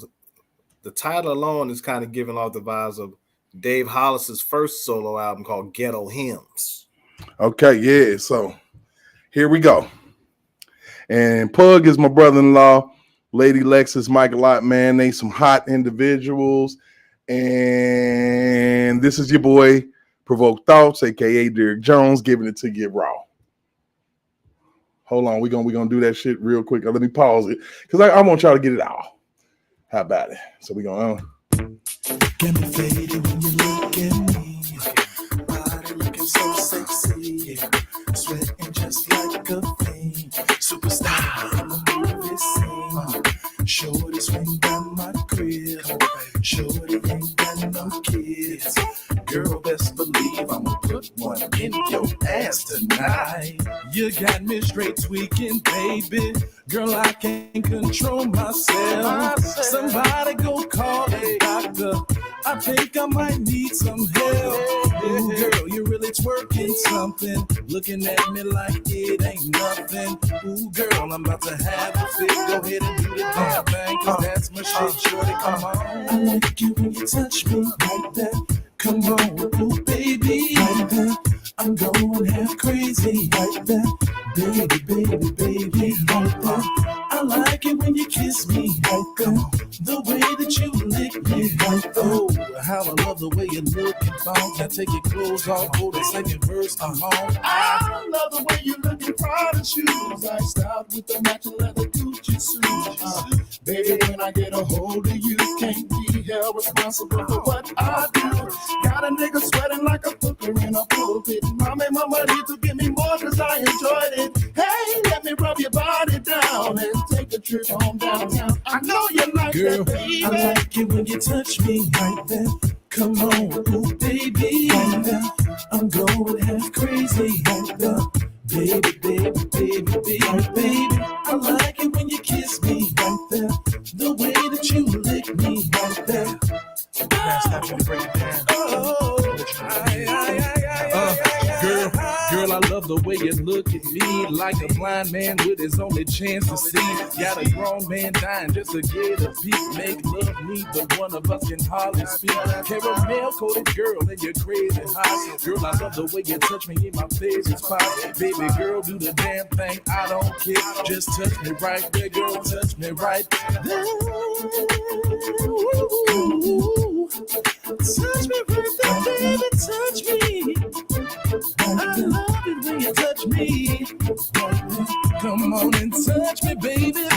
the title alone is kind of giving off the vibes of Dave Hollis's first solo album called Ghetto Hymns.
Okay, yeah. So here we go. And Pug is my brother-in-law. Lady Lex is Mike Lot, man. They some hot individuals. And this is your boy, Provoked Thoughts, aka Derek Jones, giving it to you raw. Hold on, we're gonna do that shit real quick. Let me pause it because I want y'all to get it out. How about it? So we're gonna
Get me faded when you look at me. Body looking so sexy. Sweating just like a fiend. Superstar in the movie scene. Shorty swing down my crib. Shorty ain't got no kids. Girl, best believe I'ma put one in your ass tonight. You got me straight tweaking, baby. Girl, I can't control myself. Somebody go call a doctor. I think I might need some help. Ooh, girl, you really twerking something. Looking at me like it ain't nothing. Ooh, girl, I'm about to have a fit. Go ahead and do the damn thing, cause that's my shit, shorty, come on. I like you when you touch me like that. Come on, ooh, baby, like that. I'm going half crazy like that. Baby, baby, baby, like that. I like it when you kiss me like that. The way that you lick me like that. Oh, how I love the way you look and bounce. Now take your clothes off for the second verse. I'm on. I love the way you look in Prada shoes. I styled with the natural leather Gucci suit. Baby, when I get a hold of you, can't be held responsible for what I do. Got a nigga sweating like a hooker in a pulpit. I made my money to give me more cause I enjoyed it. Hey, let me rub your body down and take a trip home downtown. I know you like girl, that, baby. I like it when you touch me like that. Come on, ooh, baby, like that. I'm going half crazy like that. Baby, baby, baby, baby, baby. I like it when you kiss me like that. The way that you lick me like that. Girl, I love the way you look at me like a blind man with his only chance to see. Got a grown man dying just to get a peek. Make love, neither one of us can hardly speak. Caramel coated girl, and you're crazy hot. Girl, I love the way you touch me in my favorite spot. Baby girl, do the damn thing, I don't care. Just touch me right there, girl, touch me right there. Touch me right there, baby, touch me. I love it when you touch me. Come on and touch me, baby.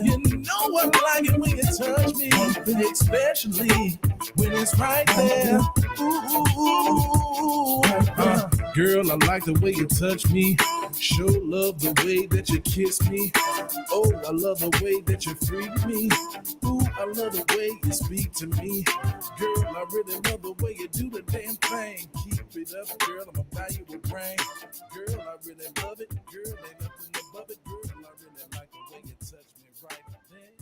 You know I like it when you touch me, especially when it's right there. Ooh, girl, I like the way you touch me. Show love the way that you kiss me. Oh, I love the way that you freak me. Ooh, I love the way you speak to me. Girl, I really love the way you do the damn thing. Keep it up, girl, I'ma buy you a ring. Girl, I really love it. Girl, ain't nothing above it. Girl, I really like the way you touch me right there.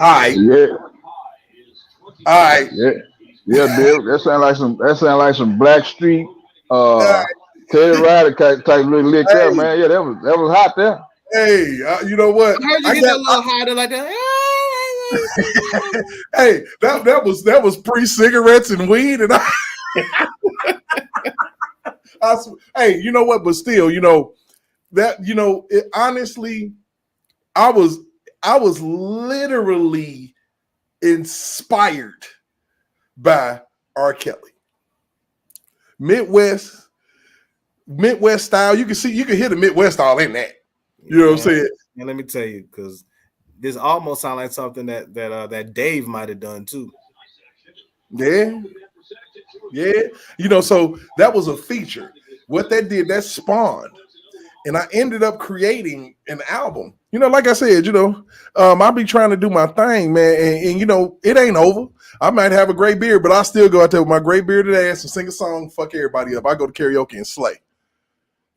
all right.
Yeah.
All right.
Yeah. Yeah, Bill. That sound like some Black Street Teddy Ryder type little lick there, man. Yeah, that was hot there.
Hey, you know what?
I heard you get that little harder like that.
Hey, that was pre-cigarettes and weed, and hey, you know what? But still, you know that honestly, I was literally inspired by R. Kelly. Midwest style. You can hear the Midwest style in that. You know what I'm saying?
And let me tell you, because this almost sounds like something that Dave might have done too.
Yeah. You know, so that was a feature. What that did, that spawned. And I ended up creating an album. You know, like I said, I'll be trying to do my thing, man. And you know, it ain't over. I might have a gray beard, but I still go out there with my gray bearded ass and sing a song, fuck everybody up. I go to karaoke and slay.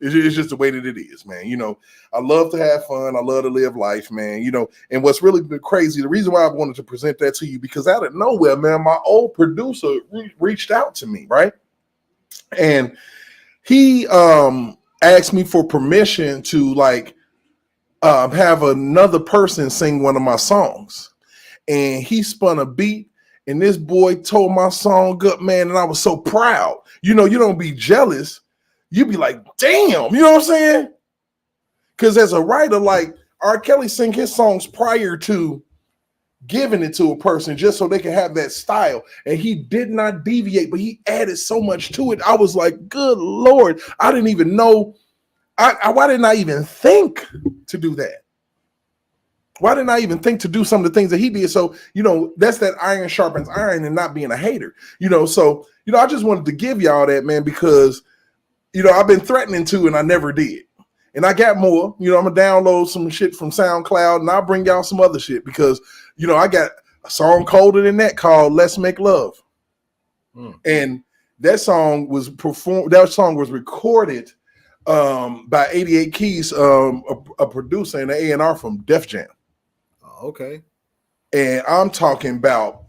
It's just the way that it is, man. You know, I love to have fun. I love to live life, man. You know, and what's really crazy, the reason why I wanted to present that to you, because out of nowhere, man, my old producer reached out to me, right? And he asked me for permission to have another person sing one of my songs. And he spun a beat, and this boy tore my song up, man, and I was so proud. You know, you don't be jealous. You be like, damn, you know what I'm saying? Because as a writer, like R. Kelly sang his songs prior to giving it to a person just so they can have that style. And he did not deviate, but he added so much to it. I was like, good Lord, I didn't even know. Why didn't I even think to do that? Why didn't I even think to do some of the things that he did? So, that's that iron sharpens iron and not being a hater, So, I just wanted to give y'all that, man, because, I've been threatening to and I never did. And I got more, I'm going to download some shit from SoundCloud and I'll bring y'all some other shit because, I got a song colder than that called Let's Make Love. And that song was recorded by 88 Keys, a producer and an A&R from Def Jam.
Okay.
And I'm talking about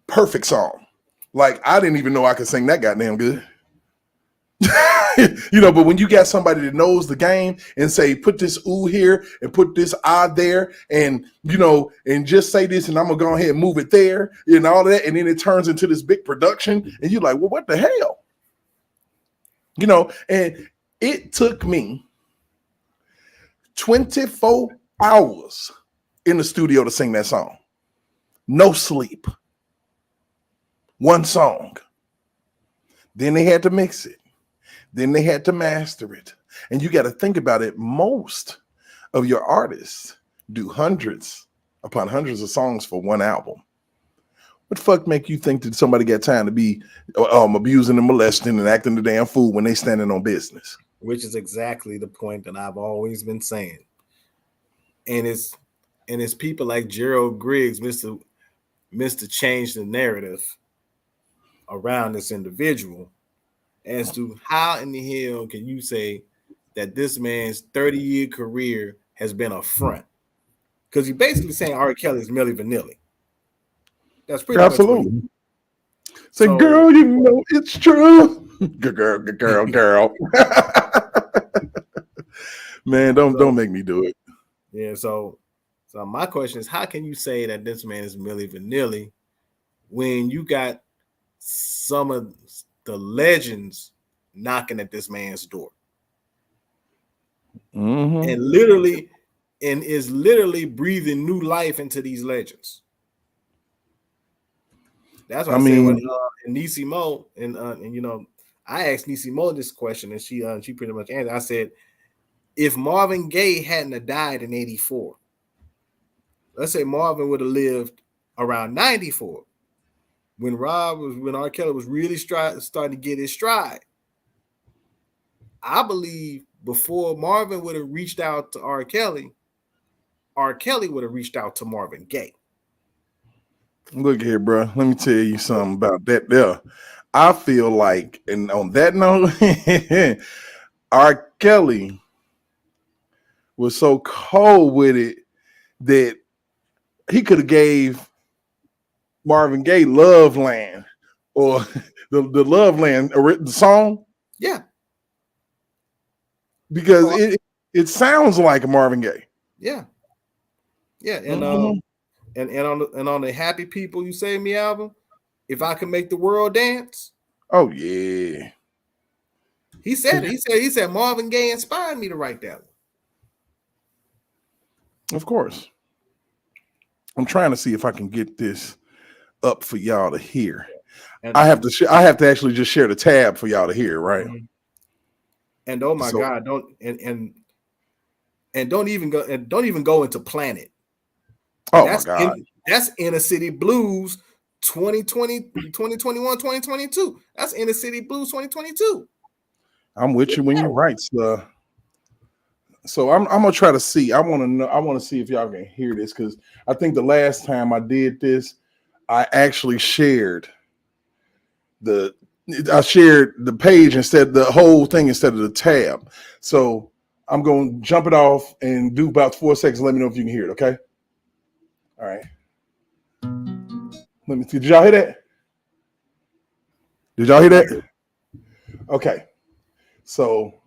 perfect song. Like, I didn't even know I could sing that goddamn good. But when you got somebody that knows the game and say, put this ooh here and put this ah there and, and just say this and I'm going to go ahead and move it there and all that. And then it turns into this big production and you're like, well, what the hell? And it took me 24 hours in the studio to sing that song. No sleep. One song. Then they had to mix it. Then they had to master it. And you got to think about it. Most of your artists do hundreds upon hundreds of songs for one album. What the fuck make you think that somebody got time to be abusing and molesting and acting the damn fool when they standing on business?
Which is exactly the point that I've always been saying. And it's people like Gerald Griggs, Mr. Change the narrative around this individual as to how in the hell can you say that this man's 30-year career has been a front? Because you're basically saying R. Kelly is Milli Vanilli. That's pretty
absolutely.
much
Say, girl, it's true. Girl. Man, don't make me do it.
Yeah, so my question is, how can you say that this man is Milli Vanilli when you got some of the legends knocking at this man's door?
Mm-hmm.
And is literally breathing new life into these legends. That's what I said when Niecy Mo and I asked Niecy Mo this question and she pretty much answered. I said, if Marvin Gaye hadn't have died in 84, let's say Marvin would have lived around 94, when R. Kelly was really starting to get his stride. I believe before Marvin would have reached out to R. Kelly would have reached out to Marvin Gaye.
Look here, bro. Let me tell you something about that there. I feel like, and on that note, R. Kelly was so cold with it that he could have gave Marvin Gaye Love Land or the Love Land the song.
Yeah.
Because it sounds like Marvin Gaye.
Yeah. Yeah. And and on the Happy People You Save Me album, If I Could Make the World Dance.
Oh yeah.
He said it. He said Marvin Gaye inspired me to write that one.
Of course. I'm trying to see if I can get this up for y'all to hear.
And
I have to actually just share the tab for y'all to hear, right?
And oh my God, don't even go into Planet.
My God.
That's Inner City Blues 2020, 2021, 2022. That's Inner City Blues 2022.
I'm with you when you're right, sir. So I'm gonna try to see. I want to see if y'all can hear this, because I think the last time I did this, I actually shared the page instead, the whole thing instead of the tab. So I'm gonna jump it off and do about 4 seconds. Let me know if you can hear it, okay? All right. Let me see. Did y'all hear that? Did y'all hear that? Okay. So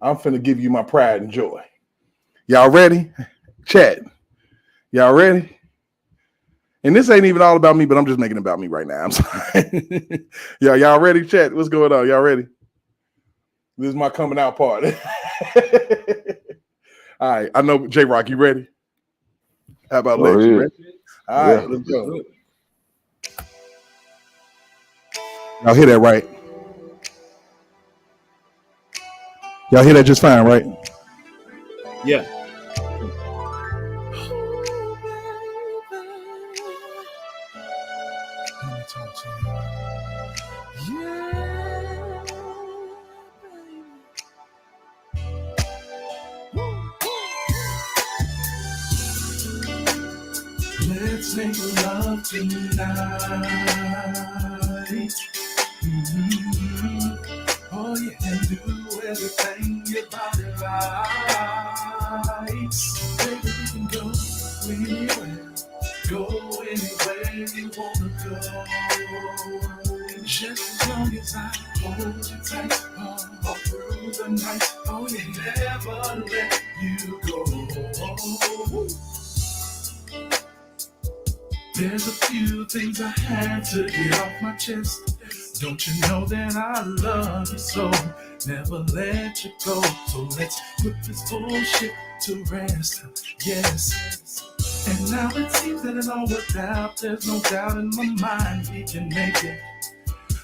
I'm finna give you my pride and joy. Y'all ready? Chat. Y'all ready? And this ain't even all about me, but I'm just making it about me right now. I'm sorry. Y'all ready? Chat. What's going on? Y'all ready? This is my coming out part. All right. I know, J-Rock, you ready? How about Lex? You ready? All
Yeah.
right, let's go. Y'all hear that right? Y'all hear that just fine, right?
Yeah.
Let me talk to you. Yeah, baby. Let's make love tonight. Oh, you can do everything your body likes. Baby, we can go anywhere. Go anywhere you wanna go. Just as long as I hold you tight all through the night. Oh, yeah, never let you go. There's a few things I had to get off my chest. Don't you know that I love you so? Never let you go. So let's put this bullshit to rest. Yes. And now it seems that it all worked out. There's no doubt in my mind we can make it.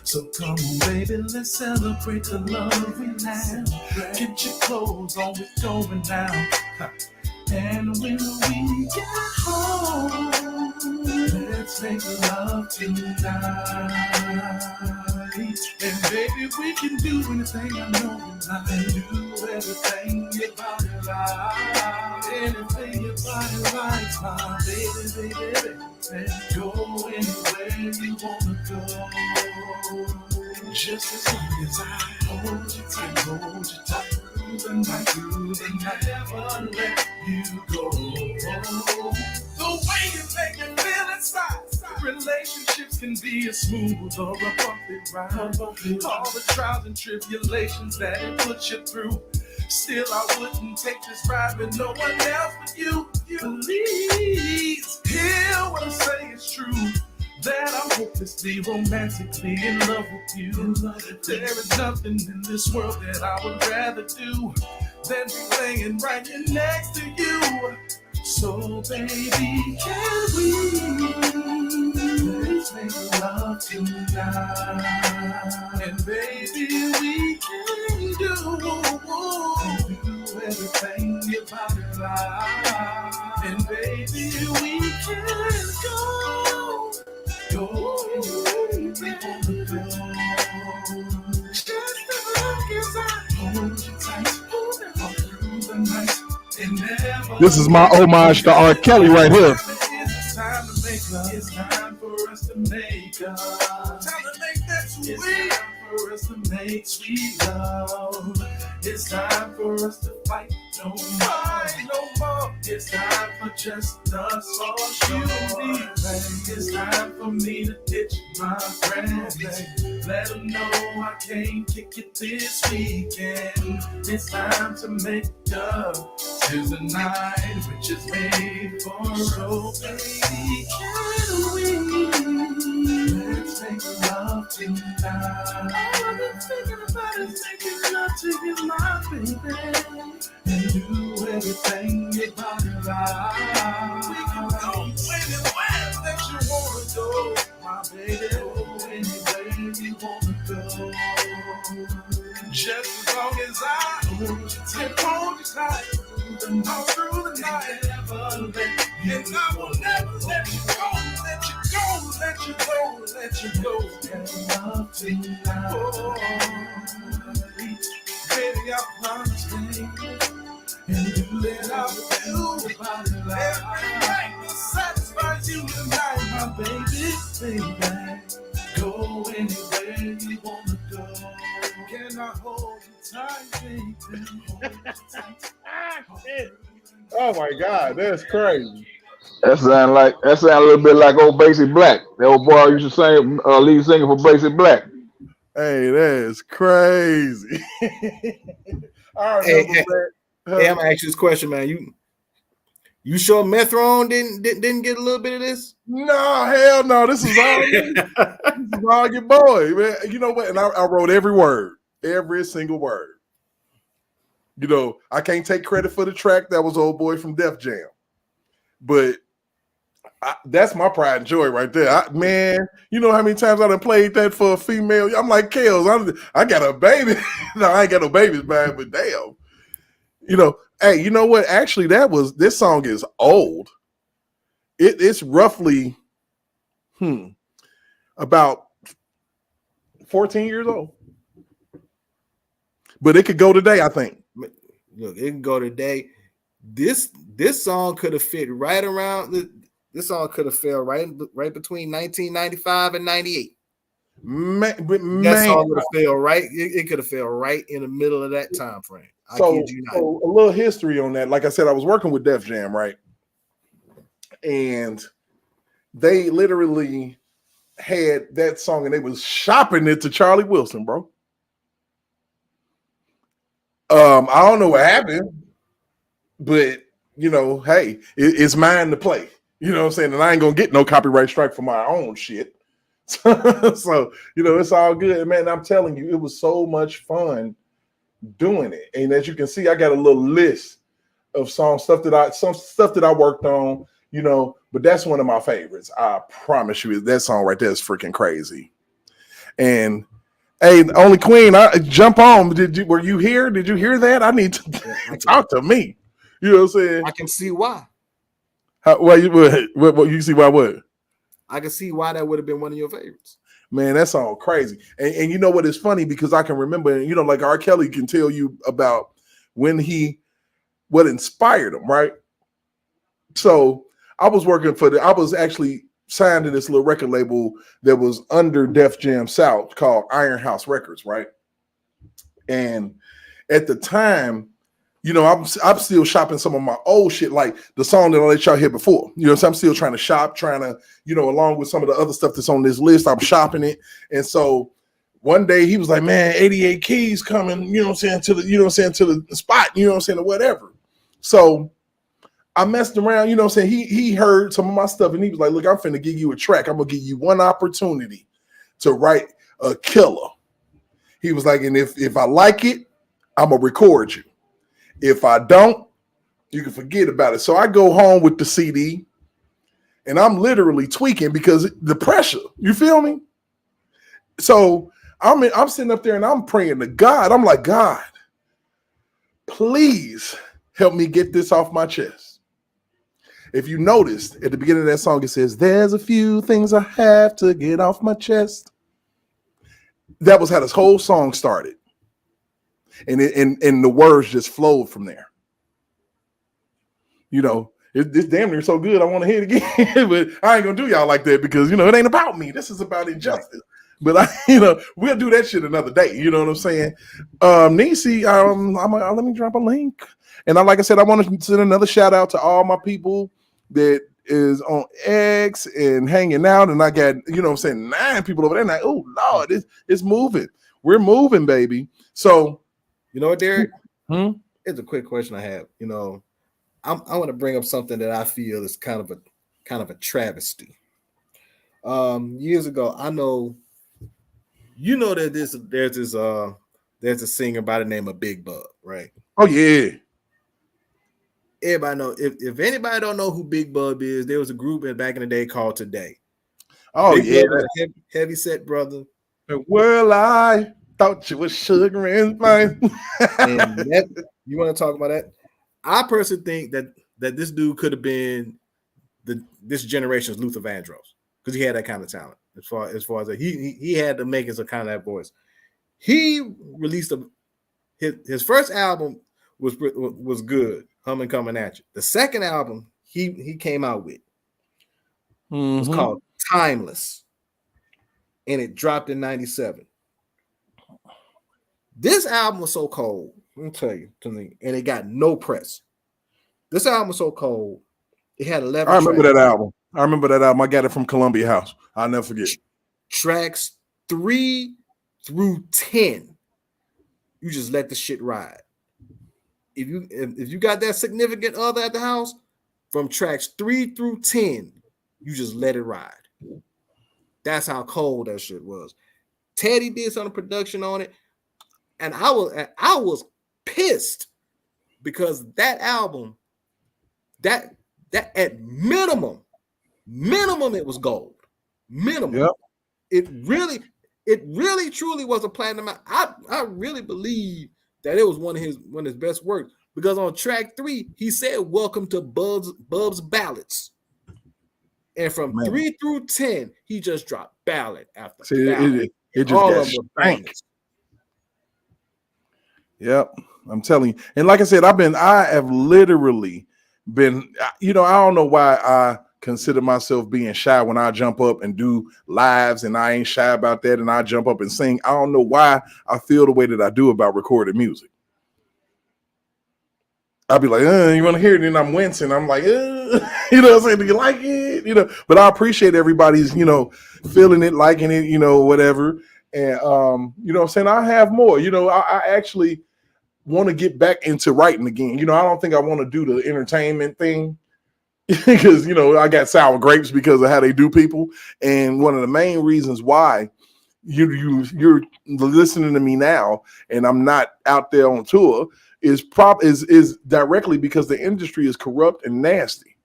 So come on, baby, let's celebrate the love we have. Get your clothes on, we're going now. And when we get home, let's make love tonight. And baby, we can do anything I know you like. Do everything your body likes. Anything your body likes, my baby, baby, baby. Go anywhere you wanna go. Just as long as I hold you tight, through the night, never let you go. The way you make me feel inside, relationships can be a smooth or a bumpy ride. All the trials and tribulations that it puts you through. Still, I wouldn't take this ride with no one else but you. Please hear what I say is true. That I'm hopelessly romantically in love with you. There is nothing in this world that I would rather do than be laying right here next to you. So baby, can we let's make love tonight? And baby, we can do everything your body likes. And baby, we can go anywhere we wanna go. Just as long as I hold you tight all through the night.
This is my homage to R. Kelly right here.
It's time to make love. It's time for us to make love. Time to make that sweet. It's time for us to make sweet love. It's time for us to fight no more. It's time for just us all you and me. It's time for me to ditch my friends. Let them know I can't kick it this weekend. It's time to make love. Here's a night which is made for us. So baby, can we let's make love tonight? All I've been thinking about is making love to you, my baby. And do everything your body likes. We can go anywhere that you wanna go, my baby. Go anywhere you wanna go. Just as long as I hold you tight, all through the night, never let you, and I will never let you go, let you go, let you go, let you go. And love tonight, oh, baby, I promise, baby, and do that I will do about it. Everything will satisfy you tonight, my baby, baby. Go anywhere you wanna go. Can I hold you tight, baby?
Oh my God, that's crazy.
That sound a little bit like old Basic Black. That old boy used to sing, lead singer for Basic Black.
Hey, that is crazy. I remember that.
Hey, I'm gonna ask you this question, man. You sure Methron didn't get a little bit of this?
No, hell no. This is all me. This is all your boy, man. You know what? And I wrote every word, every single word. You know, I can't take credit for the track. That was old boy from Def Jam. But That's my pride and joy right there. Man, you know how many times I done played that for a female? I'm like, Kales, I got a baby. No, I ain't got no babies, man, but damn. You know, hey, you know what? Actually, this song is old. It's roughly about 14 years old. But it could go today, I think.
Look, it can go today. This song could have fit right around this song could have fell right between 1995 and 98. That song would have fell right. It could have fell right in the middle of that time frame. I kid you not.
So a little history on that. Like I said, I was working with Def Jam, right? And they literally had that song and they was shopping it to Charlie Wilson, bro. I don't know what happened, but you know, hey, it's mine to play. You know what I'm saying? And I ain't gonna get no copyright strike for my own shit. So, you know, it's all good, man. I'm telling you, it was so much fun doing it. And as you can see, I got a little list of some stuff that I worked on, you know, but that's one of my favorites. I promise you, that song right there is freaking crazy. And hey, Only Queen, jump on. Were you here? Did you hear that? I need to talk to me. You know what I'm saying?
I can see why.
What you see why what?
I can see why that would have been one of your favorites.
Man, that's all crazy. And you know what is funny, because I can remember, you know, like R. Kelly can tell you about what inspired him, right? So I was actually signed to this little record label that was under Def Jam South called Iron House Records, right? And at the time, you know, I'm still shopping some of my old shit, like the song that I let y'all hear before. You know, so I'm still trying to, you know, along with some of the other stuff that's on this list, I'm shopping it. And so one day he was like, man, 88 Keys coming, you know what I'm saying, to the spot, you know what I'm saying, or whatever. So I messed around, you know what I'm saying? He heard some of my stuff and he was like, look, I'm finna give you a track. I'm gonna give you one opportunity to write a killer. He was like, and if I like it, I'm gonna record you. If I don't, you can forget about it. So I go home with the CD and I'm literally tweaking because the pressure, you feel me? So I'm sitting up there and I'm praying to God. I'm like, God, please help me get this off my chest. If you noticed at the beginning of that song, it says, there's a few things I have to get off my chest. That was how this whole song started. And the words just flowed from there. You know, it's damn near so good I want to hear it again, but I ain't gonna do y'all like that because, you know, it ain't about me. This is about injustice. But we'll do that shit another day. You know what I'm saying? Nisi, let me drop a link. And like I said, I want to send another shout out to all my people that is on X and hanging out. And I got, you know what I'm saying, 9 people over there. Like, oh Lord, it's moving. We're moving, baby. So,
you know what, Derek? It's a quick question I have. You know, I want to bring up something that I feel is kind of a travesty. Years ago, I know, you know, that there's a singer by the name of Big Bug, right?
Oh yeah.
Everybody know. If anybody don't know who Big Bug is, there was a group back in the day called Today.
Oh
Big
yeah,
Bug was a heavy set brother.
Well, I thought you was sugar and spice.
And you want to talk about that? I personally think that this dude could have been this generation's Luther Vandross because he had that kind of talent. As far as that, he had the makings of kind of that voice. He released his first album was good, Humming Coming At You. The second album he came out with was called Timeless, and it dropped in 97. This album was so cold, let me tell you, and it got no press. This album was so cold, it had 11
I remember
tracks.
that album. I got it from Columbia House. I'll never forget.
Tracks 3 through 10, you just let the shit ride. If you got that significant other at the house, from tracks 3 through 10, you just let it ride. That's how cold that shit was. Teddy did some production on it, and I was pissed because that album, that at minimum minimum it was gold. Minimum.
Yep.
It really truly was a platinum. I really believe that it was one of his best works, because on track 3 he said welcome to Bub's ballads, and from 3 through 10 he just dropped ballad after ballad.
It just
all
got
of them
stank.
bangers.
Yep, I'm telling you. And like I said, I have literally been, I don't know why I consider myself being shy when I jump up and do lives, and I ain't shy about that, and I jump up and sing. I don't know why I feel the way that I do about recorded music. I'll be like, you want to hear it? And I'm wincing. I'm like, you know what I'm saying? Do you like it? But I appreciate everybody's, feeling it, liking it, whatever. And, you know what I'm saying? I have more, I actually want to get back into writing again. I don't think I want to do the entertainment thing because, I got sour grapes because of how they do people. And one of the main reasons why you're listening to me now and I'm not out there on tour is directly because the industry is corrupt and nasty.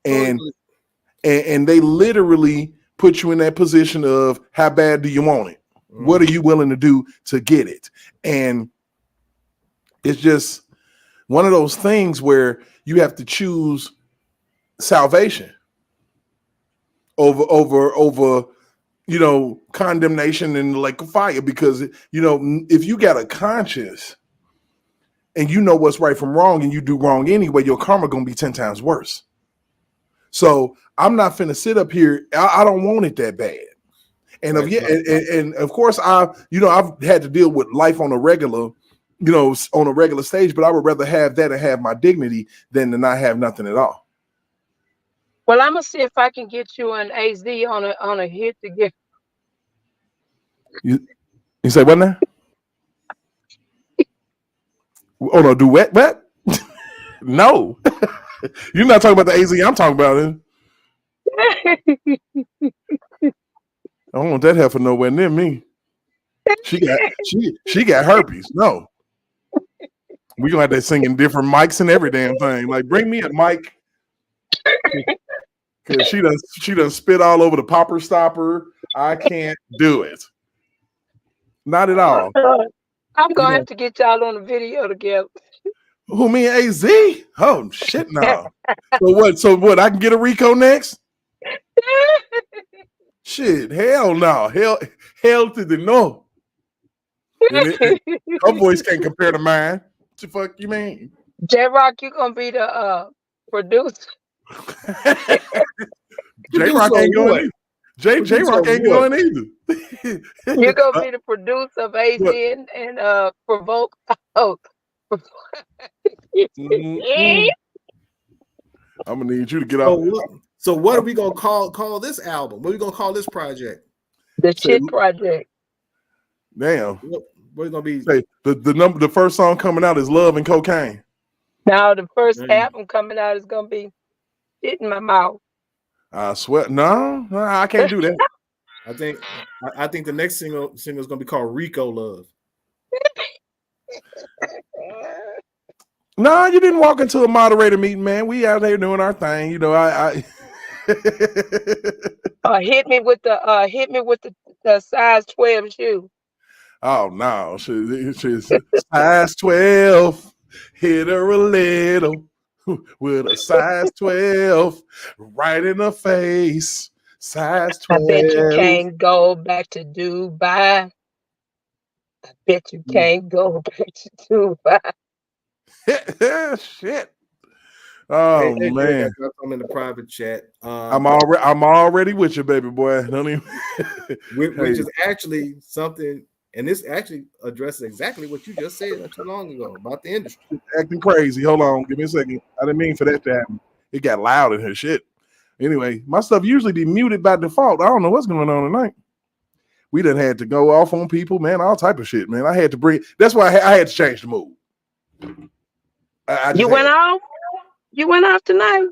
And they literally put you in that position of how bad do you want it? What are you willing to do to get it? And it's just one of those things where you have to choose salvation over condemnation in the lake of fire, because if you got a conscience and you know what's right from wrong and you do wrong anyway, your karma gonna be 10 times worse. So I'm not finna sit up here. I don't want it that bad. And and of course I've had to deal with life on a regular, on a regular stage, but I would rather have that and have my dignity than to not have nothing at all.
Well, I'm gonna see if I can get you an AZ on a hit to get.
You say what now? Oh no, duet? What? No. You're not talking about the AZ I'm talking about. I don't want that heifer nowhere near me. She got herpes. No. We gonna have to sing in different mics and every damn thing. Like, bring me a mic. Cause she done spit all over the popper stopper. I can't do it. Not at all.
I'm gonna have to get y'all on a video together.
Who, me and AZ? Oh shit, no. So what? I can get a Rico next? Shit, hell no. Hell to the no. Her voice can't compare to mine. What the fuck you mean?
J-Rock, you gonna be the producer.
J-Rock ain't going either. J-Rock ain't going either.
You're gonna be the producer of AZ and Provoke. Oh.
I'm gonna need you to get off.
So what are we gonna call this album? What are we gonna call this project?
The Shit Project.
Damn.
What are gonna be?
Say the first song coming out is Love and Cocaine.
Now the first album coming out is gonna be Shit in My Mouth.
I swear, no, I can't do that.
I think the next single is gonna be called Rico Love.
No, you didn't walk into a moderator meeting, man. We out there doing our thing. I
hit me with the size 12 shoe.
Oh no, she's size 12. Hit her a little with a size 12 right in the face. Size 12.
I bet you can't go back to Dubai. I bet you can't go back to Dubai.
Shit. Oh
hey,
man,
I'm in the private chat.
I'm already with you, baby boy. Don't even.
which is actually something, and this actually addresses exactly what you just said not too long ago about the industry.
Acting crazy. Hold on, give me a second. I didn't mean for that to happen. It got loud in her shit. Anyway, my stuff usually be muted by default. I don't know what's going on tonight. We done had to go off on people, man. All type of shit, man. I had to bring. That's why I had to change the mood.
You went off? You went off tonight?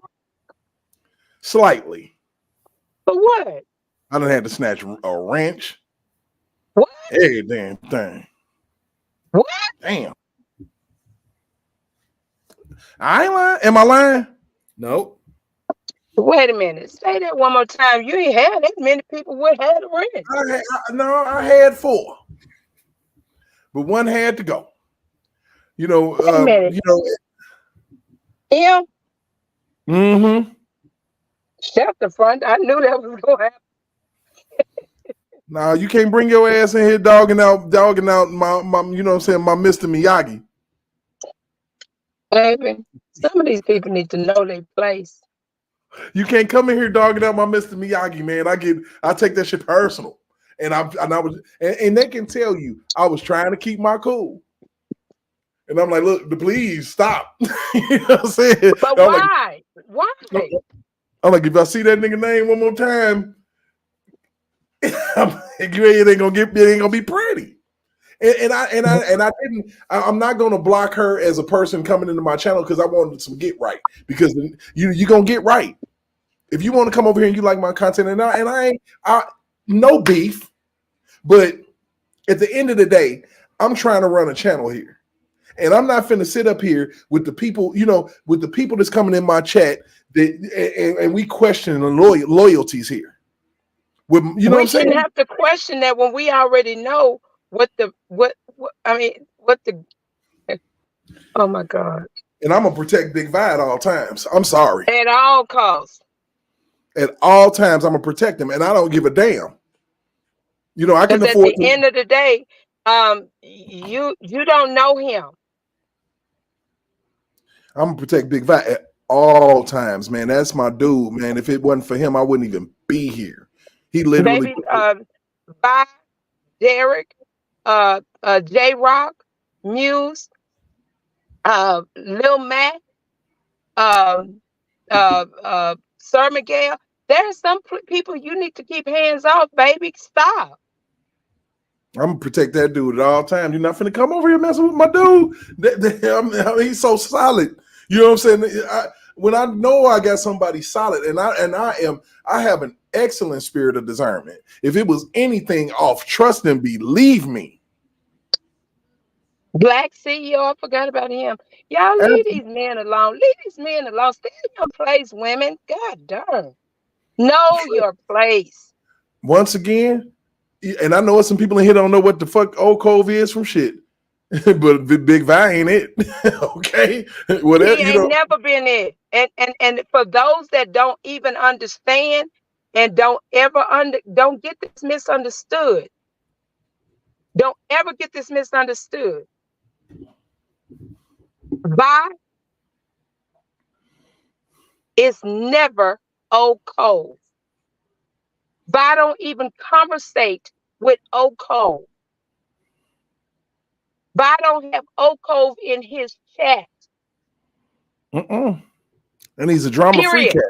Slightly.
For what?
I done had to snatch a wrench.
What?
Every damn thing.
What?
Damn. I ain't lying. Am I lying?
Nope.
Wait a minute. Say that one more time. You ain't had that many people would have rent.
I had 4, but one had to go. You know,
Wait a minute. Him?
Mm-hmm.
Shut the front. I knew that was going to happen.
Nah, you can't bring your ass in here dogging out my you know what I'm saying, my Mr. Miyagi.
Baby, some of these people need to know their place.
You can't come in here dogging out my Mr. Miyagi, man. I take that shit personal. And and they can tell you I was trying to keep my cool. And I'm like, look, please stop. You know what I'm saying?
But
I'm
why? Why?
I'm like, if I see that nigga name one more time, it ain't gonna be pretty. I'm not gonna block her as a person coming into my channel because I wanted some get right. Because you gonna get right. If you want to come over here and you like my content, and I no beef, but at the end of the day, I'm trying to run a channel here. And I'm not finna sit up here with the people, with the people that's coming in my chat and we question the loyalties here. With, you know what I'm saying?
We shouldn't have to question that when we already know what the oh my God.
And I'm gonna protect Big Vi at all times. I'm sorry.
At all costs.
At all times, I'm gonna protect him, and I don't give a damn. I can
Because
afford
at the end of the day, you don't know him.
I'm gonna protect Big Vi at all times, man. That's my dude, man. If it wasn't for him, I wouldn't even be here. He literally.
Baby, Vi, Derek, J Rock, Muse, Lil Mac, Sir Miguel. There are some people you need to keep hands off, baby. Stop.
I'm gonna protect that dude at all times. You're not finna come over here messing with my dude. He's so solid. You know what I'm saying? When I know I got somebody solid, and I have an excellent spirit of discernment. If it was anything off, trust and believe me.
Black CEO, I forgot about him. Y'all leave these men alone. Leave these men alone. Stay in your place, women. God darn. Know your place.
Once again, and I know some people in here don't know what the fuck old Cove is from shit. But Big Vi ain't it. Okay. Whatever,
He ain't never been it. And for those that don't even understand and don't get this misunderstood. Don't ever get this misunderstood. Vi is never Old Cove. Vi don't even conversate with Old Cove. Vi don't have Old Cove in his chat.
And he's a drama-free cat.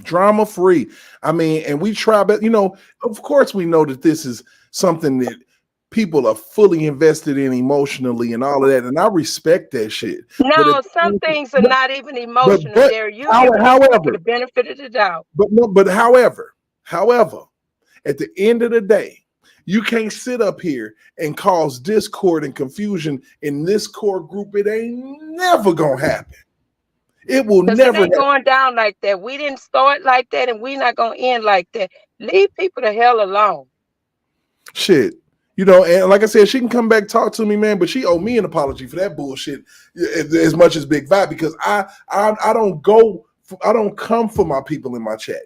Drama-free. I mean, and we try, but of course we know that this is something that people are fully invested in emotionally and all of that, and I respect that shit.
No, some things are not even emotional. There, you give the benefit of the doubt.
But however, at the end of the day, you can't sit up here and cause discord and confusion in this core group. It ain't never gonna happen. It will never.
It ain't going down like that. We didn't start like that, and we're not gonna end like that. Leave people the hell alone.
Shit. And like I said, she can come back talk to me, man. But she owe me an apology for that bullshit as much as Big Vi, because I don't come for my people in my chat.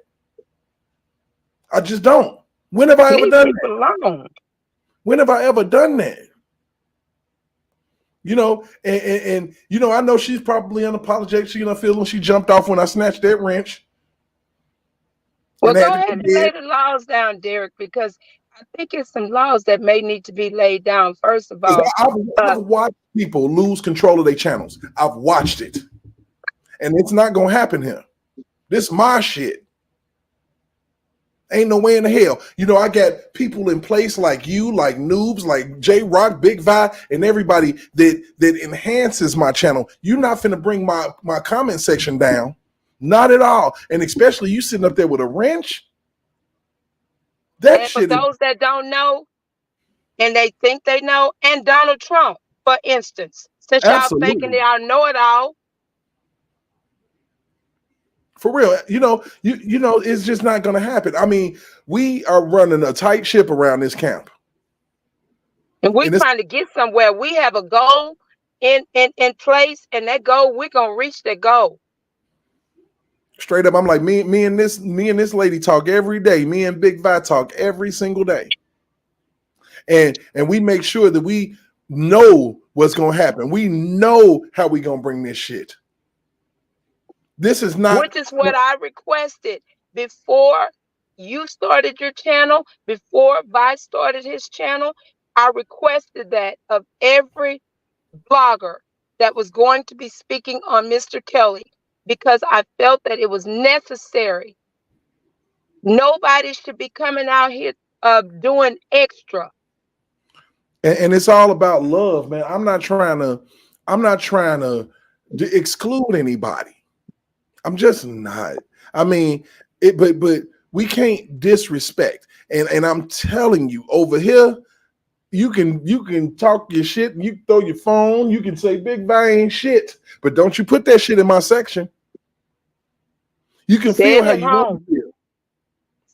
I just don't. When have I ever done that? When have I ever done that? And I know she's probably unapologetic. She's gonna feel when she jumped off when I snatched that wrench.
Well, go ahead and lay the laws down, Derek, because I think it's some laws that may need to be laid down. First of all,
I've watched people lose control of their channels. I've watched it, and it's not gonna happen here. This is my shit. Ain't no way in the hell. I got people in place like you, like Noobs, like J Rock, Big Vi, and everybody that enhances my channel. You're not finna bring my comment section down. Not at all. And especially you sitting up there with a wrench.
For those that don't know, and they think they know, and Donald Trump, for instance, since y'all thinking y'all know it all.
For real, you know, it's just not going to happen. I mean, we are running a tight ship around this camp.
And we're trying to get somewhere. We have a goal in place, and that goal, we're gonna reach that goal.
Straight up, I'm like, me and this lady talk every day. Me and Big Vi talk every single day. And we make sure that we know what's gonna happen. We know how we gonna bring this shit. This is not,
which is what I requested before you started your channel, before Vice started his channel. I requested that of every blogger that was going to be speaking on Mr. Kelly, because I felt that it was necessary. Nobody should be coming out here doing extra.
and it's all about love, man. I'm not trying to exclude anybody. I'm just not. I mean, but we can't disrespect. And I'm telling you, over here, you can talk your shit and you throw your phone. You can say Big Vi ain't shit, but don't you put that shit in my section. You can feel how you want to feel.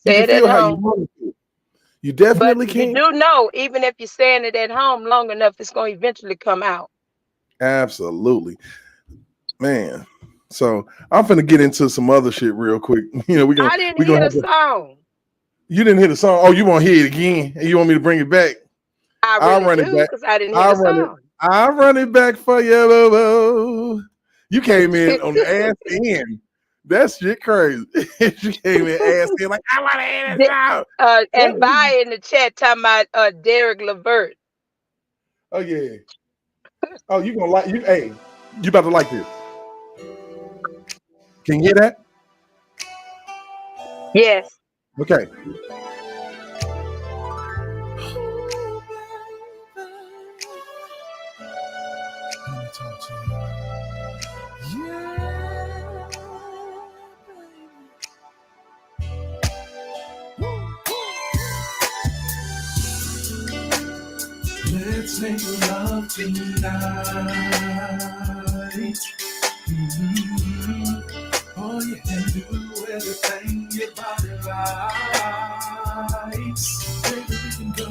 You can feel how you want to feel. You definitely can.
You do know, even if you're saying it at home long enough, it's going to eventually come out.
Absolutely, man. So I'm finna get into some other shit real quick. You know,
I didn't hear the song.
You didn't hear the song? Oh, you want to hear it again? And you want me to bring it back?
I'll run it back because I didn't hear the song.
I'll run it back for you, boo. You came in on the ass end. That shit crazy. You came in ass in like, I want to hear this song.
And Vi in the chat talking about Derek Levert.
Oh yeah. Oh, you gonna like you? Hey, you about to like this? Can you hear that?
Yes.
Okay.
Let's make love tonight. Oh, you can do everything your body likes. Baby, we can go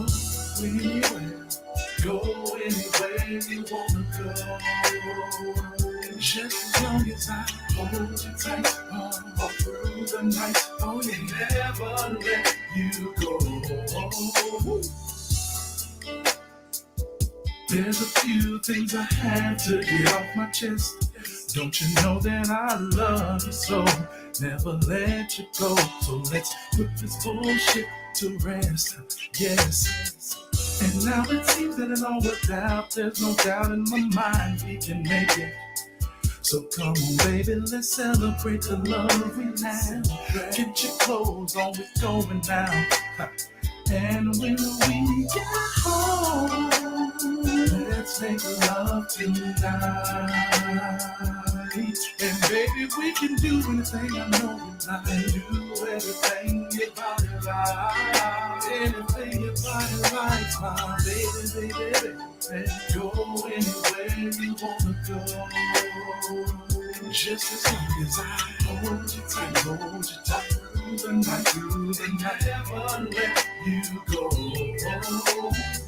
anywhere. Go anywhere you wanna go. Just as long as I hold you tight all through the night. Oh, yeah, never let you go. There's a few things I had to get off my chest. Don't you know that I love you so? Never let you go. So let's put this bullshit to rest. Yes. And now it seems that it all worked out. There's no doubt in my mind we can make it. So come on, baby, let's celebrate the love we have. Get your clothes on, we're going down. And when we get home, let's make love tonight. And baby, we can do anything I know you like. Do everything your body likes. Anything your body likes, my baby, baby. And go anywhere you wanna go. Just as long as I hold you tight through the night, never let you go.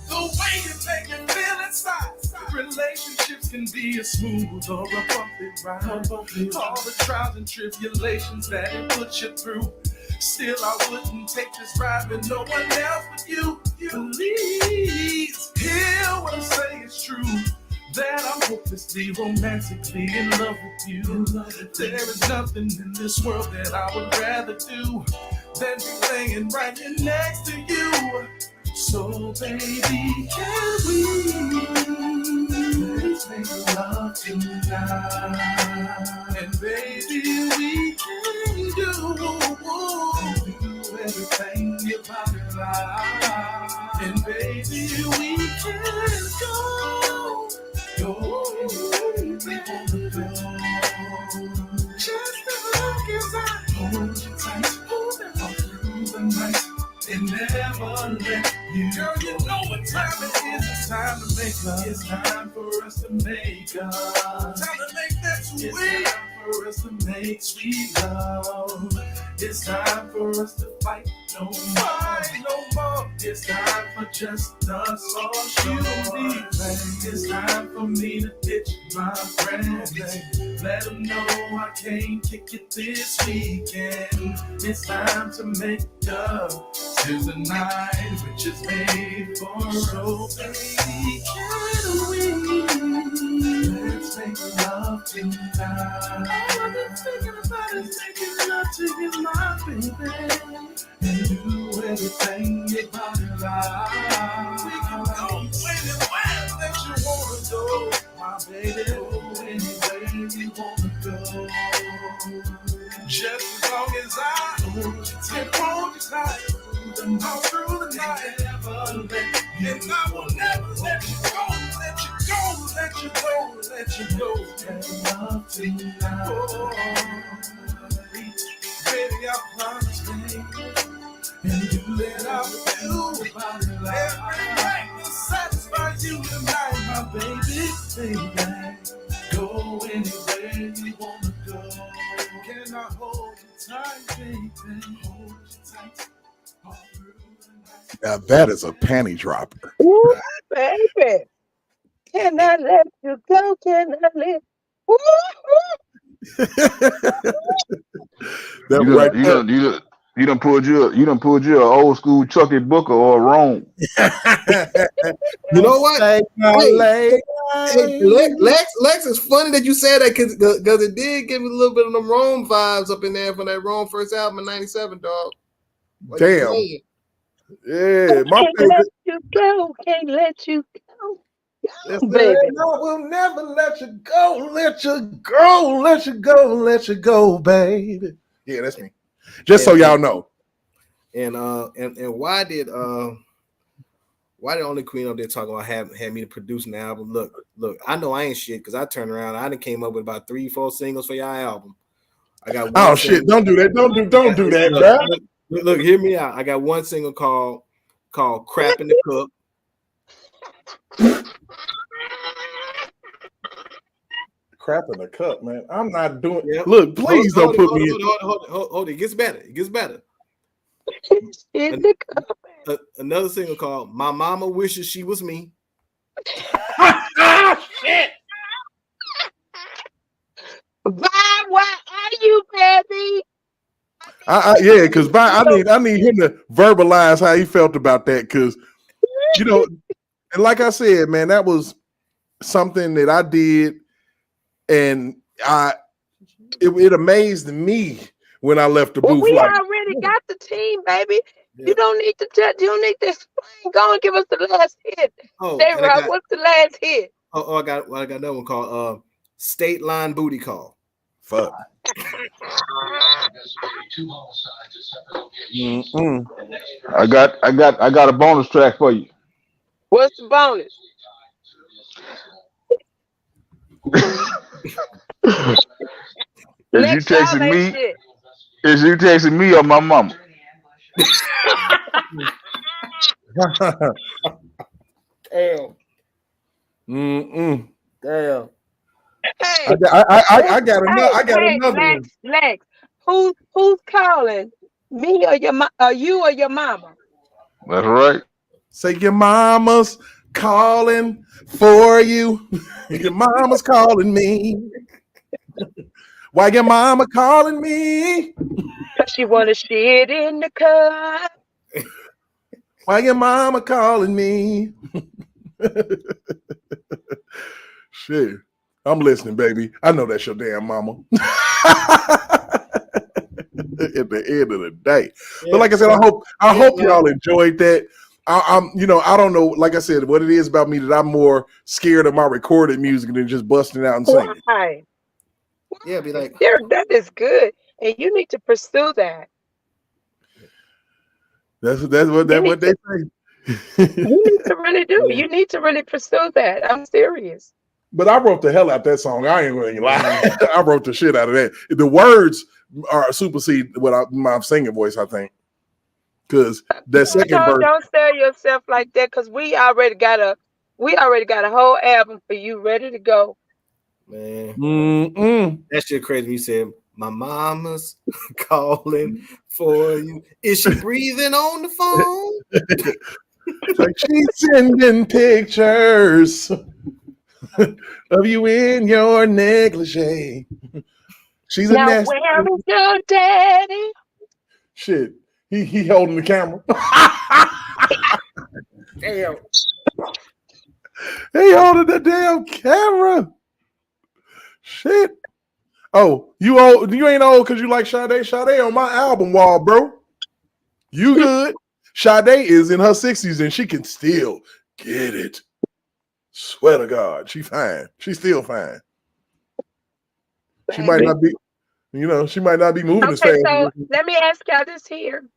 The way you make me feel inside. Relationships can be a smooth or a bumpy ride. All the trials and tribulations that it puts you through. Still, I wouldn't take this ride with no one else but you. Please hear what I'm saying is true. That I'm hopelessly, romantically in love with you. There is nothing in this world that I would rather do than be laying right here next to you. So baby, can we make love tonight? And baby, we can do everything your body likes. And baby, we can go just as long as I hold you tight, all through the night, and never let you go. Girl, you know what time it is. It's time to make love. It's time for us to make love. Time to make that sweet. for us to make sweet love. It's time for us to fight no more. It's time for just us for sure. It's time for me to ditch my friends. Let them know I can't kick it this weekend. It's time to make up to the night which is made for us. So baby, can we? Let's make love tonight. All I've been thinking about is making love to you, my baby. And do everything your body likes. We can go anywhere that you wanna go, my baby. Go anywhere you wanna go. Just as long as I hold you tight, them all through the night. And I will never let you go, let you go, let you go, let you go. Make love tonight. Oh, baby, I promise, baby. And you let out you about it. Everything will satisfy you tonight, my baby, baby. Go anywhere you wanna go. Can I hold you tight, baby? Hold you tight.
Now that is a panty dropper.
Ooh, baby. Can I let you go? Can I let? Ooh,
That
You
right
done, you
there.
done, you done, you done pulled you an old school Chucky Booker or a Rome.
You know what?
Take my
Hey,
lady.
Lex, it's funny that you said that because it did give me a little bit of them Rome vibes up in there from that Rome first album in '97, dog. Like
Damn. Yeah, my
can't
favorite.
let you go. Can't let you go.
It's
Oh, baby.
I will never let you go, let you go, let you go, let you go, baby. Yeah, that's me. Just so y'all know.
And why did only Queen up there talking about had me to produce an album? Look, I know I ain't shit because I turned around. I done came up with about 3-4 singles for y'all album. I got one.
Oh shit! Don't do that! Don't do that, bro.
Look, hear me out. I got one single called "Crap in the Cup."
Crap in the cup, man. I'm not doing.
Yep.
Look, please don't put me in.
Hold it. It gets better. It gets better. Another single called "My Mama Wishes She Was Me."
Shit. Why are you, baby?
Yeah, because I need him to verbalize how he felt about that, because and like I said, man, that was something that I did, and it amazed me when I left the booth.
We
Like,
already got the team, baby. You don't need to judge. You don't need to explain. Go and give us the last hit. What's the last hit?
I got another one called "State Line Booty Call."
Fuck.
I got a bonus track for you.
What's the bonus?
Is you texting me or my mama?
Damn.
Damn. Hey,
I got another one.
Lex, who's calling? Me or you or your mama?
That's right.
Say your mama's calling for you. Your mama's calling me. Why your mama calling me?
Cause she wanna shit in the cup.
Why your mama calling me? Shit. I'm listening, baby. I know that's your damn mama. At the end of the day. But like I said, I hope y'all enjoyed that. I don't know, like I said, what it is about me that I'm more scared of my recorded music than just busting out and singing.
Why?
Yeah, be like,
that is good, and you need to pursue that.
That's what they say.
You need to really do. Yeah. You need to really pursue that. I'm serious.
But I wrote the hell out that song. I ain't going to lie. I wrote the shit out of that. The words are supersede my singing voice, I think. Because that second verse.
Don't sell yourself like that. Because we already got a whole album for you ready to go.
Man, that shit crazy. He said, "My mama's calling for you. Is she breathing on the phone?"
It's like she's sending pictures of you in your negligee. She's a
Now
nasty.
where is your daddy?
Shit. He holding the camera.
Damn.
He holding the damn camera. Shit. Oh, you old? You ain't old because you like Sade. Sade on my album wall, bro. You good? Sade is in her 60s and she can still get it. Swear to God, she fine. She's still fine. She might not be, she might not be moving as
Okay,
fast.
so let me ask y'all this here.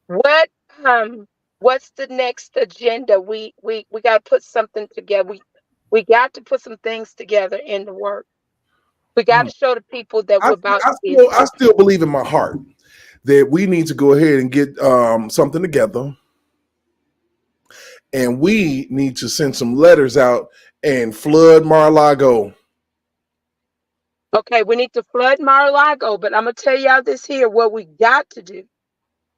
What's the next agenda? We got to put something together. We got to put some things together in the work. We got to show the people that we're about business.
I still believe in my heart that we need to go ahead and get something together, and we need to send some letters out and flood Mar-a-Lago.
Okay, we need to flood Mar-a-Lago, but I'm gonna tell y'all this here. What we got to do.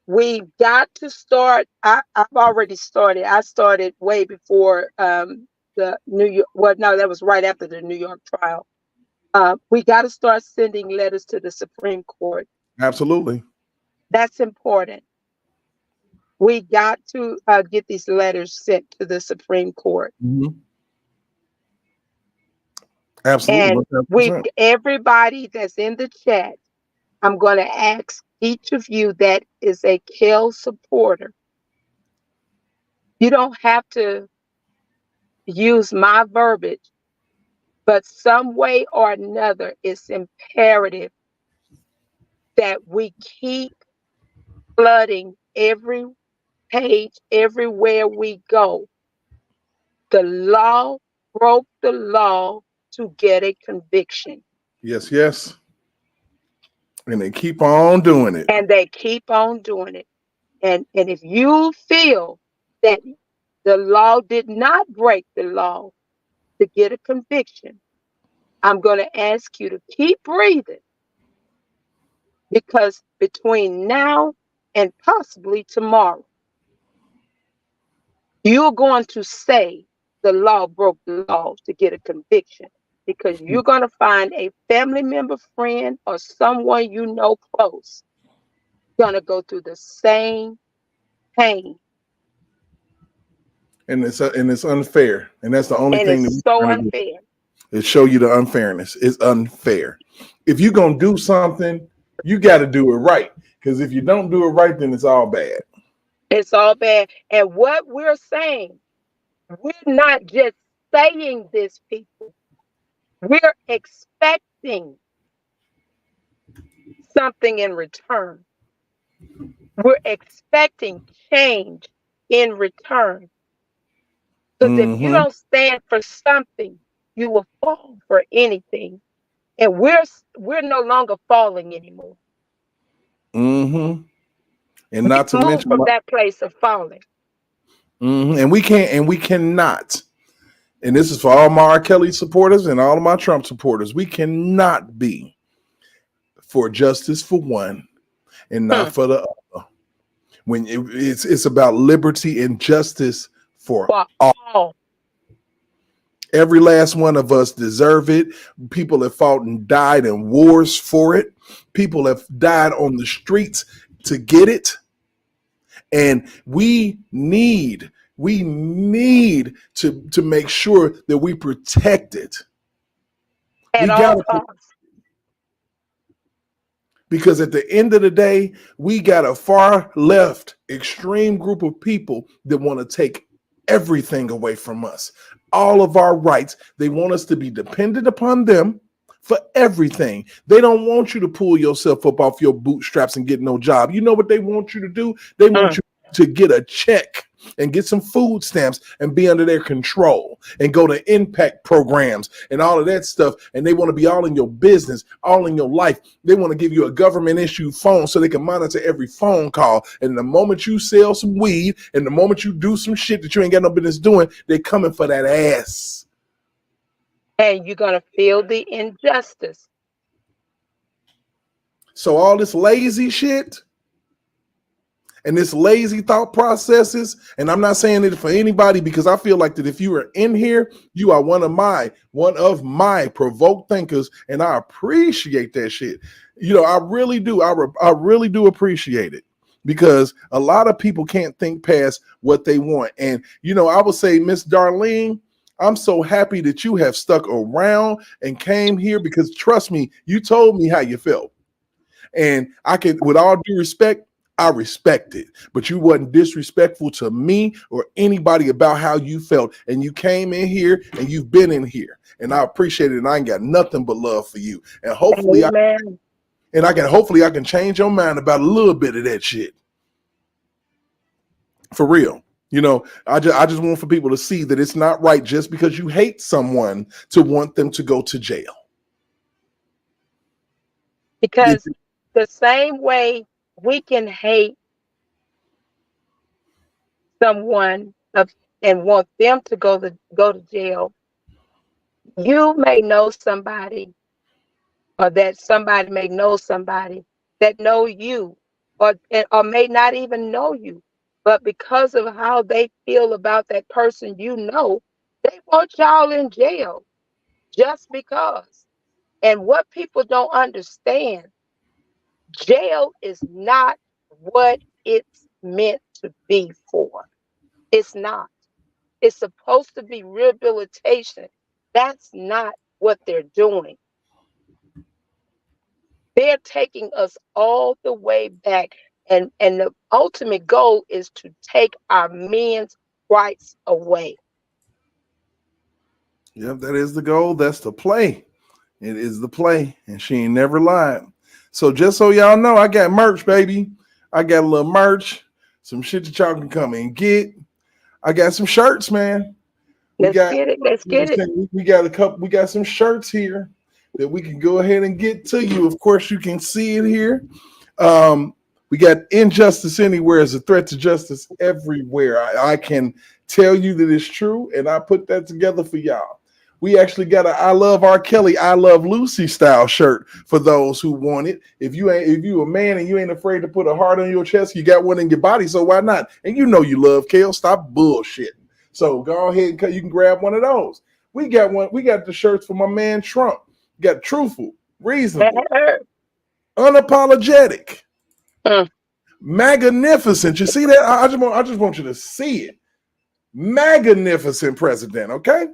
We've got to start. I've already started. I started way before the New York. Well, no, that was right after the New York trial. We got to start sending letters to the Supreme Court.
Absolutely.
That's important. We got to get these letters sent to the Supreme Court.
Mm-hmm. Absolutely.
And everybody that's in the chat, I'm going to ask each of you that is a Kell supporter. You don't have to use my verbiage, but some way or another, it's imperative that we keep flooding every page, everywhere we go. The law broke the law to get a conviction.
Yes, yes. And they keep on doing it.
And they keep on doing it. And if you feel that the law did not break the law to get a conviction, I'm going to ask you to keep breathing, because between now and possibly tomorrow, you're going to say the law broke the law to get a conviction, because you're going to find a family member, friend, or someone you know close going to go through the same pain.
And it's unfair. And that's the only
And
thing
it's so unfair.
It show you the unfairness. It's unfair. If you're going to do something, you got to do it right. Because if you don't do it right, then it's all bad.
It's all bad. And what we're saying, we're not just saying this, people. We're expecting something in return. We're expecting change in return. Because if you don't stand for something, you will fall for anything. And we're no longer falling anymore.
Mm-hmm. And not to mention
from that place of falling.
Mm-hmm. And we cannot. And this is for all my R. Kelly supporters and all of my Trump supporters. We cannot be for justice for one and not for the other. When it's about liberty and justice for all. Every last one of us deserve it. People have fought and died in wars for it. People have died on the streets to get it. And we need to make sure that we protect it.
At all costs.
Because at the end of the day, we got a far left extreme group of people that want to take everything away from us. All of our rights. They want us to be dependent upon them for everything. They don't want you to pull yourself up off your bootstraps and get no job. You know what they want you to do? They want you to get a check and get some food stamps and be under their control and go to impact programs and all of that stuff. And they want to be all in your business, all in your life. They want to give you a government issued phone so they can monitor every phone call. And the moment you sell some weed and the moment you do some shit that you ain't got no business doing, they coming for that ass.
And you're going to feel the injustice.
So all this lazy shit and this lazy thought processes, and I'm not saying it for anybody, because I feel like that if you are in here, you are one of my provoked thinkers, and I appreciate that shit. You know, I really do. I really do appreciate it, because a lot of people can't think past what they want. And you know, I would say, Miss Darlene, I'm so happy that you have stuck around and came here, because trust me, you told me how you felt. And I can, with all due respect, I respect it. But you wasn't disrespectful to me or anybody about how you felt. And you came in here and you've been in here. And I appreciate it. And I ain't got nothing but love for you. And hopefully hopefully I can change your mind about a little bit of that shit. For real. You know, I just want for people to see that it's not right just because you hate someone to want them to go to jail.
Because the same way we can hate someone and want them to go to jail, you may know somebody, or that somebody may know somebody that know you, or may not even know you, but because of how they feel about that person, you know, they want y'all in jail just because. And what people don't understand, jail is not what it's meant to be for. It's not. It's supposed to be rehabilitation. That's not what they're doing. They're taking us all the way back. And the ultimate goal is to take our men's rights away.
Yep, that is the goal. That's the play. It is the play. And she ain't never lied. So just so y'all know, I got merch, baby. I got a little merch, some shit that y'all can come and get. I got some shirts, man.
Let's get it. Let's get it.
We got a couple, we got some shirts here that we can go ahead and get to you. Of course, you can see it here. We got injustice anywhere is a threat to justice everywhere. I can tell you that it's true, and I put that together for y'all. We actually got a I Love R. Kelly, I Love Lucy style shirt for those who want it. If you a man and you ain't afraid to put a heart on your chest, you got one in your body, so why not? And you know you love Kale. Stop bullshitting. So go ahead and you can grab one of those. We got one. We got the shirts for my man Trump. Got truthful, reasonable, unapologetic, magnificent. You see that? I just want you to see it. Magnificent president. Okay.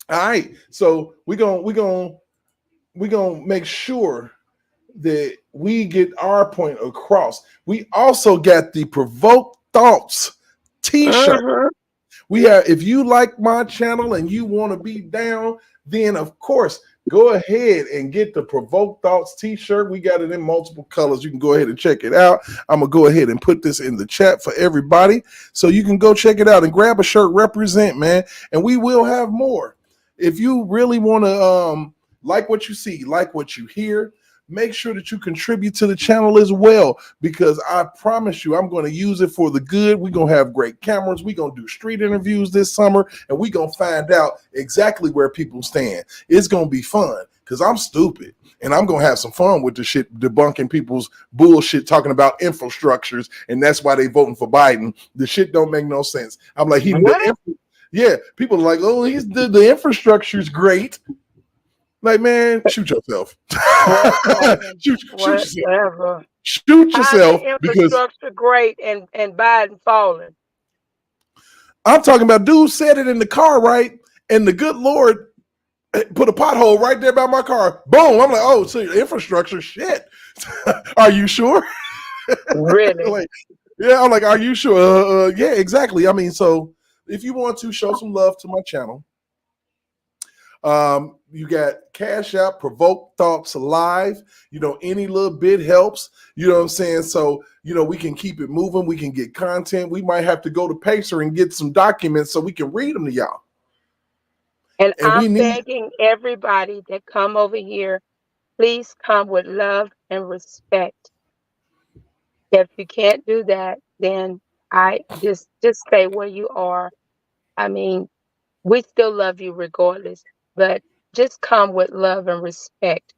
All right. So we're gonna make sure that we get our point across. We also got the Provoked Thoughts t-shirt. We have, if you like my channel and you want to be down, then of course go ahead and get the Provoked Thoughts t-shirt. We got it in multiple colors. You can go ahead and check it out. I'm gonna go ahead and put this in the chat for everybody, so you can go check it out and grab a shirt. Represent, man. And we will have more. If you really want to like what you see, like what you hear, make sure that you contribute to the channel as well, because I promise you I'm going to use it for the good. We're going to have great cameras. We're going to do street interviews this summer, and we're going to find out exactly where people stand. It's going to be fun, because I'm stupid, and I'm going to have some fun with the shit, debunking people's bullshit, talking about infrastructures, and that's why they voting for Biden. The shit don't make no sense. I'm like, yeah, people are like, oh, the infrastructure's great. Like, man, shoot yourself. shoot yourself. Shoot yourself, because
infrastructure great and Biden falling.
I'm talking about dude said it in the car, right? And the good Lord put a pothole right there by my car. Boom. I'm like, oh, so your infrastructure shit. Are you sure?
Really?
Like, yeah, I'm like, are you sure? Yeah, exactly. I mean, so if you want to show some love to my channel, you got Cash App, Provoke Thoughts Live. You know, any little bit helps. You know what I'm saying? So, you know, we can keep it moving. We can get content. We might have to go to Pacer and get some documents so we can read them to y'all.
And I'm begging everybody that come over here, please come with love and respect. If you can't do that, then I just stay where you are. I mean, we still love you regardless. but just come with love and respect.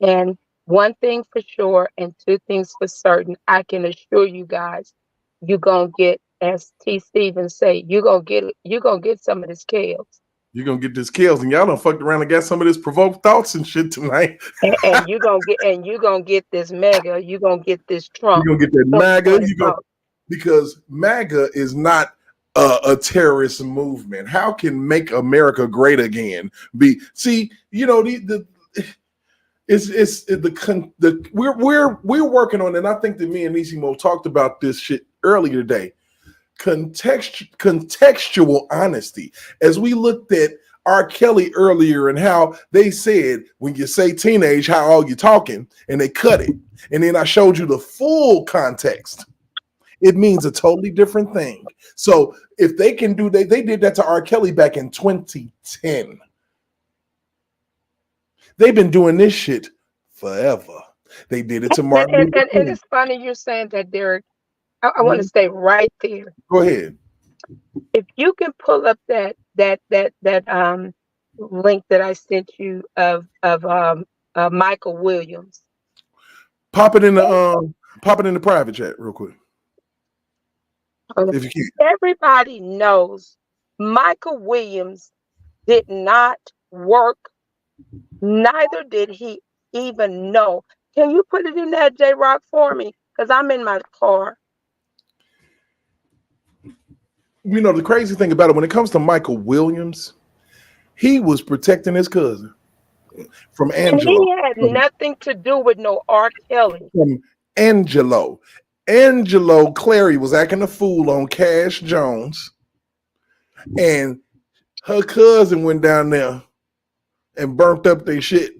And one thing for sure, and two things for certain, I can assure you guys, you're gonna get, as T. Stevens say, you're gonna get some of this chaos.
You're gonna get this kills, and y'all done fucked around and got some of this provoked thoughts and shit tonight.
And you're gonna get this mega, you're gonna get this
You're
Trump
gonna get that MAGA.
2020
You go
talk.
because MAGA is not a terrorist movement. How can Make America Great Again be? See, you know the we're working on, and I think that me and Nisimo talked about this shit earlier today. Contextual honesty. As we looked at R. Kelly earlier and how they said when you say teenage, how are you talking? And they cut it. And then I showed you the full context. It means a totally different thing. So if they can do they did that to R. Kelly back in 2010. They've been doing this shit forever. They did it to Martin Luther
And
King.
it's funny you're saying that, Derek. I want to stay right there.
Go ahead.
If you can pull up that link that I sent you of Michael Williams.
Pop it in the private chat real quick. If you can.
Everybody knows Michael Williams did not work, neither did he even know. Can you put it in that J-Rock for me? Because I'm in my car.
You know, the crazy thing about it, when it comes to Michael Williams, he was protecting his cousin from Angelo.
And he had nothing to do with no R. Kelly.
From Angelo. Angelo Clary was acting a fool on Cash Jones, and her cousin went down there and burnt up their shit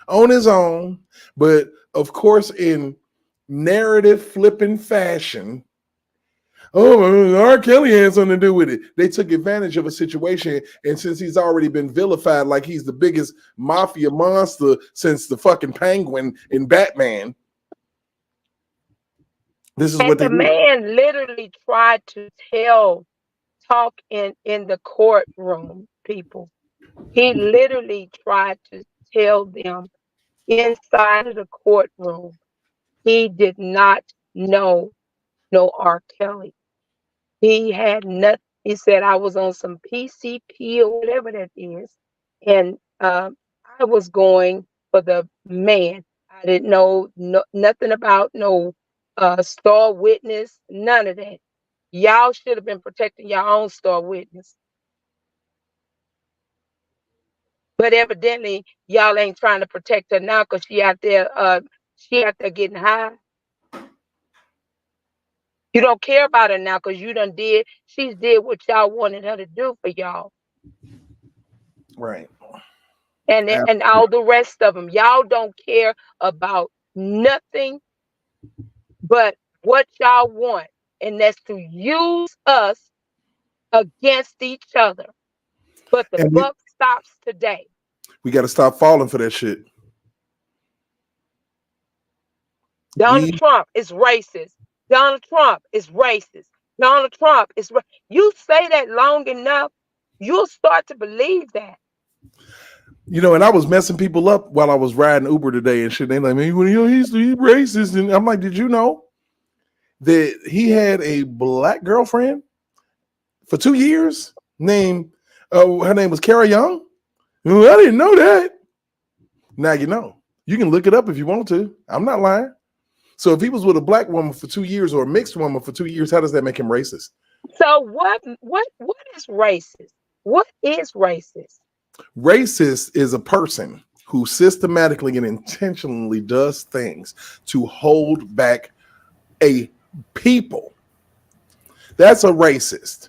on his own. But of course, in narrative flipping fashion, oh, R. Kelly had something to do with it. They took advantage of a situation, and since he's already been vilified like he's the biggest mafia monster since the fucking Penguin in Batman, this is what they
the
do.
man literally tried to talk in the courtroom, people. He literally tried to tell them inside of the courtroom he did not know no R. Kelly. He had nothing. He said, I was on some PCP or whatever that is, and I was going for the man. I didn't know nothing about no star witness, none of that. Y'all should have been protecting your own star witness. But evidently, y'all ain't trying to protect her now because she out there getting high. You don't care about her now because she's did what y'all wanted her to do for y'all.
Right.
And all the rest of them. Y'all don't care about nothing but what y'all want. And that's to use us against each other. But the buck stops today.
We got to stop falling for that shit.
Donald Trump is racist. Donald Trump is racist. Donald Trump is you say that long enough, you'll start to believe that.
You know, and I was messing people up while I was riding Uber today and shit. They like, man, he's racist. And I'm like, did you know that he had a black girlfriend for 2 years named, her name was Kara Young? Well, I didn't know that. Now you know. You can look it up if you want to. I'm not lying. So if he was with a black woman for 2 years or a mixed woman for 2 years, how does that make him racist?
So what is racist? What is racist?
Racist is a person who systematically and intentionally does things to hold back a people. That's a racist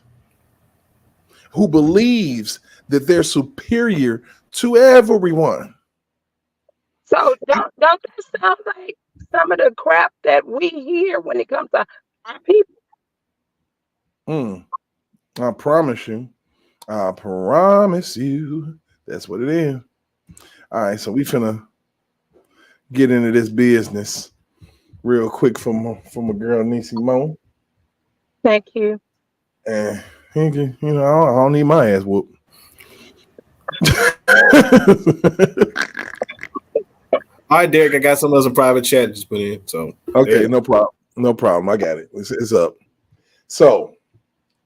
who believes that they're superior to everyone.
So don't that sound like some of the crap that we hear when it comes to our people?
I promise you. I promise you. That's what it is. All right, so we finna get into this business real quick from a girl, Nisimo.
Thank you.
And I don't need my ass whooped.
All right, Derek, I got some other private chat just put in. So
Okay, no problem. No problem. I got it. It's up. So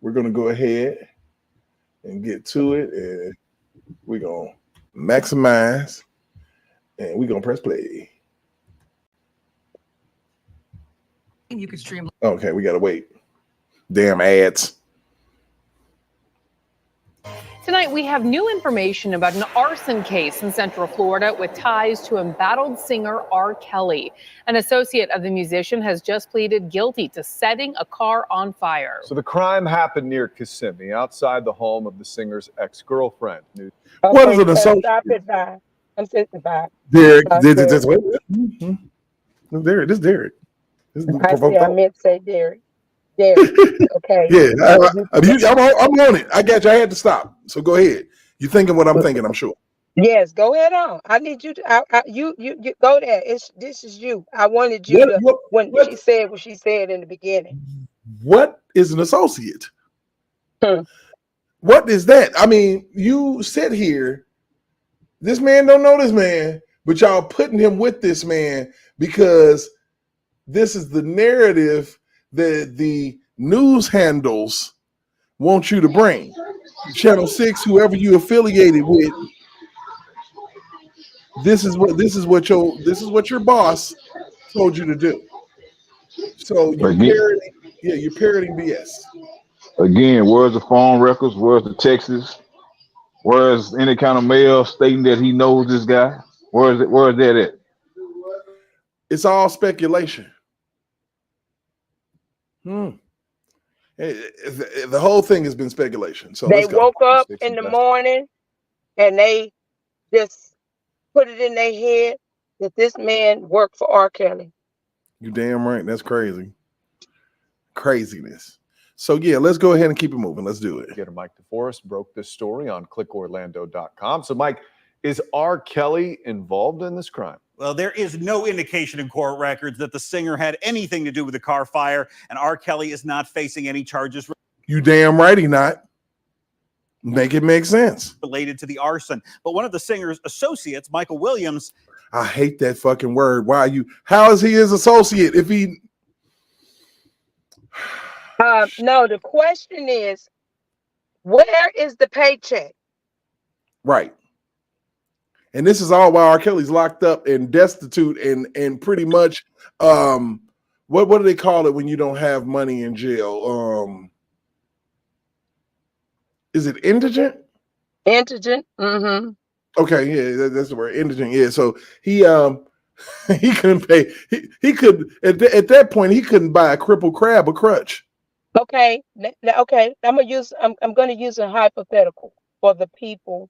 we're gonna go ahead and get to it, and we're gonna maximize, and we're gonna press play.
You could stream.
Okay, we gotta wait. Damn ads.
Tonight, we have new information about an arson case in Central Florida with ties to embattled singer R. Kelly. An associate of the musician has just pleaded guilty to setting a car on fire.
So the crime happened near Kissimmee, outside the home of the singer's ex-girlfriend.
What is an associate?
Stop it, bye. I'm sitting by.
Derek, this wait. No, Derek, this Derek. This is
I
Provoked
see. I
Thought.
meant to say Derek. Derek. Okay.
Yeah, I'm on it. I got you. I had to stop. So go ahead. You thinking what I'm thinking? I'm sure.
Yes, go ahead on. I need you to. You go there. This is you. I wanted you to when she said what she said in the beginning.
What is an associate? What is that? I mean, you sit here. This man don't know this man, but y'all putting him with this man because this is the narrative that the news handles want you to bring. Channel 6, whoever you affiliated with, this is what your boss told you to do. So you're parroting BS.
Again, where's the phone records? Where's the texts? Where's any kind of mail stating that he knows this guy? Where is that at?
It's all speculation. The whole thing has been speculation. So
They
let's go.
woke up in the morning and they just put it in their head that this man worked for R. Kelly.
You damn right. That's crazy. Craziness. So yeah, let's go ahead and keep it moving. Let's do it.
Mike DeForest broke this story on clickorlando.com. So Mike, is R. Kelly involved in this crime?
Well, there is no indication in court records that the singer had anything to do with the car fire, and R. Kelly is not facing any charges
You damn right he not. Make it make sense.
related to the arson. But one of the singer's associates, Michael Williams,
I hate that fucking word. How is he his associate if he?
No, the question is, where is the paycheck?
Right. And this is all while R. Kelly's locked up and destitute and pretty much what do they call it when you don't have money in jail? Is it indigent?
Indigent. Mm-hmm.
Okay, yeah, that's the word, indigent. Yeah, so he couldn't pay. He could at that point he couldn't buy a crippled crab a crutch.
Okay. Okay. I'm gonna use a hypothetical for the people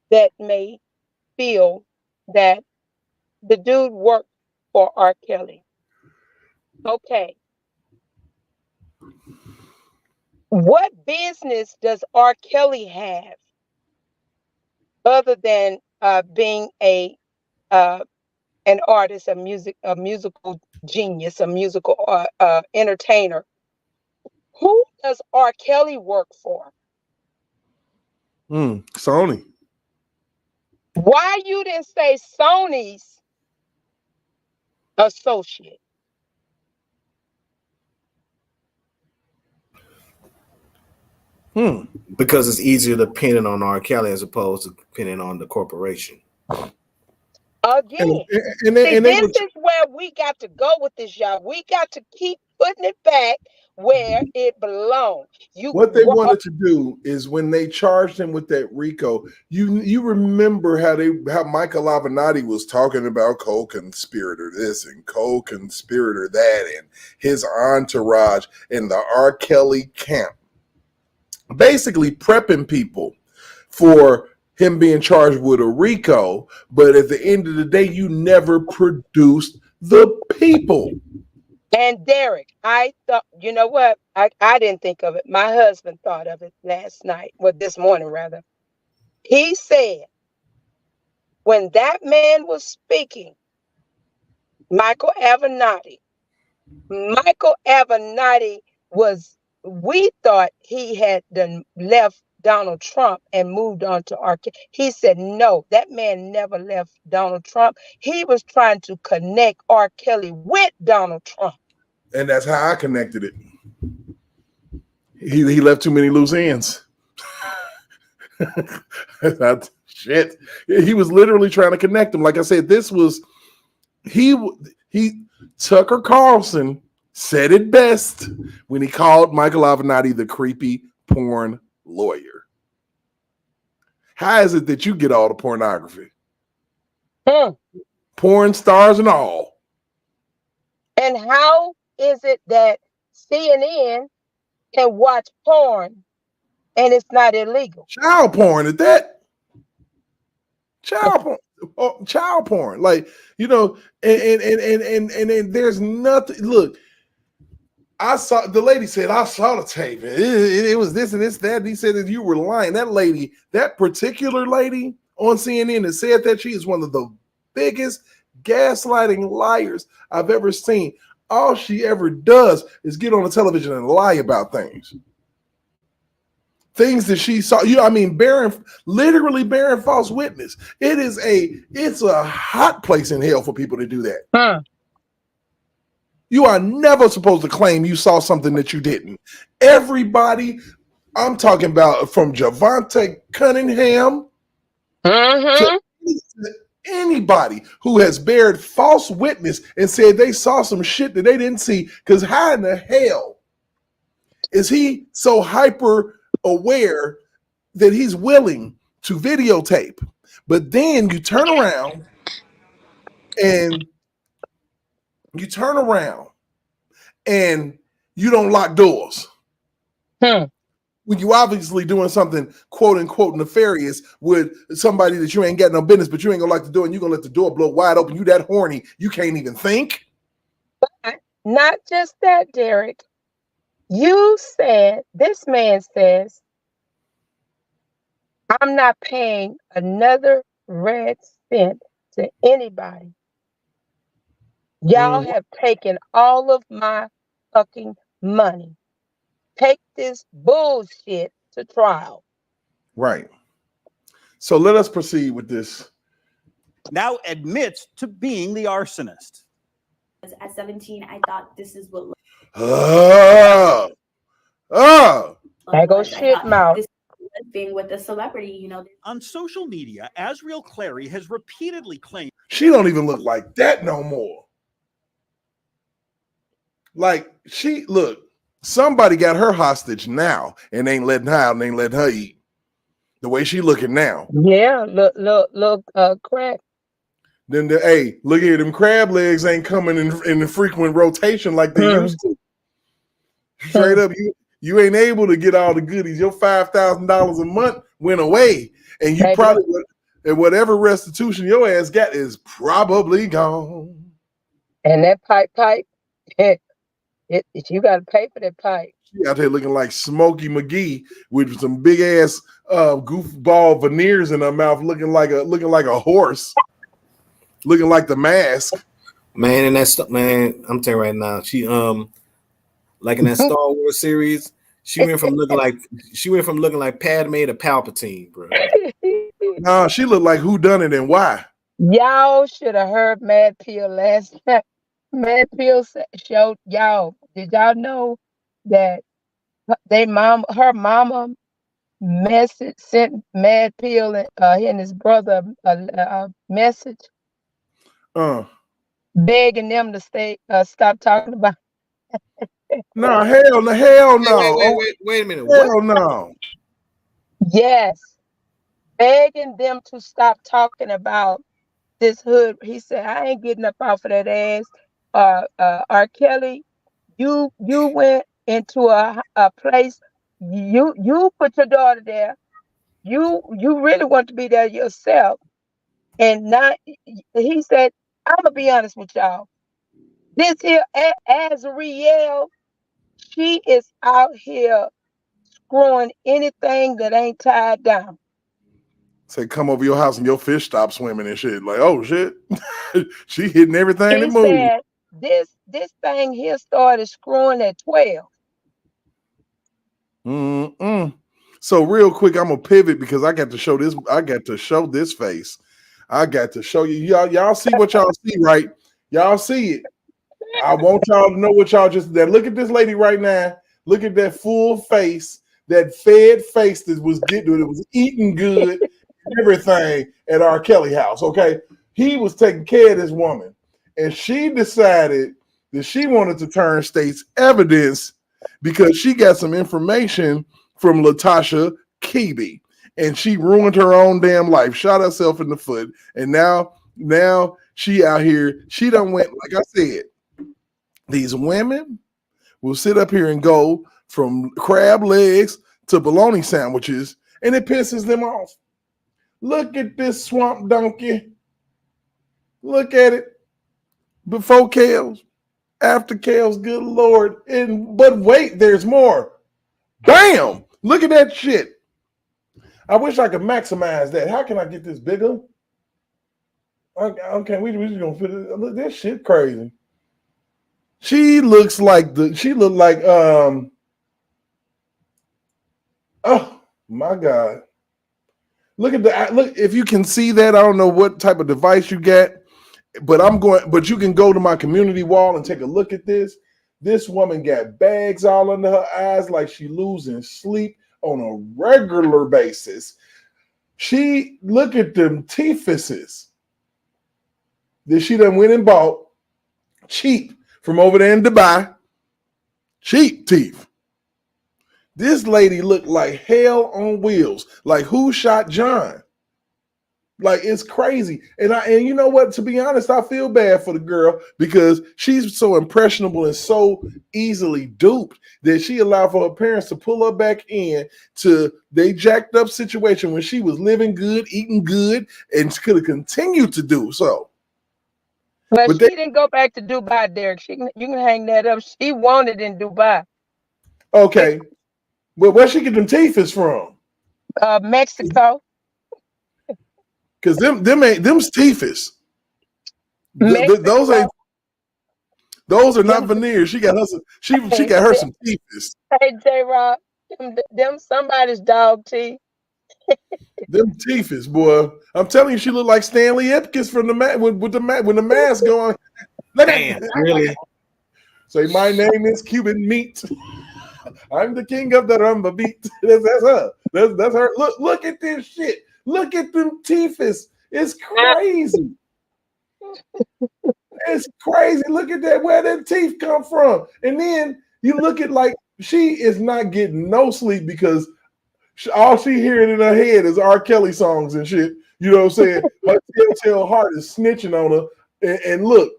that may feel that the dude worked for R. Kelly. Okay. What business does R. Kelly have other than being an artist, a musical genius, a musical entertainer? Who does R. Kelly work for?
Sony.
Why you didn't say Sony's associate?
Because it's easier to pin it on R. Kelly as opposed to pinning on the corporation.
Again, this is where we got to go with this, y'all. We got to keep putting it back where it belongs.
What they wanted to do is when they charged him with that RICO, you remember how Michael Avenatti was talking about co-conspirator this and co-conspirator that and his entourage and the R. Kelly camp, basically prepping people for him being charged with a RICO, but at the end of the day, you never produced the people.
And Derek, I thought, you know what? I didn't think of it. My husband thought of it last night, well, this morning rather. He said, when that man was speaking, Michael Avenatti we thought he had done left Donald Trump and moved on to R. Kelly. He said, no, that man never left Donald Trump. He was trying to connect R. Kelly with Donald Trump.
And that's how I connected it. He left too many loose ends. Shit. He was literally trying to connect them. Like I said, this was he Tucker Carlson said it best when he called Michael Avenatti the creepy porn lawyer. How is it that you get all the pornography? Porn stars and all.
And how is it that CNN can watch porn and it's not illegal?
Child porn at that. Child porn. Oh, child porn. Like, you know, and there's nothing. Look, I saw the lady said, I saw the tape. It was this and this, that. And he said that you were lying. That lady, that particular lady on CNN that said that, she is one of the biggest gaslighting liars I've ever seen. All she ever does is get on the television and lie about things. Things that she saw, literally bearing false witness. It's a hot place in hell for people to do that. You are never supposed to claim you saw something that you didn't. Everybody, I'm talking about from Javante Cunningham to anybody who has bared false witness and said they saw some shit that they didn't see, because how in the hell is he so hyper aware that he's willing to videotape? But then you turn around and you don't lock doors. When you obviously doing something quote unquote nefarious with somebody that you ain't got no business, but you ain't gonna lock the door and you're gonna let the door blow wide open. You that horny, you can't even think.
But not just that, Derek. You said, this man says, I'm not paying another red cent to anybody. Y'all have taken all of my fucking money. Take this bullshit to trial.
Right. So let us proceed with this.
Now admits to being the arsonist.
At 17, I thought this is what.
There goes shit mouth.
This thing with the celebrity, you know.
On social media, Azriel Clary has repeatedly claimed
she don't even look like that no more. Like, somebody got her hostage now and ain't letting her out and ain't letting her eat. The way she looking now.
Yeah, look, crack.
Then look here, them crab legs ain't coming in the frequent rotation like they used to. Straight up, you ain't able to get all the goodies. Your $5,000 a month went away, and you probably and whatever restitution your ass got is probably gone.
And that pipe, you got to pay for that pipe.
She out there looking like Smokey McGee with some big ass goofball veneers in her mouth, looking like a horse, looking like The Mask.
Man, and that's man, I'm telling you right now, she like in that Star Wars series, she went from looking like Padme to Palpatine, bro.
Nah, she looked like who done it and why.
Y'all should have heard Mad Pill last night. Mad Pill showed y'all. Did y'all know that her mama sent Mad Pill and his brother a message begging them to stop talking about.
No, hell no.
Wait a minute.
Hell no.
Yes. Begging them to stop talking about this hood. He said, I ain't getting up off of that ass. R. Kelly, you went into a place, you put your daughter there. You really want to be there yourself. And not, he said, I'm gonna be honest with y'all. This here Azriel, she is out here screwing anything that ain't tied down.
Say, come over your house and your fish stop swimming and shit. Like, oh shit, she hitting everything that moves.
Said this thing here started screwing at 12.
So real quick, I'm gonna pivot because I got to show this. I got to show this face. I got to show you. Y'all see what y'all see, right? Y'all see it. I want y'all to know what y'all just did. Look at this lady right now. Look at that full face, that fed face that was eating good, and everything at R. Kelly house. Okay, he was taking care of this woman, and she decided that she wanted to turn state's evidence because she got some information from Latasha Keeby, and she ruined her own damn life, shot herself in the foot, and now she out here. She done went, like I said. These women will sit up here and go from crab legs to bologna sandwiches, and it pisses them off. Look at this swamp donkey. Look at it. Before Kales, after Kales, good Lord. But wait, there's more. Bam! Look at that shit. I wish I could maximize that. How can I get this bigger? Okay, we just gonna fit it. Look, this shit crazy. She looks like oh my God. Look if you can see that. I don't know what type of device you get, but you can go to my community wall and take a look at this. This woman got bags all under her eyes like she losing sleep on a regular basis. She look at them teethuses that she done went and bought cheap from over there in Dubai. Cheap teeth. This lady looked like hell on wheels. Like who shot John? Like it's crazy. And you know what? To be honest, I feel bad for the girl because she's so impressionable and so easily duped that she allowed for her parents to pull her back in to they jacked up situation when she was living good, eating good, and could have continued to do so.
But she didn't go back to Dubai, Derek. You can hang that up. She wanted in Dubai.
Okay. But where she get them teeth is from?
Mexico.
Because them teeth is. Those are not veneers. She got her some teeth.
Hey J-Rob, them somebody's dog teeth.
Them teeth, boy. I'm telling you, she looked like Stanley Ipkiss from the with the mask going.
Damn, really?
Say my name is Cuban Meat. I'm the king of the rumba beat. That's her. That's her. Look at this shit. Look at them teeth. It's crazy. It's crazy. Look at that. Where them teeth come from? And then you look at like she is not getting no sleep because all she hearing in her head is R. Kelly songs and shit. You know what I'm saying? Her telltale heart is snitching on her. And look,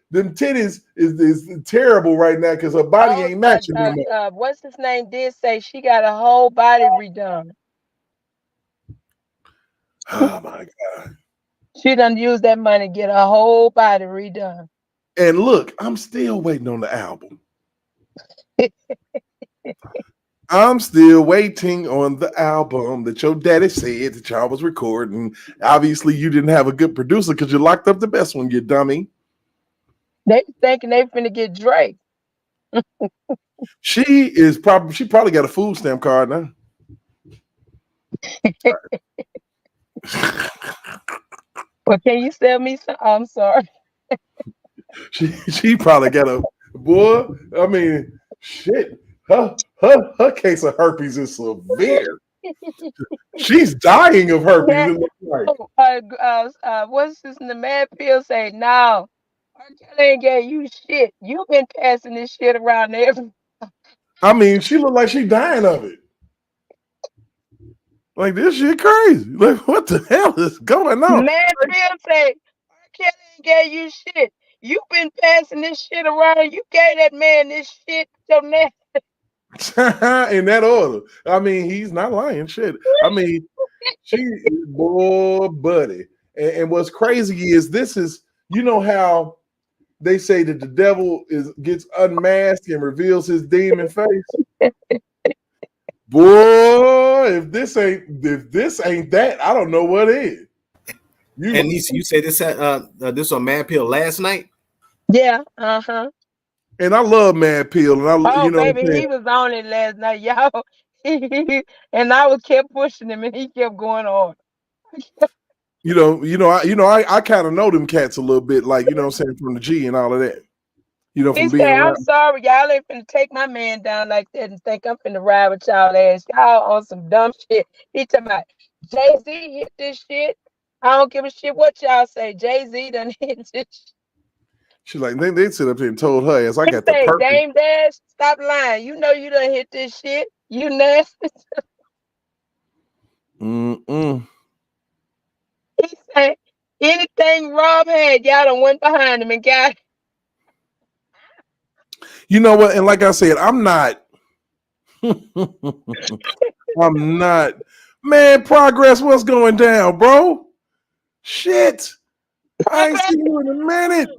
them titties is terrible right now because her body ain't matching them.
What's his name did say she got a whole body redone.
Oh my God.
She done used that money to get her whole body redone.
And look, I'm still waiting on the album. I'm still waiting on the album that your daddy said that y'all was recording. Obviously, you didn't have a good producer because you locked up the best one, you dummy.
They thinking they finna get Drake.
She probably got a food stamp card now.
Well, can you sell me some? I'm sorry.
She probably got a boy. I mean, shit. Her case of herpes is severe. She's dying of herpes.
What's this in the mad pill say? No, R. Kelly ain't gave you shit. You've been passing this shit around every.
I mean, she looked like she dying of it. Like this shit crazy. Like what the hell is going on?
Mad pill say R. Kelly ain't gave you shit. You've been passing this shit around. You gave that man this shit. So now.
In that order. I mean, he's not lying. Shit. I mean, boy, buddy. And what's crazy is this is, you know how they say that the devil gets unmasked and reveals his demon face. Boy, if this ain't that, I don't know what is.
And you say this on Mad Pill last night?
Yeah,
And I love Mad Pill, and
baby, he was on it last night, y'all. And I was kept pushing him, and he kept going on.
I kind of know them cats a little bit, like, you know what I'm saying, from the G and all of that.
He
From being
said, "I'm
around.
sorry, y'all ain't finna take my man down like that and think I'm finna ride with y'all ass. Y'all on some dumb shit." He talking about Jay-Z hit this shit. I don't give a shit what y'all say. Jay-Z done hit this shit.
She's like, they sit up here and told her ass, I
He
got the
say,
perfect.
Dame Dash, stop lying. You know you done hit this shit. You nasty.
Mm-mm.
He said, anything Rob had, y'all done went behind him and got it.
You know what? And like I said, I'm not. I'm not. Man, Progress, what's going down, bro? Shit. I ain't seen you in a minute,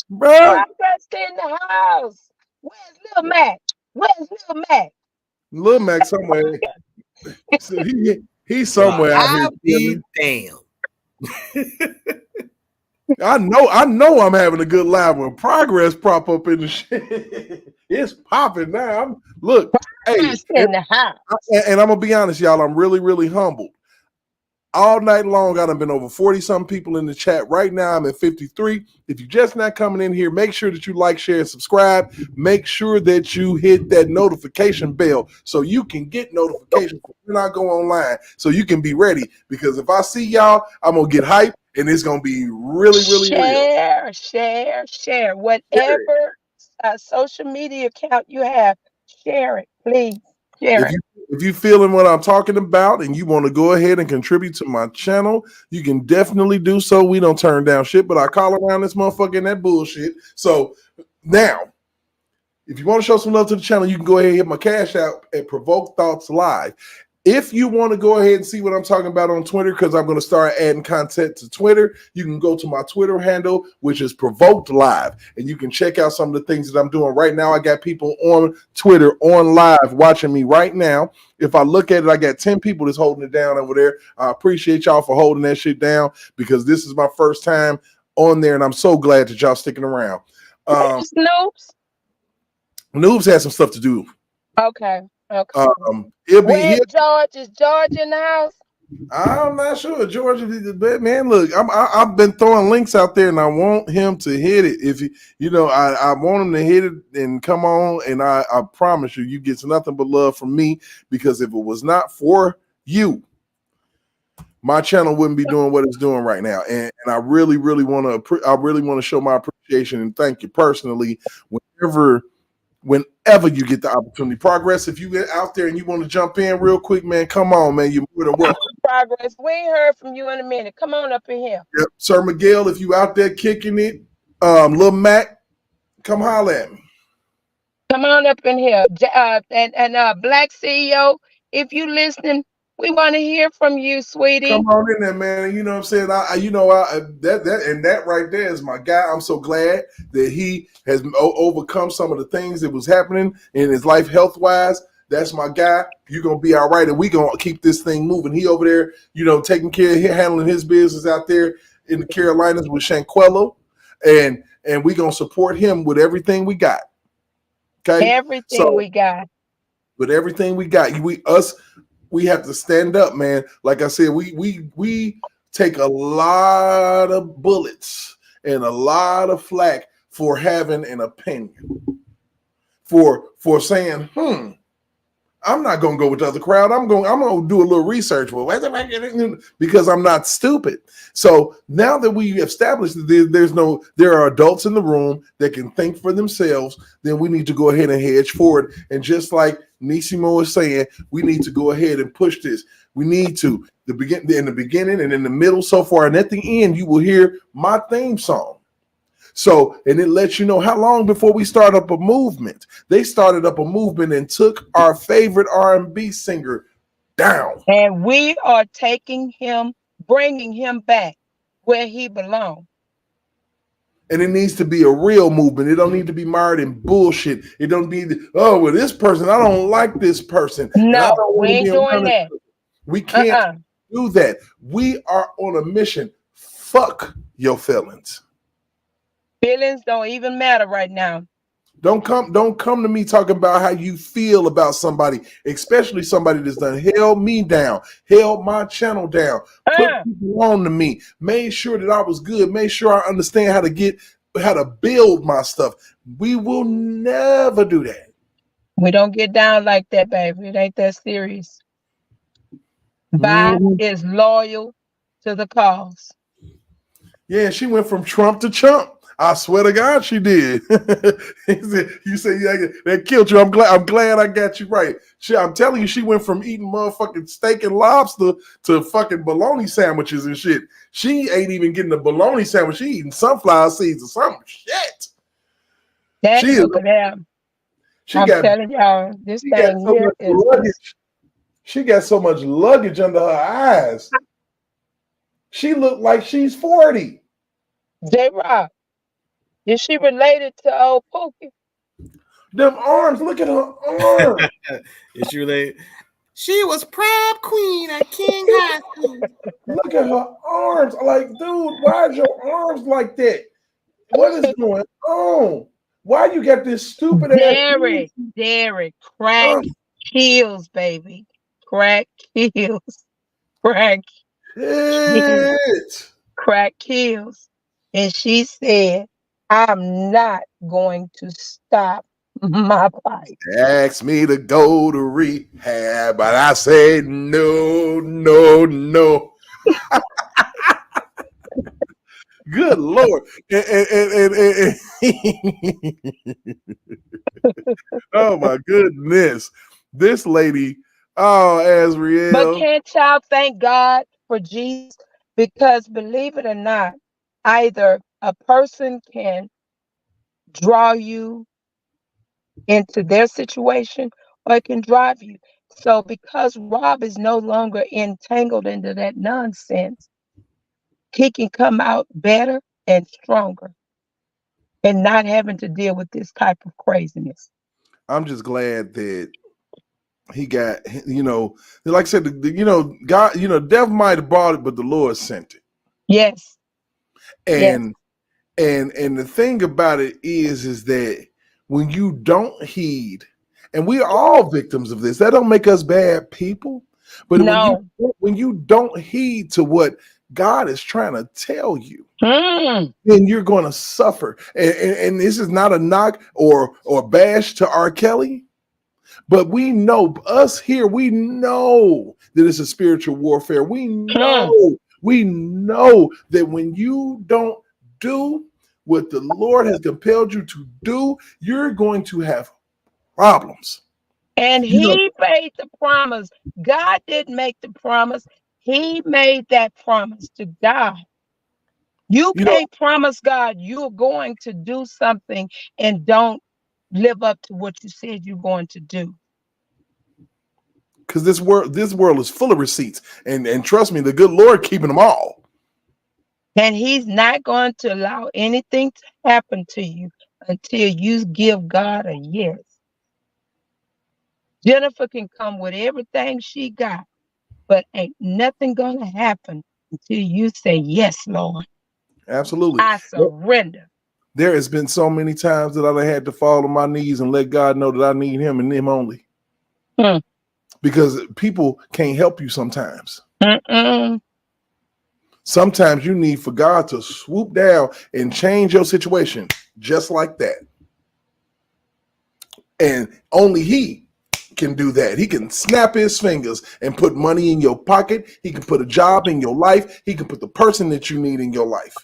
bro.
Progress in the house. Where's Lil Mac? Where's Lil Mac?
Lil Mac somewhere. So he's
Well,
somewhere out here.
I'll be damned.
I know I'm having a good live when Progress prop up in the shit. It's popping now. Look, hey,
Progress in the house.
and I'm gonna be honest, y'all. I'm really, really humbled. All night long, I done been over 40-some people in the chat. Right now, I'm at 53. If you're just not coming in here, make sure that you like, share, and subscribe. Make sure that you hit that notification bell so you can get notifications when I go online, so you can be ready. Because if I see y'all, I'm going to get hyped, and it's going to be really, really real.
Share. Whatever social media account you have, share it, please. Share it.
If you feeling what I'm talking about and you want to go ahead and contribute to my channel, you can definitely do so. We don't turn down shit, but I call around this motherfucker and that bullshit. So now, if you want to show some love to the channel, you can go ahead and hit my cash out at Provoke Thoughts Live. If you want to go ahead and see what I'm talking about on Twitter, because I'm going to start adding content to Twitter, you can go to my Twitter handle, which is Provoked Live, and you can check out some of the things that I'm doing right now. I got people on Twitter on live watching me right now. If I look at it, I got 10 people that's holding it down over there. I appreciate y'all for holding that shit down, because this is my first time on there, and I'm so glad that y'all sticking around.
Snoops.
Noobs had some stuff to do.
Okay.
Where's
George? Is George in the house?
I'm not sure, George. Man, look, I've been throwing links out there, and I want him to hit it. If I want him to hit it and come on. And I promise you get nothing but love from me, because if it was not for you, my channel wouldn't be doing what it's doing right now. And I really, really want to show my appreciation and thank you personally whenever you get the opportunity. Progress, if you get out there and you want to jump in real quick, man, come on, man. You're more than welcome.
Progress. We ain't heard from you in a minute. Come on up in here.
Yep. Sir Miguel, if you out there kicking it, Lil Mac, come holler at me.
Come on up in here. And Black CEO, if you listening, we want to hear from you, sweetie.
Come on in there, man. You know what I'm saying? That right there is my guy. I'm so glad that he has overcome some of the things that was happening in his life health-wise. That's my guy. You're going to be all right, and we going to keep this thing moving. He over there, taking care of handling his business out there in the Carolinas with Shanquello, and we going to support him with everything we got. Okay?
Everything we got.
With everything we got. We have to stand up, man. Like I said, we take a lot of bullets and a lot of flack for having an opinion. For saying, I'm not gonna go with the other crowd. I'm gonna do a little research. Well, because I'm not stupid. So now that we established that there are adults in the room that can think for themselves, then we need to go ahead and hedge forward. And just like Nisimo is saying, we need to go ahead and push this. We need to in the beginning and in the middle so far, and at the end, you will hear my theme song. So, and it lets you know how long before we start up a movement. They started up a movement and took our favorite R&B singer down.
And we are taking him, bringing him back where he belongs.
And it needs to be a real movement. It don't need to be mired in bullshit. It don't be, this person, I don't like this person.
No, we ain't doing that.
We can't do that. We are on a mission. Fuck your feelings.
Feelings don't even matter right now.
Don't come to me talking about how you feel about somebody, especially somebody that's done held me down, held my channel down, put people on to me, made sure that I was good, made sure I understand how to build my stuff. We will never do that.
We don't get down like that, baby. It ain't that serious. Vi is loyal to the cause.
Yeah, she went from Trump to chump. I swear to God, she did. You say that killed you. I'm glad I got you right. I'm telling you, she went from eating motherfucking steak and lobster to fucking bologna sandwiches and shit. She ain't even getting a bologna sandwich. She eating sunflower seeds or some shit.
That
She
look at them. I'm
got
telling y'all, this
she got
thing
so
here
much
is
luggage. She got so much luggage under her eyes. She looked like she's 40.
J-Rock. Is she related to old Pookie?
Them arms, look at her arms.
Is she related? She was prom queen at King High School.
Look at her arms. Like, dude, why is your arms like that? What is going on? Why you got this stupid ass?
Derek, crack heels, baby. Crack heels. Crack heels. Crack heels. And she said, I'm not going to stop my fight.
They asked me to go to rehab, but I said no, no, no. Good Lord. Oh my goodness. This lady, oh, Azriel.
But can't y'all thank God for Jesus? Because believe it or not, either a person can draw you into their situation or it can drive you. So because Rob is no longer entangled into that nonsense, he can come out better and stronger and not having to deal with this type of craziness.
I'm just glad that he got, like I said, God, death might have brought it, but the Lord sent it.
Yes.
And the thing about it is that when you don't heed, and we are all victims of this, that don't make us bad people. But when you don't heed to what God is trying to tell you, then you're going to suffer. And this is not a knock or bash to R. Kelly, but we know us here. We know that it's a spiritual warfare. We know that when you don't do what the Lord has compelled you to do, you're going to have problems.
And he made the promise. God didn't make the promise. He made that promise to God. You can't promise God you're going to do something and don't live up to what you said you're going to do.
Because this world is full of receipts. And trust me, the good Lord keeping them all.
And he's not going to allow anything to happen to you until you give God a yes. Jennifer can come with everything she got, but ain't nothing going to happen until you say, yes, Lord.
Absolutely.
I surrender.
There has been so many times that I had to fall on my knees and let God know that I need him and him only. Because people can't help you sometimes. Sometimes you need for God to swoop down and change your situation just like that. And only he can do that. He can snap his fingers and put money in your pocket. He can put a job in your life. He can put the person that you need in your life.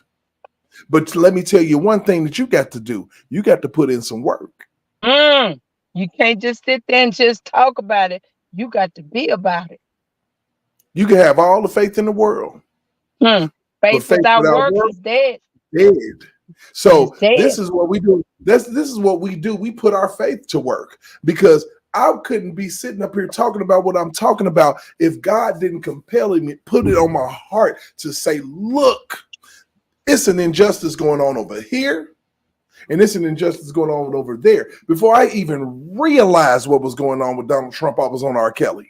But let me tell you one thing that you got to do. You got to put in some work.
You can't just sit there and just talk about it. You got to be about it.
You can have all the faith in the world.
Faith without work is dead.
Dead. So this is what we do. This is what we do. We put our faith to work, because I couldn't be sitting up here talking about what I'm talking about if God didn't compel me, put it on my heart to say, look, it's an injustice going on over here, and it's an injustice going on over there. Before I even realized what was going on with Donald Trump, I was on R. Kelly.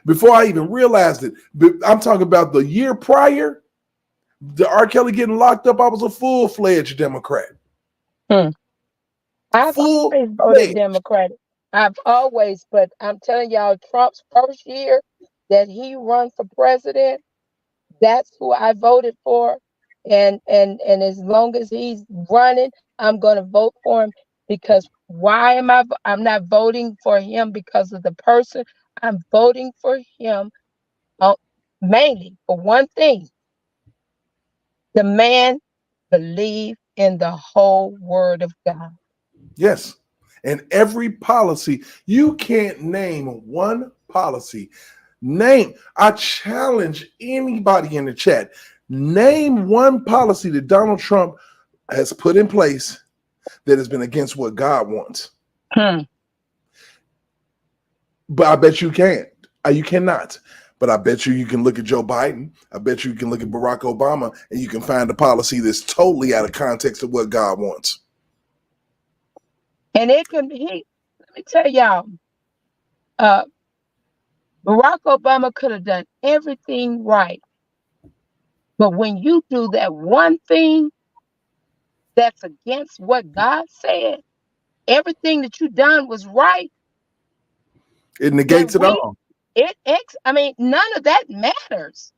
Before I even realized it, I'm talking about the year prior, the R. Kelly getting locked up, I was a full-fledged Democrat.
I've
Full
always voted
pledge.
Democratic. I've always, but I'm telling y'all, Trump's first year that he run for president, that's who I voted for. And as long as he's running, I'm going to vote for him because why am I? I'm not voting for him because of the person. I'm voting for him uh, mainly for one thing. The man believed in the whole word of God.
Yes. And every policy, you can't name one policy. I challenge anybody in the chat. Name one policy that Donald Trump has put in place that has been against what God wants. But I bet you can't. You cannot. But I bet you can look at Joe Biden. I bet you can look at Barack Obama and you can find a policy that's totally out of context of what God wants.
And it can be, let me tell y'all, Barack Obama could have done everything right. But when you do that one thing that's against what God said, everything that you done was right.
It negates it all.
None of that matters.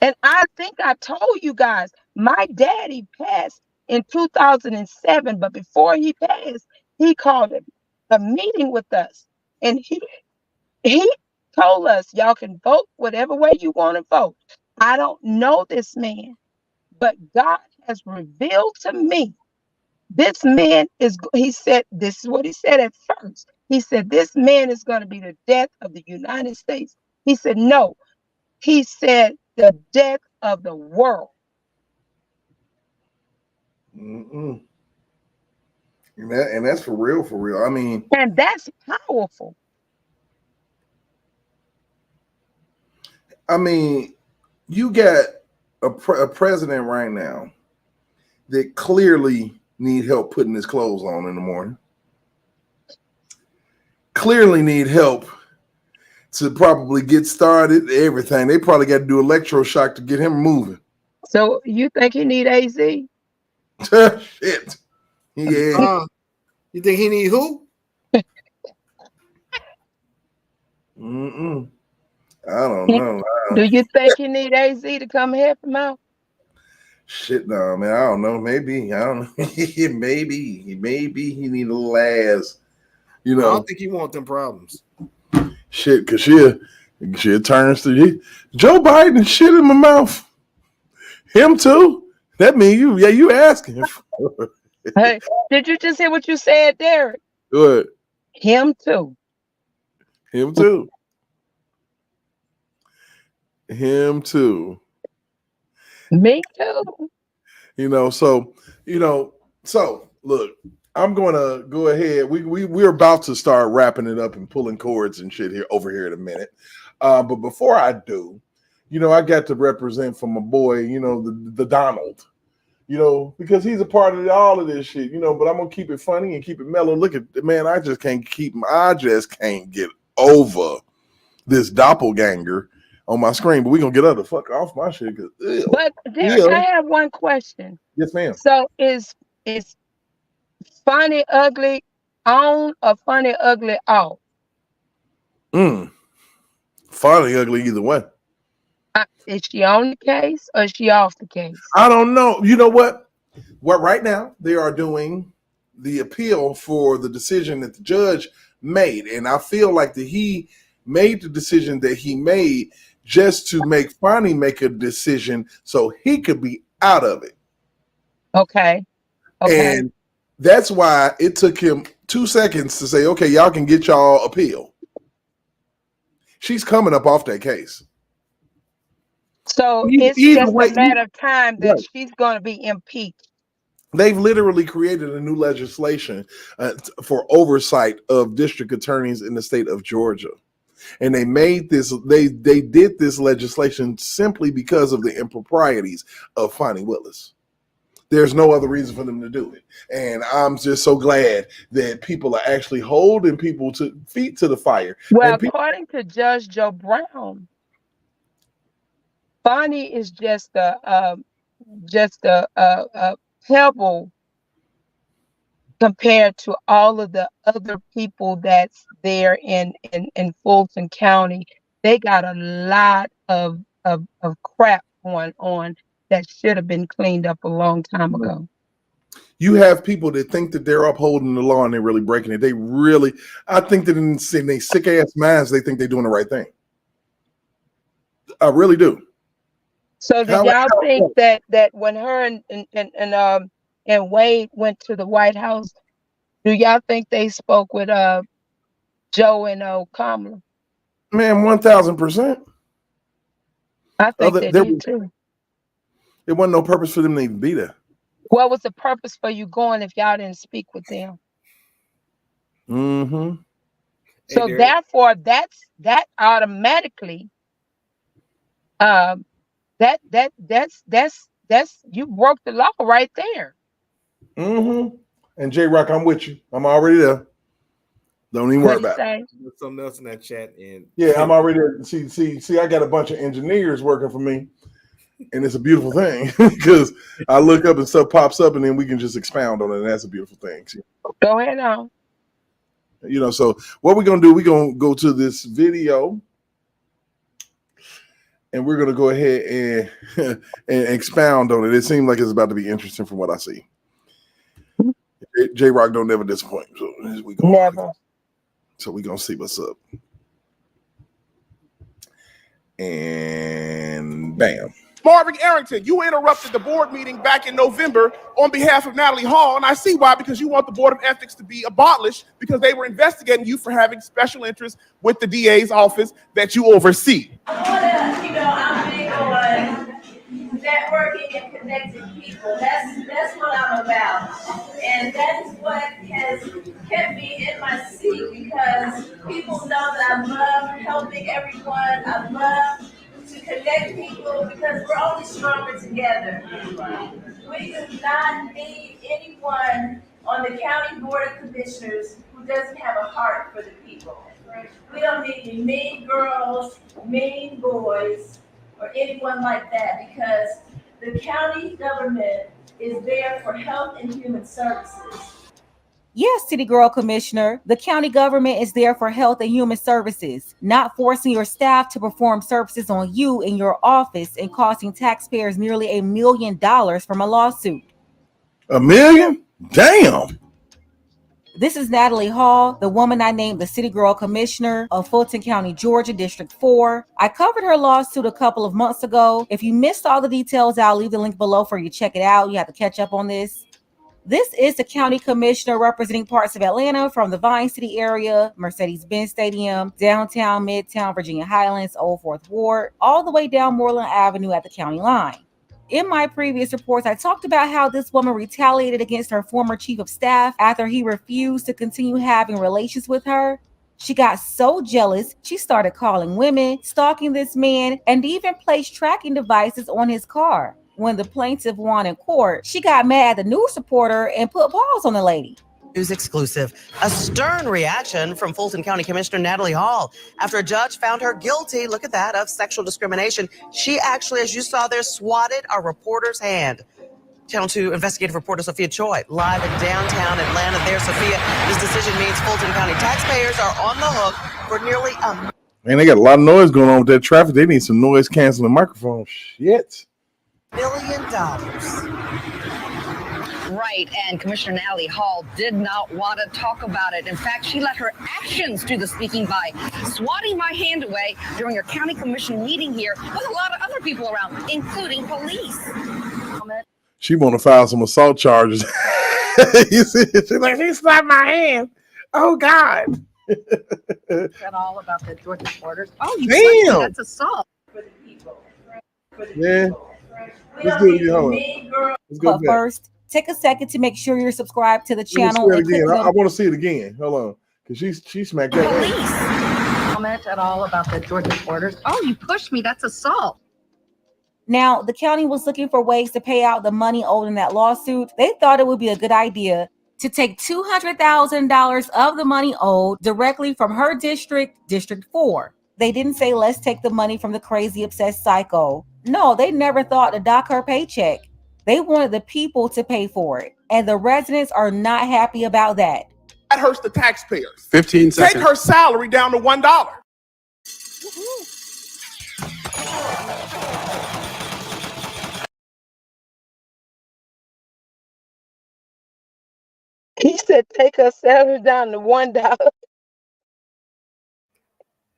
And I think I told you guys, my daddy passed in 2007, but before he passed, he called a meeting with us. And he told us, y'all can vote whatever way you want to vote. I don't know this man, but God has revealed to me this man he said, this is what he said at first. He said, this man is going to be the death of the United States. He said, no. He said, the death of the world.
Mm-mm. And that's for real, for real. I mean,
and that's powerful.
I mean, you got a president right now that clearly need help putting his clothes on in the morning. Clearly need help to probably get started. Everything they probably got to do electroshock to get him moving.
So you think he need AZ?
Shit. Yeah.
You think he need who?
Mm-mm. I don't know.
Do you think he need AZ to come help him out?
Shit, no, man. I don't know. Maybe. I don't know. maybe he need a little ass. You know.
I don't think he want them problems.
Shit, cause she turns to Joe Biden shit in my mouth. Him too. That mean you asking.
Hey, did you just hear what you said, Derek?
Good.
Him too.
Him too. Him too.
Me too.
So look, I'm gonna go ahead. We're about to start wrapping it up and pulling cords and shit here over here in a minute. But before I do, I got to represent for my boy, the Donald. Because he's a part of all of this shit, but I'm gonna keep it funny and keep it mellow. Look at man, I just can't get over this doppelganger on my screen, but we're gonna get her the fuck off my shit.
But Derek, I have one question.
Yes, ma'am.
So is Funny Ugly on or Funny Ugly off?
Funny Ugly either way.
Is she on the case or is she off the case?
I don't know. You know what? Right now they are doing the appeal for the decision that the judge made, and I feel like that he made the decision that he made just to make Fonnie make a decision so he could be out of it.
Okay.
And that's why it took him 2 seconds to say, okay, y'all can get y'all appeal. She's coming up off that case.
So it's just a matter of time that she's going to be impeached.
They've literally created a new legislation for oversight of district attorneys in the state of Georgia. And they made this, they did this legislation simply because of the improprieties of Fonnie Willis. There's no other reason for them to do it. And I'm just so glad that people are actually holding people feet to the fire.
Well, according to Judge Joe Brown, Fonnie is just a pebble compared to all of the other people that's there in Fulton County. They got a lot of crap going on that should have been cleaned up a long time ago.
You have people that think that they're upholding the law and they're really breaking it. They really, I think that in their sick ass minds, they think they're doing the right thing. I really do.
So did y'all think that when her and Wade went to the White House, do y'all think they spoke with Joe and Kamala?
Man, 1000%.
I think they did too.
There wasn't no purpose for them to even be there.
What was the purpose for you going if y'all didn't speak with them?
Mm-hmm.
So therefore, that automatically, that's you broke the law right there.
Mm-hmm. And J-Rock, I'm with you. I'm already there. Don't even worry about it.
There's something else in that chat. And
yeah, I'm already there. See, I got a bunch of engineers working for me, and it's a beautiful thing because I look up and stuff pops up, and then we can just expound on it, and that's a beautiful thing. See?
Go ahead now.
You know, so what we're gonna do, we're gonna go to this video, and we're gonna go ahead and expound on it. It seems like it's about to be interesting from what I see. J-Rock don't never disappoint. So we go.
Never.
So we're gonna see what's up. And bam.
Marvin Arrington, you interrupted the board meeting back in November on behalf of Natalie Hall, and I see why, because you want the Board of Ethics to be abolished because they were investigating you for having special interests with the DA's office that you oversee.
I'm big on networking and connecting people. That's what I'm about. And that is what has kept me in my seat, because people know that I love helping everyone. I love to connect people because we're only stronger together. We do not need anyone on the County Board of Commissioners who doesn't have a heart for the people. We don't need any mean girls, mean boys, or anyone like that, because the county government is there for health and human services.
Yes, City Girl Commissioner, the county government is there for health and human services, not forcing your staff to perform services on you in your office and costing taxpayers nearly $1 million from a lawsuit.
$1 million? Damn.
This is Natalie Hall, the woman I named the City Girl Commissioner of Fulton County, Georgia, District 4. I covered her lawsuit a couple of months ago. If you missed all the details, I'll leave the link below for you to check it out. You have to catch up on this. This is the county commissioner representing parts of Atlanta from the Vine City area, Mercedes-Benz Stadium, downtown, Midtown, Virginia Highlands, Old Fourth Ward, all the way down Moreland Avenue at the county line. In my previous reports, I talked about how this woman retaliated against her former chief of staff after he refused to continue having relations with her. She got so jealous, she started calling women, stalking this man, and even placed tracking devices on his car. When the plaintiff won in court, she got mad at the news reporter and put paws on the lady.
News exclusive. A stern reaction from Fulton County Commissioner Natalie Hall after a judge found her guilty, look at that, of sexual discrimination. She actually, as you saw there, swatted a reporter's hand. Channel 2 investigative reporter Sophia Choi, live in downtown Atlanta. There, Sophia, this decision means Fulton County taxpayers are on the hook for nearly a...
Man, they got a lot of noise going on with that traffic. They need some noise canceling microphones. Shit.
$1 billion.
Right, and Commissioner Natalie Hall did not want to talk about it. In fact, she let her actions do the speaking by swatting my hand away during a county commission meeting here with a lot of other people around, including police.
She want to file some assault charges. You see, she's like, he slapped my hand. Oh, God.
Said all about the Georgia borders. Oh, you
Damn.
that's assault.
Yeah. Let's do it again. Hold on. Let's go
But
back.
first, take a second to make sure you're subscribed to the
Let me
channel.
see it
And click
again. I
the
want to see it again. Hold on. Because she smacked that.
Comment at all about the Georgia borders. Oh, you pushed me. That's assault.
Now, the county was looking for ways to pay out the money owed in that lawsuit. They thought it would be a good idea to take $200,000 of the money owed directly from her district, District 4. They didn't say, let's take the money from the crazy, obsessed psycho. No, they never thought to dock her paycheck. They wanted the people to pay for it, and the residents are not happy about that.
That hurts the taxpayers.
15
Take
seconds.
her salary down to $1.
He said, take her salary down to $1.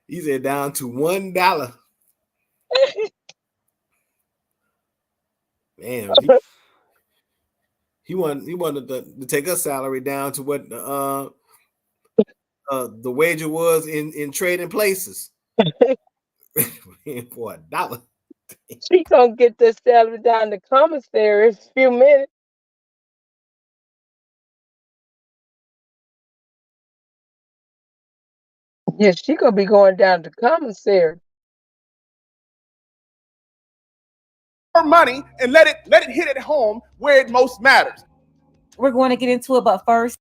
He said down to $1. Man, he wanted to take her salary down to what the wager was in Trading Places. For $1.
She gonna get this salary down to commissary in a few minutes. Yeah, she gonna be going down to commissary.
Her money and let it hit at home where it most matters.
We're going to get into it, but first,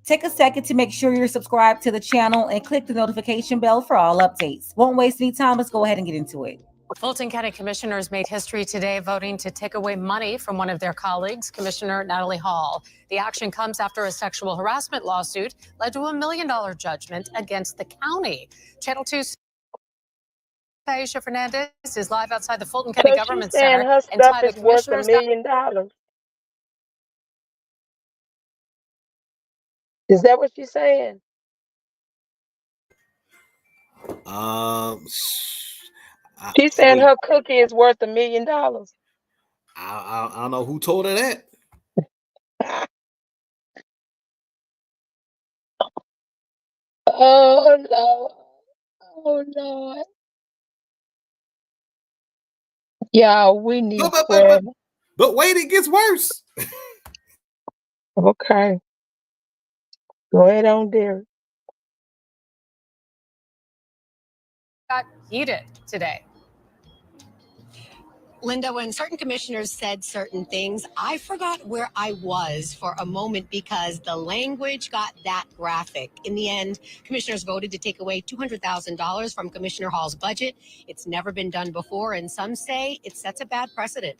take a second to make sure you're subscribed to the channel and click the notification bell for all updates. Won't waste any time. Let's go ahead and get into it.
Fulton County commissioners made history today, voting to take away money from one of their colleagues, Commissioner Natalie Hall. The action comes after a sexual harassment lawsuit led to a $1 million judgment against the county. Channel 2's Aisha Fernandez is live outside the Fulton County
So
Government
she's saying
Center.
her
And
stuff
Ty, the
is worth $1
commissioners
million. Is that what she's saying? She's saying her cookie is worth $1 million.
I don't know who told her that.
Oh Lord. Oh Lord. Yeah, we need prayer.
But wait, it gets worse.
Okay. Go ahead on, Derek.
got heated today.
Linda, when certain commissioners said certain things, I forgot where I was for a moment because the language got that graphic. In the end, commissioners voted to take away $200,000 from Commissioner Hall's budget. It's never been done before, and some say it sets a bad precedent.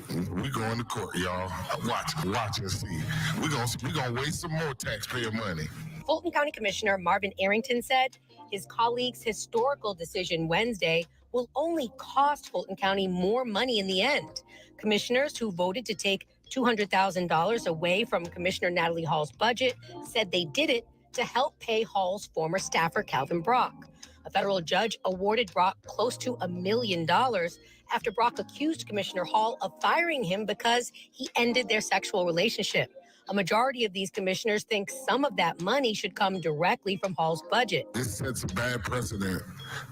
We going to court, y'all. Watch and see. We gonna waste some more taxpayer money.
Fulton County Commissioner Marvin Arrington said his colleague's historical decision Wednesday will only cost Fulton County more money in the end. Commissioners who voted to take $200,000 away from Commissioner Natalie Hall's budget said they did it to help pay Hall's former staffer, Calvin Brock. A federal judge awarded Brock close to $1 million after Brock accused Commissioner Hall of firing him because he ended their sexual relationship. A majority of these commissioners think some of that money should come directly from Hall's budget.
This sets a bad precedent.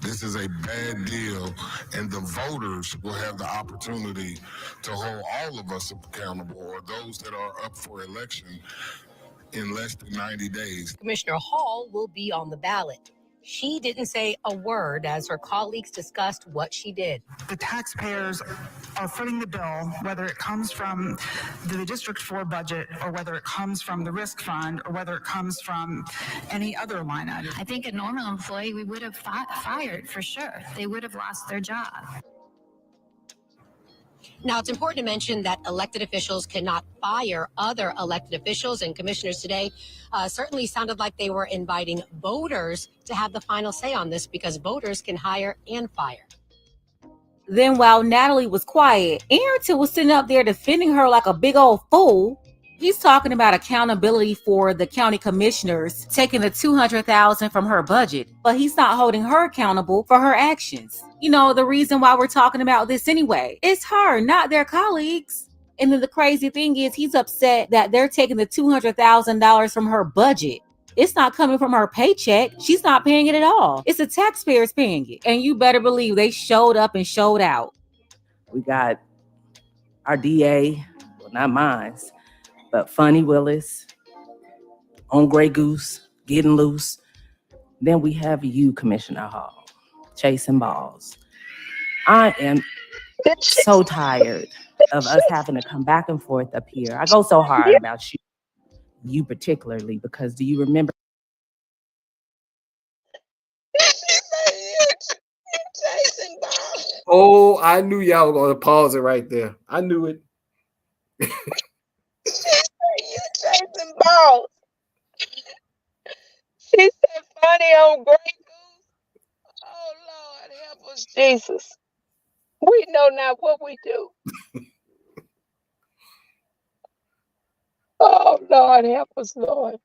This is a bad deal, and the voters will have the opportunity to hold all of us accountable, or those that are up for election, in less than 90 days.
Commissioner Hall will be on the ballot. She didn't say a word as her colleagues discussed what she did.
The taxpayers are footing the bill, whether it comes from the District 4 budget or whether it comes from the risk fund or whether it comes from any other line item.
I think a normal employee we would have fired for sure. They would have lost their job.
Now, it's important to mention that elected officials cannot fire other elected officials, and commissioners today certainly sounded like they were inviting voters to have the final say on this because voters can hire and fire.
Then while Natalie was quiet, Arrington was sitting up there defending her like a big old fool. He's talking about accountability for the county commissioners taking the $200,000 from her budget, but he's not holding her accountable for her actions. You know, the reason why we're talking about this anyway, it's her, not their colleagues. And then the crazy thing is he's upset that they're taking the $200,000 from her budget. It's not coming from her paycheck. She's not paying it at all. It's the taxpayers paying it. And you better believe they showed up and showed out.
We got our DA, well, not mine, but Funny Willis, on Grey Goose, getting loose. Then we have you, Commissioner Hall, chasing balls. I am so tired of us having to come back and forth up here. I go so hard about you particularly, because do you remember
Oh, I knew y'all were gonna pause it right there. I knew it.
You chasing balls. She said funny on Grey Goose. Oh Lord, help us, Jesus. We know not what we do. Oh Lord, help us, Lord.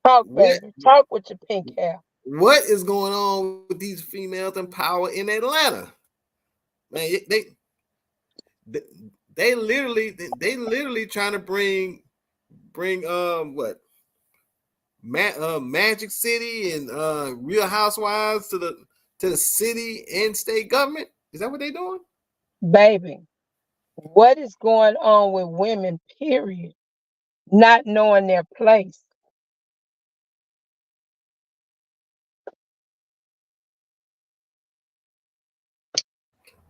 Talk,
What,
baby. Talk with your pink hair.
what is going on with these females in power in Atlanta? Man, they, they literally trying to bring what Magic City and Real Housewives to the city and state government. Is that what they doing?
Baby, what is going on with women, period? Not knowing their place.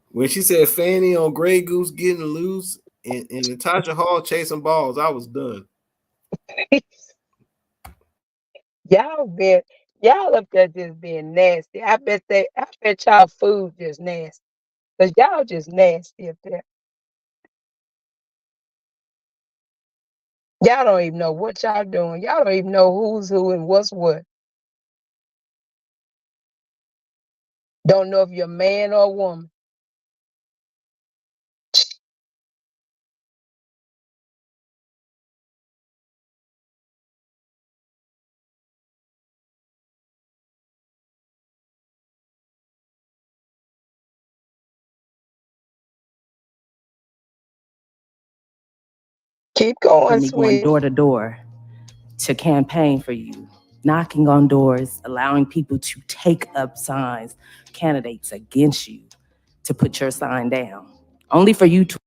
When she said Fanny on Grey Goose getting loose and Natasha Hall chasing balls, I was done.
Y'all up there just being nasty. I bet y'all food just nasty. Cause y'all just nasty up there. Y'all don't even know what y'all doing. Y'all don't even know who's who and what's what. Don't know if you're a man or a woman. Keep
For
going,
me going
sweetie.
door to door to campaign for you, knocking on doors, allowing people to take up signs, candidates against you, to put your sign down, only for you to.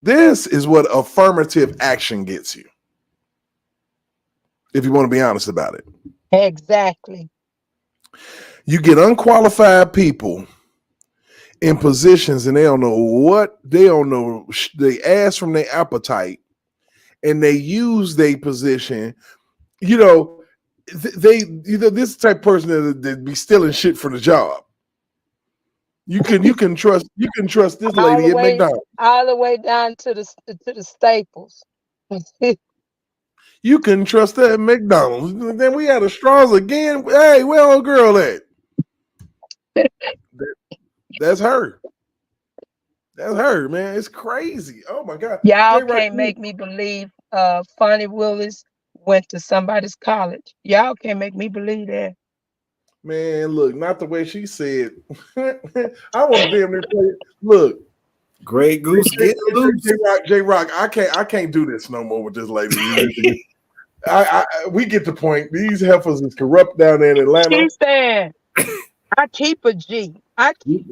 This is what affirmative action gets you, if you want to be honest about it.
Exactly.
You get unqualified people in positions and they don't know. They ask from their appetite and they use their position. This type of person that be stealing shit for the job. You can trust this lady at McDonald's.
All the way down to the Staples.
You couldn't trust her at McDonald's. Then we had a straws again. Hey, where old girl at? That's her. That's her, man. It's crazy. Oh my God.
Y'all
J-Rock,
can't make me believe Fonnie Willis went to somebody's college. Y'all can't make me believe that.
man, look, not the way she said. I want to damn near play it. Look.
Grey Goose getting loose.
J-Rock, I can't do this no more with this lady. We get the point. These heifers is corrupt down there in Atlanta.
She said, I keep a G. I keep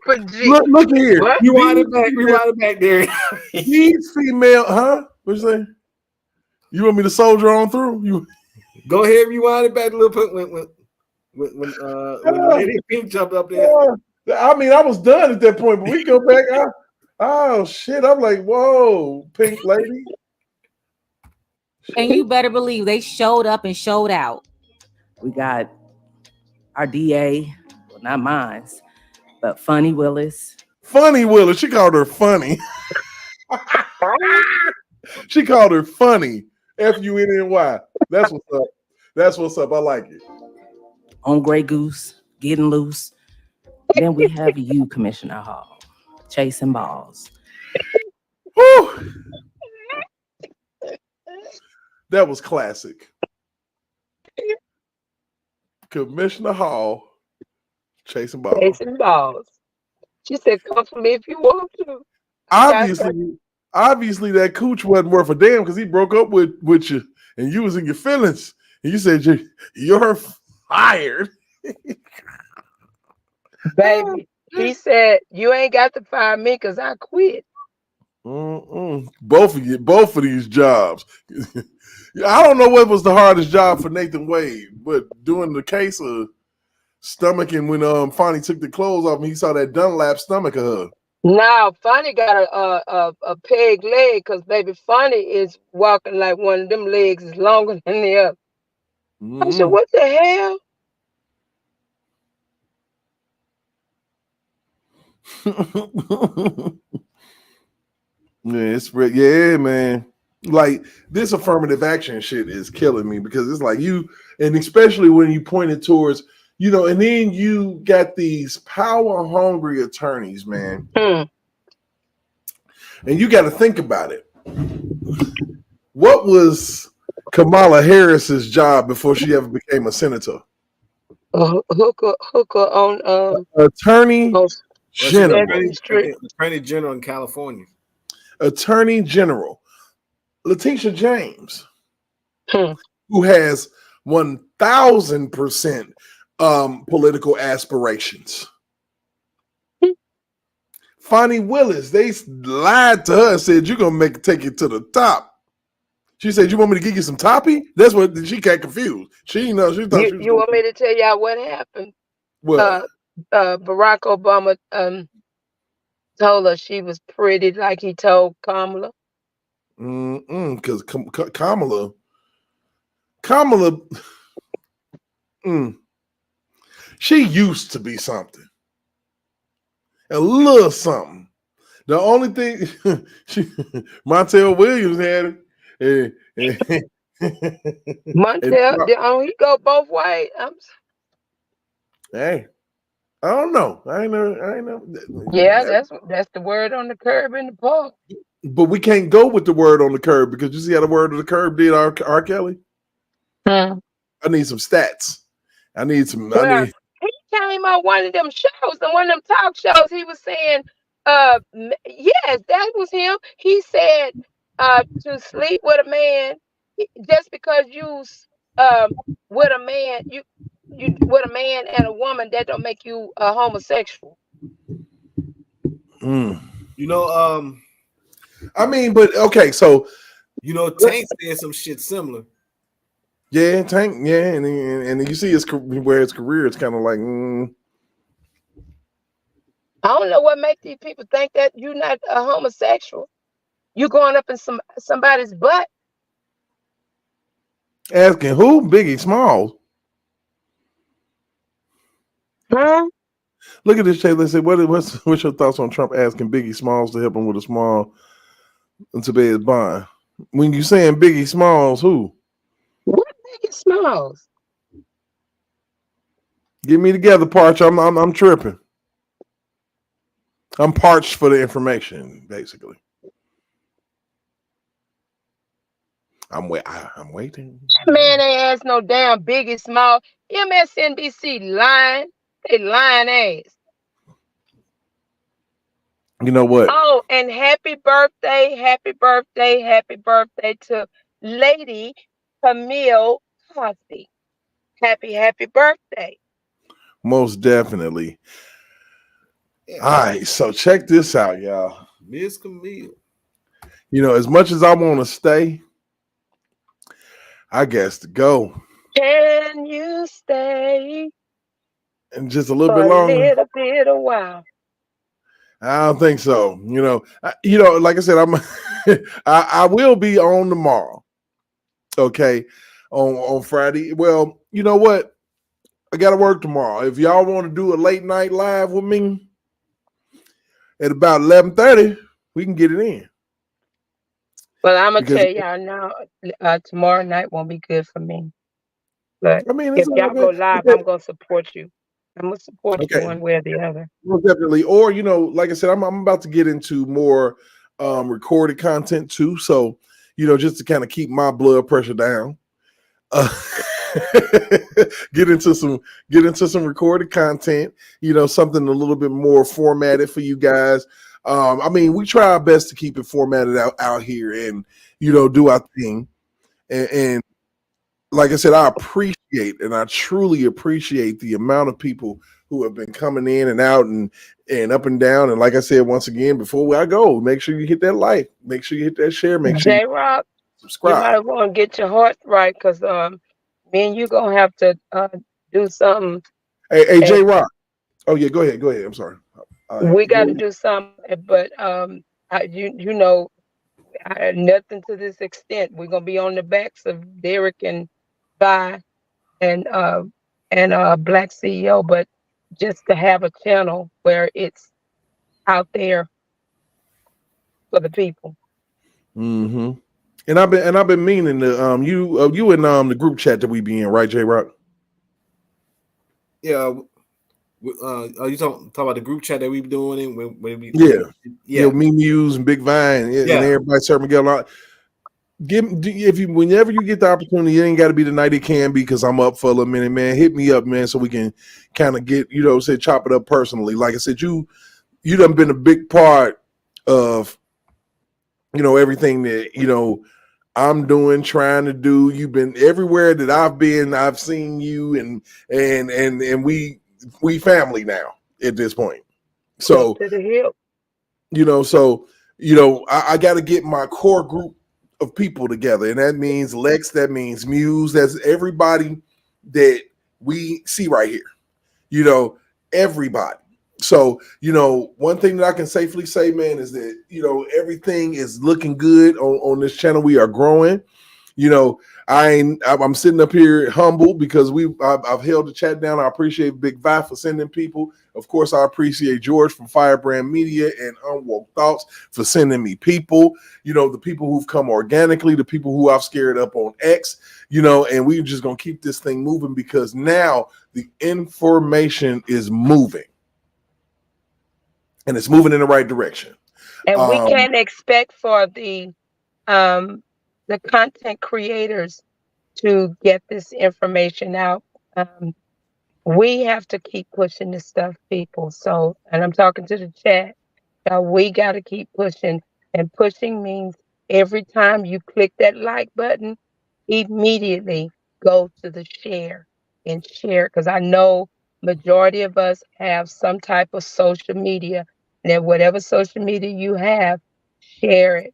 a G.
Look here.
What?
Rewind it back there.
These female, huh? What you say? You want me to soldier on through? You
go ahead, rewind it back a little bit when the lady Pink jumped up there.
I mean, I was done at that point, but we go back. Oh shit! I'm like, whoa, Pink lady.
And you better believe they showed up and showed out.
We got our DA, well, not mine, but Funny Willis.
Funny Willis. She called her funny. She called her funny. Funny. That's what's up. That's what's up. I like it.
On Grey Goose, getting loose. Then we have you, Commissioner Hall, chasing balls.
Whew. That was classic. Commissioner Hall chasing balls.
Chasing balls. She said, come for me if you want to.
Obviously, that cooch wasn't worth a damn because he broke up with you and you was in your feelings. And you said, you're fired.
Baby, he said, you ain't got to fire me because I quit.
Both of these jobs. I don't know what was the hardest job for Nathan Wade, but doing the case of stomaching when Fonnie took the clothes off and he saw that Dunlap stomach of her.
Now, Funny got a peg leg because baby Funny is walking like one of them legs is longer than the other. I said, what the hell?
Yeah, yeah, man. Like this affirmative action shit is killing me because it's like you, and especially when you point it towards, and then you got these power hungry attorneys, man. And you got to think about it. What was Kamala Harris's job before she ever became a senator?
Hooker on
Attorney General.
Attorney General in California.
Attorney General. Letitia James, who has 1,000% political aspirations. Fonnie Willis, they lied to her and said, you're going to take it to the top. She said, you want me to give you some toppy? That's what she got confused. She thought she was
you want me to tell y'all what happened?
What?
Barack Obama told her she was pretty like he told Kamala.
Because Kamala, she used to be something. A little something. The only thing, Montel Williams had it.
Montel, he go both ways.
Hey, I don't know. I ain't know.
Yeah, that's the word on the curb in the park.
But we can't go with the word on the curb because you see how the word on the curb did R. Kelly? I need some stats. I need some.
Well, he came on one of them shows, and one of them talk shows, he was saying, yes, that was him. He said to sleep with a man, just because you with a man, you with a man and a woman, that don't make you a homosexual.
I mean, but okay, so
Tank said some shit similar.
Yeah, Tank. Yeah, and you see his career, it's kind of like.
I don't know what makes these people think that you're not a homosexual. You going up in somebody's butt.
Asking who? Biggie Smalls. Look at this, Taylor. They said, what's your thoughts on Trump asking Biggie Smalls to help him with a small to pay his bond? When you saying Biggie Smalls, who?
What Biggie Smalls?
Get me together, Parch. I'm tripping. I'm parched for the information, basically. I'm waiting.
Man ain't ask no damn Biggie Small. MSNBC lying. They lying ass.
You know what?
Oh, and happy birthday to Lady Camille Cosby. Happy birthday.
Most definitely. All right, so check this out, y'all.
Miss Camille.
As much as I want to stay, I guess to go.
Can you stay?
And just a little bit longer.
A little bit of while.
I don't think so. Like I said, I will be on tomorrow. Okay, on Friday. Well, you know what? I got to work tomorrow. If y'all want to do a late night live with me at about 11:30, we can get it in.
Well, I'm gonna tell y'all now. Tomorrow night won't be good for me. But if y'all go live, I'm gonna support you. I'm gonna support you one way or the other.
Well, definitely. Or like I said, I'm about to get into more recorded content too. So just to kind of keep my blood pressure down. Get into some recorded content. Something a little bit more formatted for you guys. We try our best to keep it formatted out here and do our thing. And like I said, I appreciate and I truly appreciate the amount of people who have been coming in and out and up and down. And like I said, once again, before I go, make sure you hit that like, make sure you hit that share, make sure
J-Rock,
subscribe.
You might want to get your heart right, because me and you gonna have to do something.
Hey, J-Rock. Oh yeah, go ahead. I'm sorry.
We got to do something, but you know, nothing to this extent. We're gonna be on the backs of Derek and Vi and Black CEO, but just to have a channel where it's out there for the people.
Mm-hmm. And I've been meaning to you in the group chat that we be in, right, J Rock?
Yeah. Are you talking about the group chat that we be doing? When we,
Yeah.
yeah.
Me Muse and Big Vine and
Yeah.
everybody Sir Miguel. Whenever you get the opportunity, it ain't got to be the night. It can be, because I'm up for a little minute, man. Hit me up, man, so we can kind of get, say, chop it up personally. Like I said, you done been a big part of, everything that, I'm doing, trying to do. You've been everywhere that I've been. I've seen you, and we family now at this point. So,
to the hip.
I got to get my core group of people together, and that means Lex, that means Muse, that's everybody that we see right here. Everybody. So, one thing that I can safely say, man, is that, everything is looking good on this channel. We are growing. I'm sitting up here humble because I've held the chat down. I appreciate Big Vi for sending people. Of course, I appreciate George from Firebrand Media and Unwoke Thoughts for sending me people. The people who've come organically, the people who I've scared up on X, and we're just gonna keep this thing moving, because now the information is moving. And it's moving in the right direction.
And we can't expect for the content creators to get this information out. We have to keep pushing this stuff, people. So, and I'm talking to the chat. We got to keep pushing, and pushing means every time you click that like button, immediately go to the share and share, because I know majority of us have some type of social media, and then whatever social media you have, share it.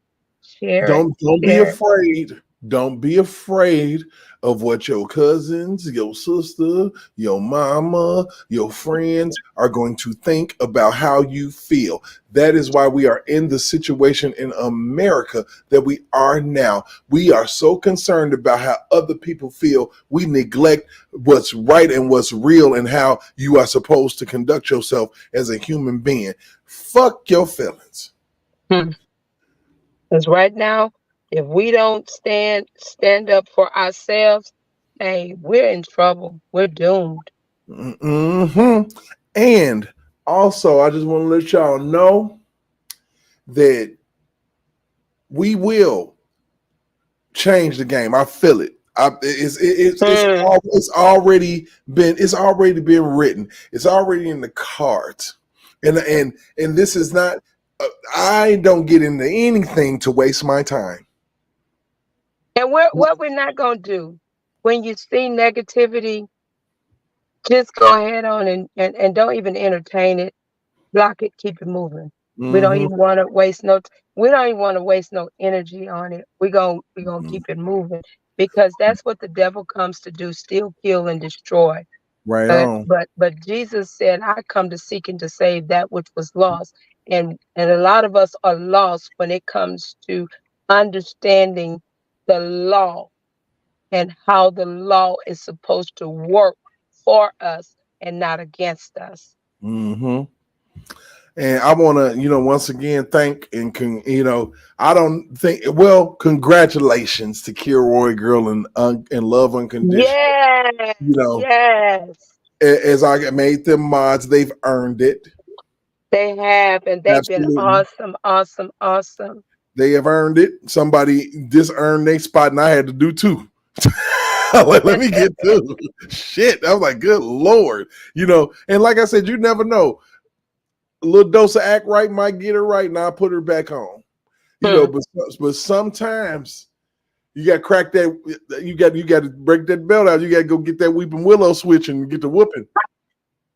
Don't be afraid. Don't be afraid of what your cousins, your sister, your mama, your friends are going to think about how you feel. That is why we are in the situation in America that we are now. We are so concerned about how other people feel. We neglect what's right and what's real, and how you are supposed to conduct yourself as a human being. Fuck your feelings.
Because right now, if we don't stand up for ourselves, hey, we're in trouble. We're doomed.
Mm-hmm. And also, I just want to let y'all know that we will change the game. I feel it. It's already been written. It's already in the cards. And this is not. I don't get into anything to waste my time.
And what we're not gonna do when you see negativity, just go ahead on and don't even entertain it. Block it. Keep it moving. We don't even want to waste we don't even want to waste no energy on it. We're gonna keep it moving, because that's what the devil comes to do: steal, kill, and destroy.
Right on.
But Jesus said, I come to seek and to save that which was lost. And a lot of us are lost when it comes to understanding the law and how the law is supposed to work for us and not against us.
Mm-hmm. And I want to, once again, thank and I don't think. Well, congratulations to Kilroy Girl and Love Unconditional.
Yes, yes,
as I made them mods, they've earned it.
They have, and they've been awesome, awesome, awesome.
They have earned it. Somebody disearned their spot, and I had to do too. Let me get to shit. I was like, good Lord, and like I said, you never know. A little dose of act right might get her right, and I'll put her back on. But sometimes you got to crack that. You got to break that belt out. You got to go get that Weeping Willow switch and get the whooping.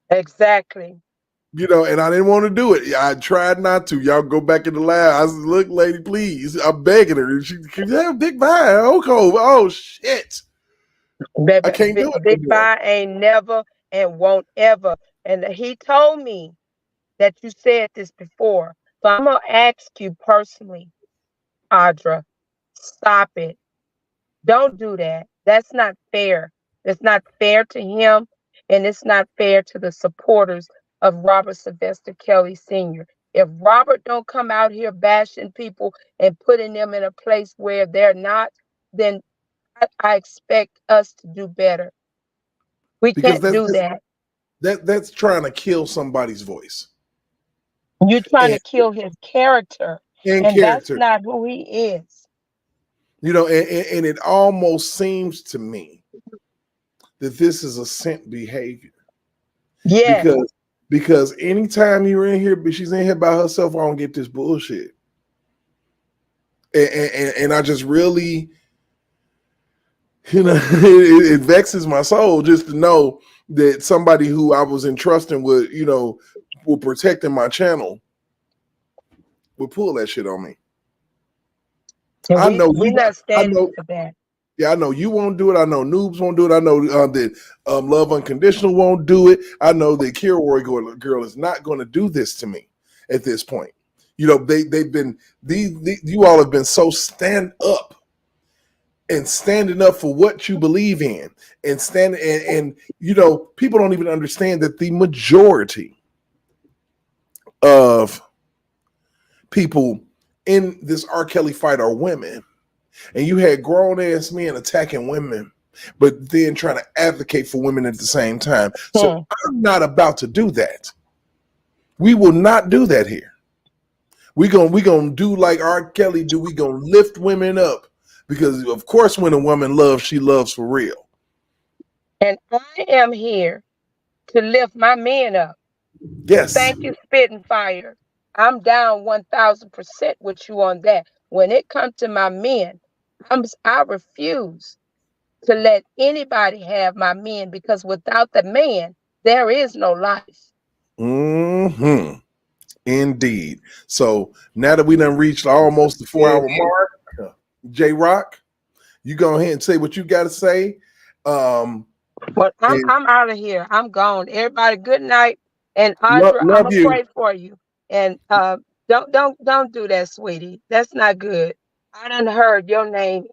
Exactly.
And I didn't want to do it. I tried not to. Y'all go back in the lab. I said, look, lady, please. I'm begging her. She can have Big Vi. Oh, shit.
Baby,
I can't do it.
Big Vi ain't never and won't ever. And he told me that you said this before. So I'm gonna ask you personally, Audra, stop it. Don't do that. That's not fair. It's not fair to him, and it's not fair to the supporters of Robert Sylvester Kelly Sr. If Robert don't come out here bashing people and putting them in a place where they're not, then I expect us to do better. We
Because
can't do that.
that's trying to kill somebody's voice
You're trying to
and,
kill his character,
and
and that's
character.
not who he is.
You know, and it almost seems to me that this is a sent behavior.
Yes.
Because anytime you're in here, but she's in here by herself, I don't get this bullshit. And I just really, you know, it vexes my soul just to know that somebody who I was entrusting with, you know, with protecting my channel would pull that shit on me.
And we're not standing for that.
Yeah, I know you won't do it. I know Noobs won't do it. I know that Love Unconditional won't do it. I know that Kira Warrior Girl is not going to do this to me at this point. You know, they've been you all have been so stand up and standing up for what you believe in and standing and you know, people don't even understand that the majority of people in this R. Kelly fight are women. And you had grown ass men attacking women, but then trying to advocate for women at the same time. So I'm not about to do that. We will not do that here. We gonna do like R. Kelly do. We gonna lift women up because of course when a woman loves, she loves for real.
And I am here to lift my men up.
Yes.
Thank you, Spitting Fire. I'm down 1,000% with you on that. When it comes to my men, I refuse to let anybody have my men because without the man, there is no life.
Mm-hmm. Indeed. So now that we done reached almost the 4-hour mark, J Rock, you go ahead and say what you got to say.
Well, I'm out of here. I'm gone. Everybody, good night. And Audra, I'm
love
gonna
you.
pray for you. And don't do that, sweetie. That's not good. I done heard your name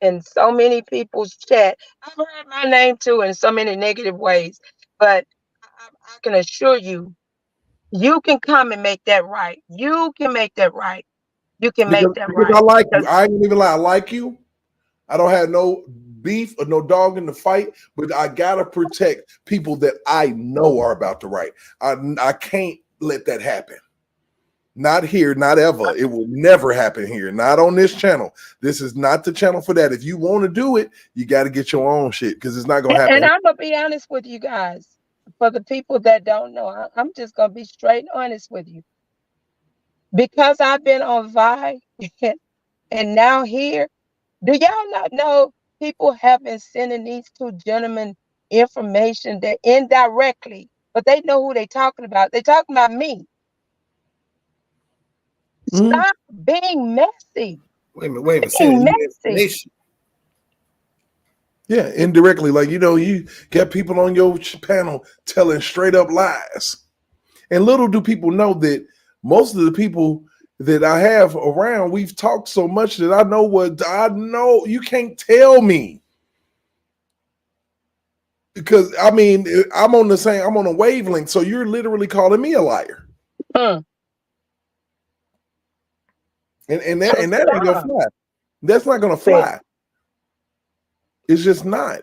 in so many people's chat. I've heard my name too in so many negative ways. But I can assure you, you can come and make that right. You can make that right. You can make that
Because I
right.
like you. I ain't even lie. I like you. I don't have no beef or no dog in the fight, but I gotta protect people that I know are about to right. I can't let that happen. Not here, not ever. It will never happen here. Not on this channel. This is not the channel for that. If you want to do it, you got to get your own shit because it's not gonna happen.
And I'm gonna be honest with you guys. For the people that don't know, I'm just gonna be straight and honest with you. Because I've been on Vi and now here, do y'all not know people have been sending these two gentlemen information that indirectly, but they know who they talking about. They talking about me. Stop being messy.
Wait a minute.
Being
Sending you
messy.
information.
Yeah, indirectly. Like, you know, you got people on your panel telling straight up lies. And little do people know that most of the people that I have around, we've talked so much that I know what I know. You can't tell me. Because I mean, I'm on a wavelength. So you're literally calling me a liar. And that ain't gonna fly. That's not gonna fly. It's just not.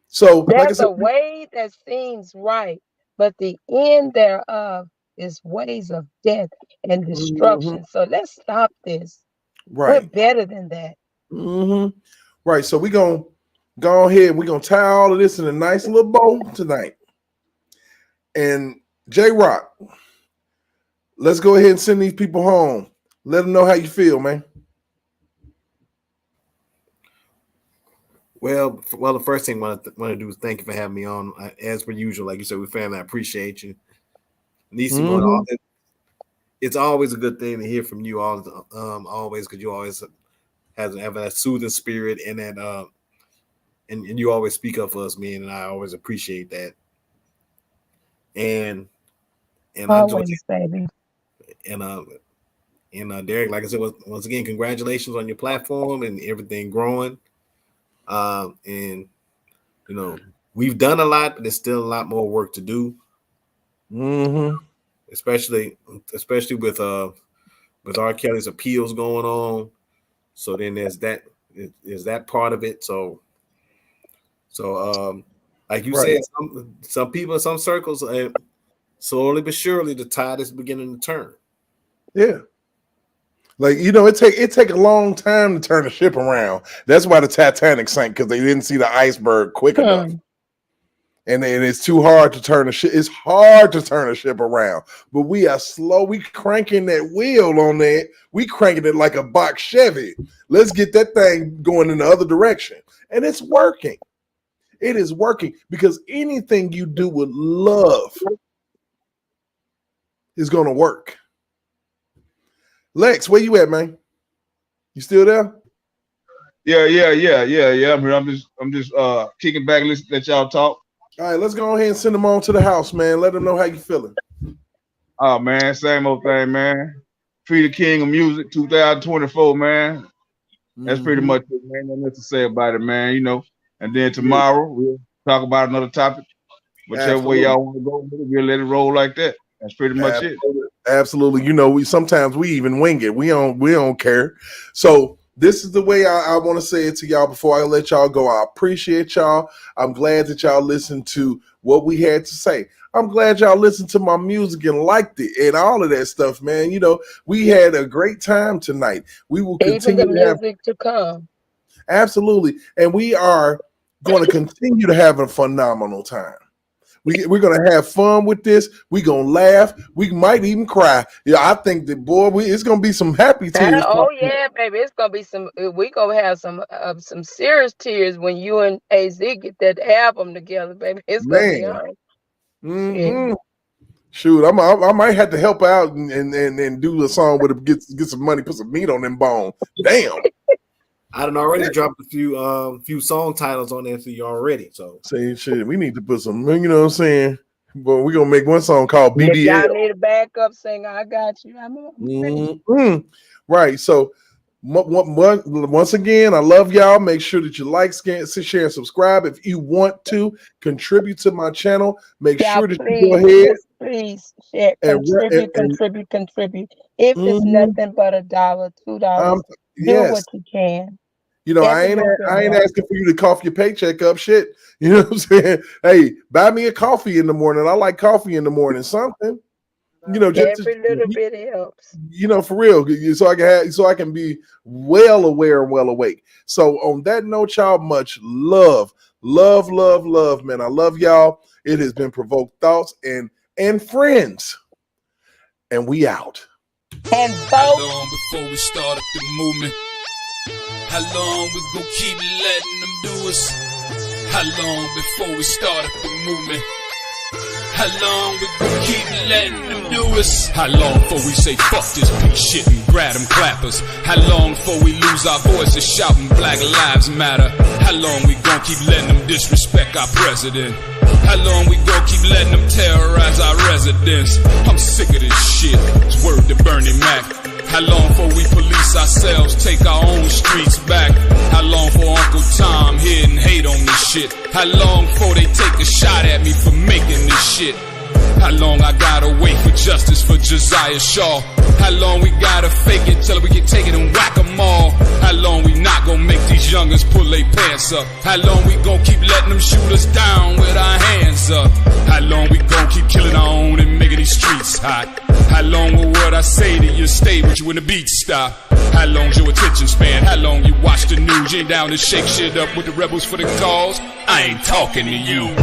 So
there's
like I said,
a way that seems right, but the end thereof is ways of death and destruction. So let's stop this. We're
right.
better than that.
Right. So we're gonna go ahead and we're gonna tie all of this in a nice little bow tonight. And J Rock, let's go ahead and send these people home. Let them know how you feel, man.
Well, the first thing I want to do is thank you for having me on. As per usual, like you said, we family. I appreciate you. It's always a good thing to hear from you all, always, because you always have that soothing spirit and that, and you always speak up for us, man, and I always appreciate that. And And I enjoy
Always, baby.
And Derek, like I said, once again, congratulations on your platform and everything growing. And you know, we've done a lot, but there's still a lot more work to do. Especially with R. Kelly's appeals going on. So then there's that part of it. So like you said, some people in some circles, slowly but surely, the tide is beginning to turn.
Yeah. Like, you know, it take a long time to turn the ship around. That's why the Titanic sank, because they didn't see the iceberg quick enough. And it's too hard to turn the ship. It's hard to turn a ship around. But we are slow. We cranking that wheel on that. We cranking it like a box Chevy. Let's get that thing going in the other direction. And it's working. It is working, because anything you do with love is going to work. Lex, where you at, man? You still there?
Yeah. I'm here. I'm just kicking back and let y'all talk.
All right, let's go ahead and send them on to the house, man. Let them know how you feeling.
Oh man, same old thing, man. Free the king of music 2024, man. That's pretty much it, man. Nothing else to say about it, man. You know. And then tomorrow we'll talk about another topic. Whichever way y'all want to go, we'll let it roll like that. That's pretty much it.
Absolutely. You know, we even wing it. We don't care. So this is the way I want to say it to y'all before I let y'all go. I appreciate y'all. I'm glad that y'all listened to what we had to say. I'm glad y'all listened to my music and liked it and all of that stuff, man. You know, we had a great time tonight. We will continue
Even the music to come.
Absolutely. And we are going to continue to have a phenomenal time. We're going to have fun with this. We're going to laugh. We might even cry. Yeah, I think that, boy, it's going to be some happy tears.
Oh, yeah, baby. It's going to be we're going to have some serious tears when you and AZ get that album together, baby. It's going to be hard.
Yeah. Shoot, I might have to help out and do a song where it get some money, put some meat on them bones. Damn.
I done already dropped a few song titles on there for you already. So
say shit, we need to put some, you know what I'm saying? But we're gonna make one song called BBL.
If y'all need a backup singer, I got you.
Right. So once again, I love y'all. Make sure that you like, share, and subscribe. If you want to contribute to my channel, make sure that you go ahead.
Please share, contribute. If it's nothing but $1, $2, do what you can.
You know, I ain't asking for you to cough your paycheck up. Shit. You know what I'm saying? Hey, buy me a coffee in the morning. I like coffee in the morning. Something. You know, just
every little bit helps.
You know, for real. So I can be well aware and well awake. So on that note, y'all, much love, man. I love y'all. It has been Provoked Thoughts and Friends. And we out.
And
how long before we start up the movement? How long we gon' keep letting them do us? How long before we start up the movement? How long we gon' keep letting them do us? How long before we say fuck this bitch shit and grab them clappers? How long before we lose our voices shouting Black Lives Matter? How long we gon' keep letting them disrespect our president? How long we gon' keep letting them terrorize our residents? I'm sick of this shit. It's word to Bernie Mac. How long before we police ourselves, take our own streets back? How long for Uncle Tom here and hate on this shit? How long before they take a shot at me for making this shit? How long I gotta wait for justice for Josiah Shaw? How long we gotta fake it till we can take it and whack them all? How long we not gonna make these youngins pull their pants up? How long we gonna keep letting them shoot us down with our hands up? How long we gonna keep killing our own and making these streets hot? How long will what I say to you stay with you when the beats stop? How long's your attention span? How long you watch the news? You ain't down to shake shit up with the rebels for the cause? I ain't talking to you.